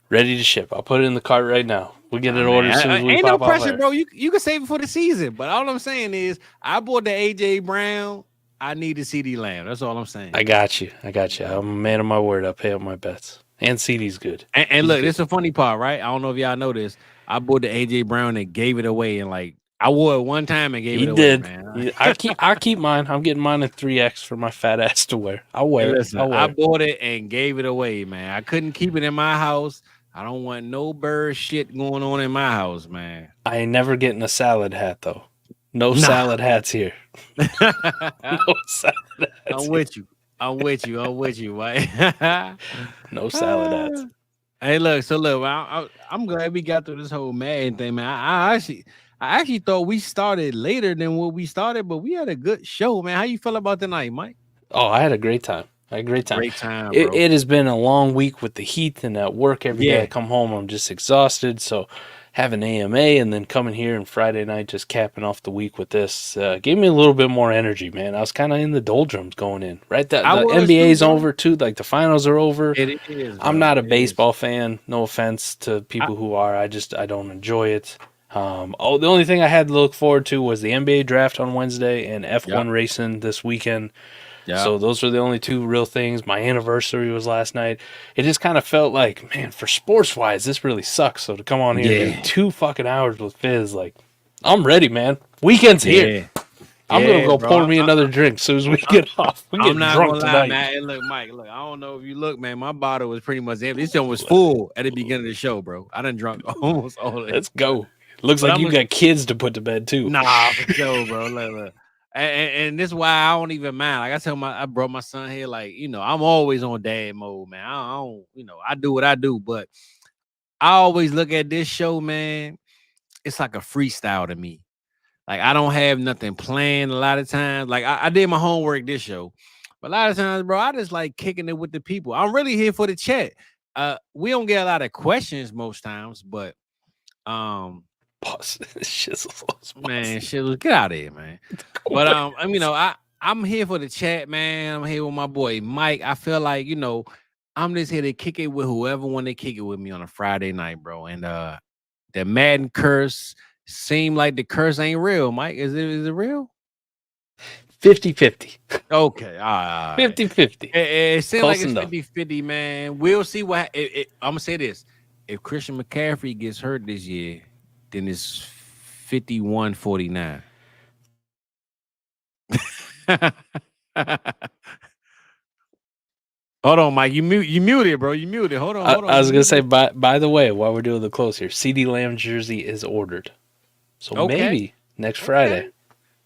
Ready to ship. I'll put it in the cart right now. We'll get it ordered as soon as we ain't pop no pressure, bro. You can save it for the season. But all I'm saying is, I bought the AJ Brown. I need a CeeDee Lamb. That's all I'm saying. I got you. I'm a man of my word. I'll pay up my bets. And CeeDee's good. And look, this is a funny part, right? I don't know if y'all know this. I bought the AJ Brown and gave it away, and like I wore it one time and gave it away. Man. I keep mine. I'm getting mine in 3X for my fat ass to wear. I'll wear it. I bought it and gave it away, man. I couldn't keep it in my house. I don't want no bird shit going on in my house, man. I ain't never getting a salad hat though. No salad hats here. No salad hats. I'm with you, right? No salad hats. Hey, look. I'm glad we got through this whole Madden thing, man. I actually thought we started later than what we started, but we had a good show, man. How you feel about tonight, Mike? Oh, I had a great time. Great time, bro. It has been a long week with the heat and at work every day. I come home, I'm just exhausted. So having AMA and then coming here and Friday night, just capping off the week with this, gave me a little bit more energy, man. I was kind of in the doldrums going in, right? The NBA's over too. Like the finals are over. It is. I'm not a baseball fan. No offense to people who are. I don't enjoy it. The only thing I had to look forward to was the NBA draft on Wednesday and F1 racing this weekend. Yeah. So those are the only two real things. My anniversary was last night. It just kind of felt like, man, for sports wise, this really sucks. So to come on here and do 2 fucking hours with Fizz, like, I'm ready, man. Weekend's here. I'm gonna go pour me another drink as soon as we get off. We get drunk tonight. Man. Hey, look, Mike. Look, I don't know if you look, man. My bottle was pretty much empty. This one was full at the beginning of the show, bro. I done drunk almost all of it. Let's go. Looks like you got kids to put to bed too. Nah, for sure, bro. Look. And this is why I don't even mind. Like I brought my son here. Like, you know, I'm always on dad mode, man. I don't, you know, I do what I do, but I always look at this show, man. It's like a freestyle to me. Like, I don't have nothing planned a lot of times. Like, I did my homework this show. But a lot of times, bro, I just like kicking it with the people. I'm really here for the chat. We don't get a lot of questions most times, but man, Shizzle, get out of here, man. But you know, I'm here for the chat, man. I'm here with my boy Mike. I feel like, you know, I'm just here to kick it with whoever want to kick it with me on a Friday night, bro. And the Madden curse seem like the curse ain't real, Mike. Is it real? 50-50. Okay. 50-50. It seems like it's 50-50, man. We'll see what I'm gonna say this. If Christian McCaffrey gets hurt this year, then it's 51-49. Hold on, Mike. You muted, bro. You muted. Hold on. I was gonna say, by the way, while we're doing the close here, CD Lamb jersey is ordered. So maybe next Friday.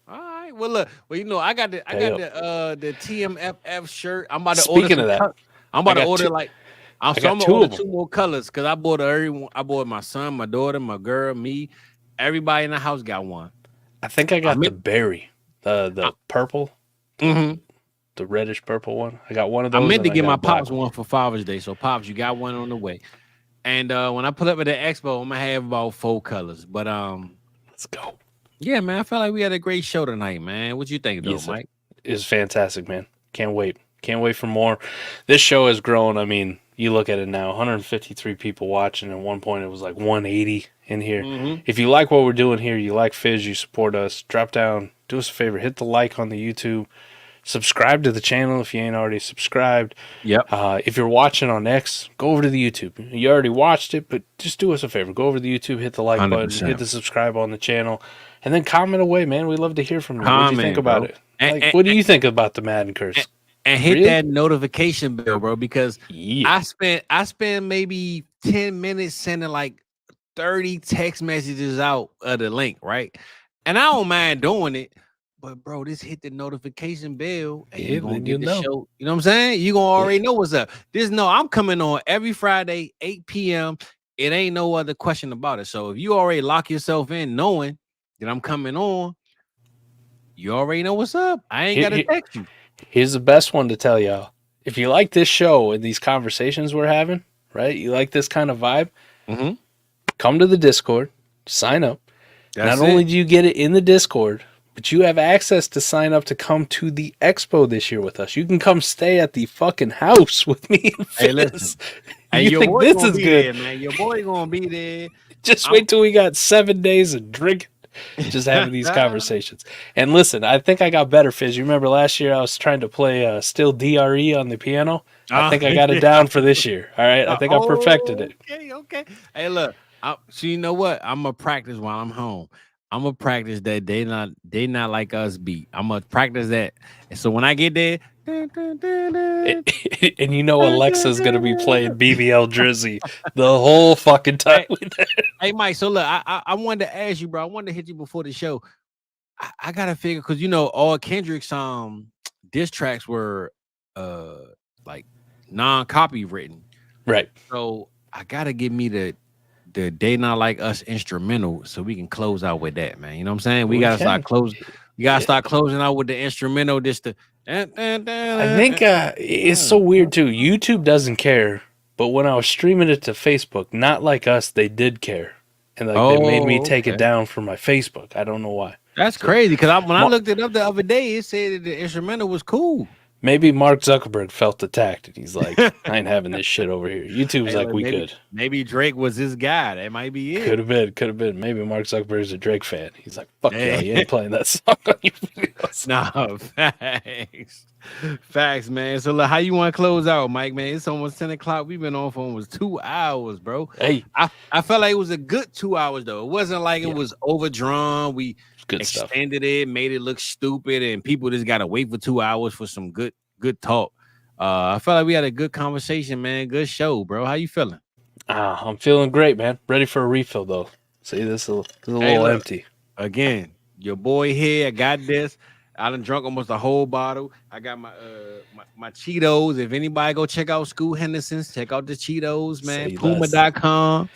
All right. Well, look. Well, you know, I got the TMFF shirt. I'm about to Speaking of that, I'm about to order I'm gonna order 2 more colors because I bought everyone. I bought my son, my daughter, my girl, me. Everybody in the house got one. I think I got the berry, the purple, the reddish purple one. I got one of those. I meant to get my pops one for Father's Day. So pops, you got one on the way. And when I pull up at the expo, I'm gonna have about 4 colors. But let's go. Yeah, man. I felt like we had a great show tonight, man. What you think, though, Mike? It's fantastic, man. Can't wait. Can't wait for more. This show has grown. I mean, you look at it now, 153 people watching. At one point, it was like 180 in here. Mm-hmm. If you like what we're doing here, you like Fizz, you support us, drop down, do us a favor, hit the like on the YouTube. Subscribe to the channel if you ain't already subscribed. Yep. If you're watching on X, go over to the YouTube. You already watched it, but just do us a favor. Go over to the YouTube, hit the like 100%. Button, hit the subscribe on the channel, and then comment away, man. We love to hear from you. What do you think about it? What do you think about the Madden curse? And hit that notification bell, bro, because I spent maybe 10 minutes sending like 30 text messages out of the link, right? And I don't mind doing it. But bro, just hit the notification bell and you're gonna get the show. You know what I'm saying? You're gonna already know what's up. I'm coming on every Friday, 8 p.m. It ain't no other question about it. So if you already lock yourself in knowing that I'm coming on, you already know what's up. I ain't gotta text you. Here's the best one to tell y'all. If you like this show and these conversations we're having, right? You like this kind of vibe, come to the Discord, sign up. Not only do you get it in the Discord, but you have access to sign up to come to the expo this year with us. You can come stay at the fucking house with me and Fizz. Hey, listen. You think this is good? There, man. Your boy gonna be there. Just wait till we got 7 days of drinking, just having these conversations. And listen, I think I got better, Fizz. You remember last year I was trying to play still DRE on the piano? I think I got it down for this year. All right? I think I perfected it. Okay. Hey, look. So you know what? I'm going to practice while I'm home. I'm gonna practice that they not like us beat. I'm gonna practice that. And so when I get there, and you know Alexa's gonna be playing BBL Drizzy the whole fucking time. Hey Mike, so look, I wanted to ask you, bro. I wanted to hit you before the show. I gotta figure because you know all Kendrick's diss tracks were like non-copywritten, right? So I gotta give me the They Not Like Us instrumental so we can close out with that, man. You know what I'm saying? We gotta start closing. We gotta start closing out with the instrumental. I think it's so weird too. YouTube doesn't care, but when I was streaming it to Facebook, Not Like Us, they did care, and they made me take it down from my Facebook. I don't know why. That's crazy because when I looked it up the other day, it said that the instrumental was cool. Maybe Mark Zuckerberg felt attacked, and he's like, I ain't having this shit over here. YouTube's like, we could. Maybe Drake was his guy. That might be it. Could have been. Maybe Mark Zuckerberg's a Drake fan. He's like, fuck y'all, you ain't playing that song on your videos. No, facts. Facts, man. So look, how you want to close out, Mike, man? It's almost 10 o'clock. We've been on for almost 2 hours, bro. Hey. I felt like it was a good 2 hours, though. It wasn't like it was overdrawn. We extended it, made it look stupid, and people just got to wait for 2 hours for some good talk. I felt like we had a good conversation, man. Good show, bro. How you feeling? I'm feeling great, man. Ready for a refill, though. See, this is a little empty. Again, your boy here. I got this. I done drunk almost a whole bottle. I got my Cheetos. If anybody go check out School Henderson's, check out the Cheetos, man. Puma.com.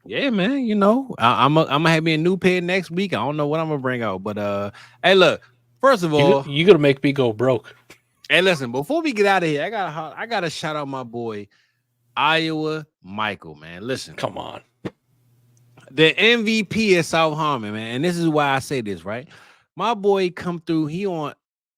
Yeah, man. You know, I'm gonna have me a new pair next week. I don't know what I'm gonna bring out, but hey, look. First of all, you gonna make me go broke. Hey, listen. Before we get out of here, I gotta shout out my boy Iowa Michael, man. Listen, come on. The MVP of South Harmon, man. And this is why I say this, right? My boy come through. He on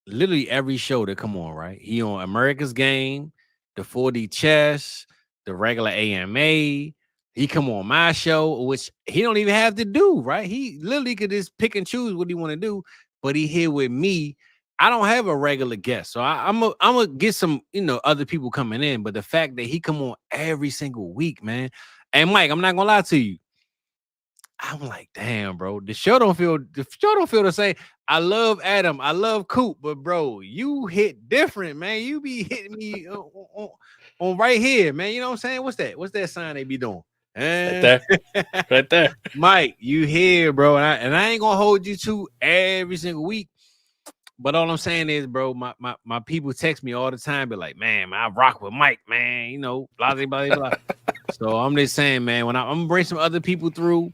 literally every show that come on, right? He on America's Game, the 4D Chess, the regular AMA. He come on my show, which he don't even have to do, right? He literally could just pick and choose what he want to do. But he here with me. I don't have a regular guest, so I'm gonna get some, other people coming in. But the fact that he come on every single week, man. And Mike, I'm not gonna lie to you. I'm like, damn, bro. The show don't feel the same. I love Adam. I love Coop, but bro, you hit different, man. You be hitting me on right here, man. You know what I'm saying? What's that? What's that sign they be doing? Right there. Mike, you here, bro. And I ain't gonna hold you to every single week. But all I'm saying is, bro, my people text me all the time, be like, man, I rock with Mike, man. Blah, blah, blah, blah. So I'm just saying, man, when I'm gonna bring some other people through.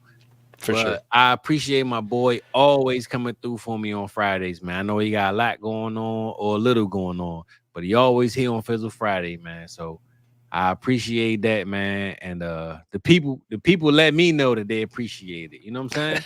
For sure. I appreciate my boy always coming through for me on Fridays, man. I know he got a lot going on or a little going on, but he always here on Fizzle Friday, man. So I appreciate that, man. And the people let me know that they appreciate it. You know what I'm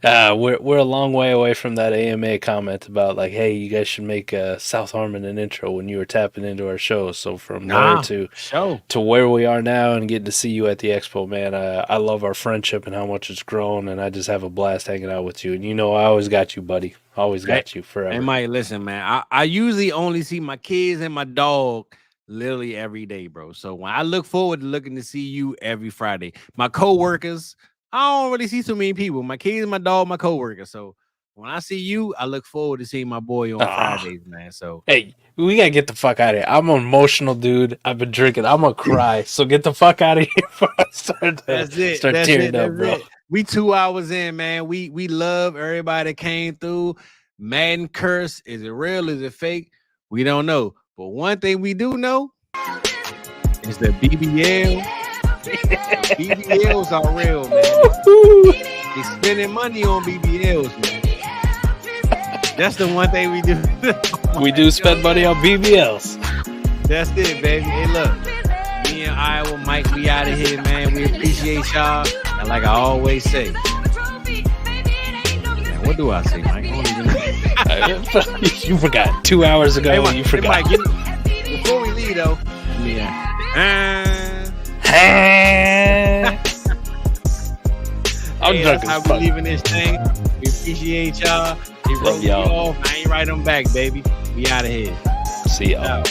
saying? We're a long way away from that AMA comment about like, hey, you guys should make South Harmon an intro when you were tapping into our show. So from there to where we are now and getting to see you at the expo, man, I love our friendship and how much it's grown, and I just have a blast hanging out with you. And I always got you, buddy. Always got you forever. Hey, Mike, listen, man. I usually only see my kids and my dog literally every day, bro. So when I look forward to looking to see you every Friday, my coworkers, I don't really see so many people. My kids, my dog, my coworkers. So when I see you, I look forward to seeing my boy on Fridays, man. So hey, we gotta get the fuck out of here. I'm an emotional dude. I've been drinking. I'm gonna cry. So get the fuck out of here before I start tearing up, bro. We 2 hours in, man. We love everybody that came through. Madden curse. Is it real? Is it fake? We don't know. But one thing we do know is that BBLs are real, man. They spending money on BBLs, man. That's the one thing we do. We do spend money on BBLs. That's it, baby. Hey, look. Me and Iowa Mike, we out of here, man. We appreciate y'all. And like I always say, what do I say, Mike? I don't even know. You forgot 2 hours ago. Hey, Mike, you forgot. Hey, Mike, before we leave, though, I'm drunk. That's how we leaving this thing. We appreciate y'all. They wrote me off. I ain't write them back, baby. We out of here. See y'all.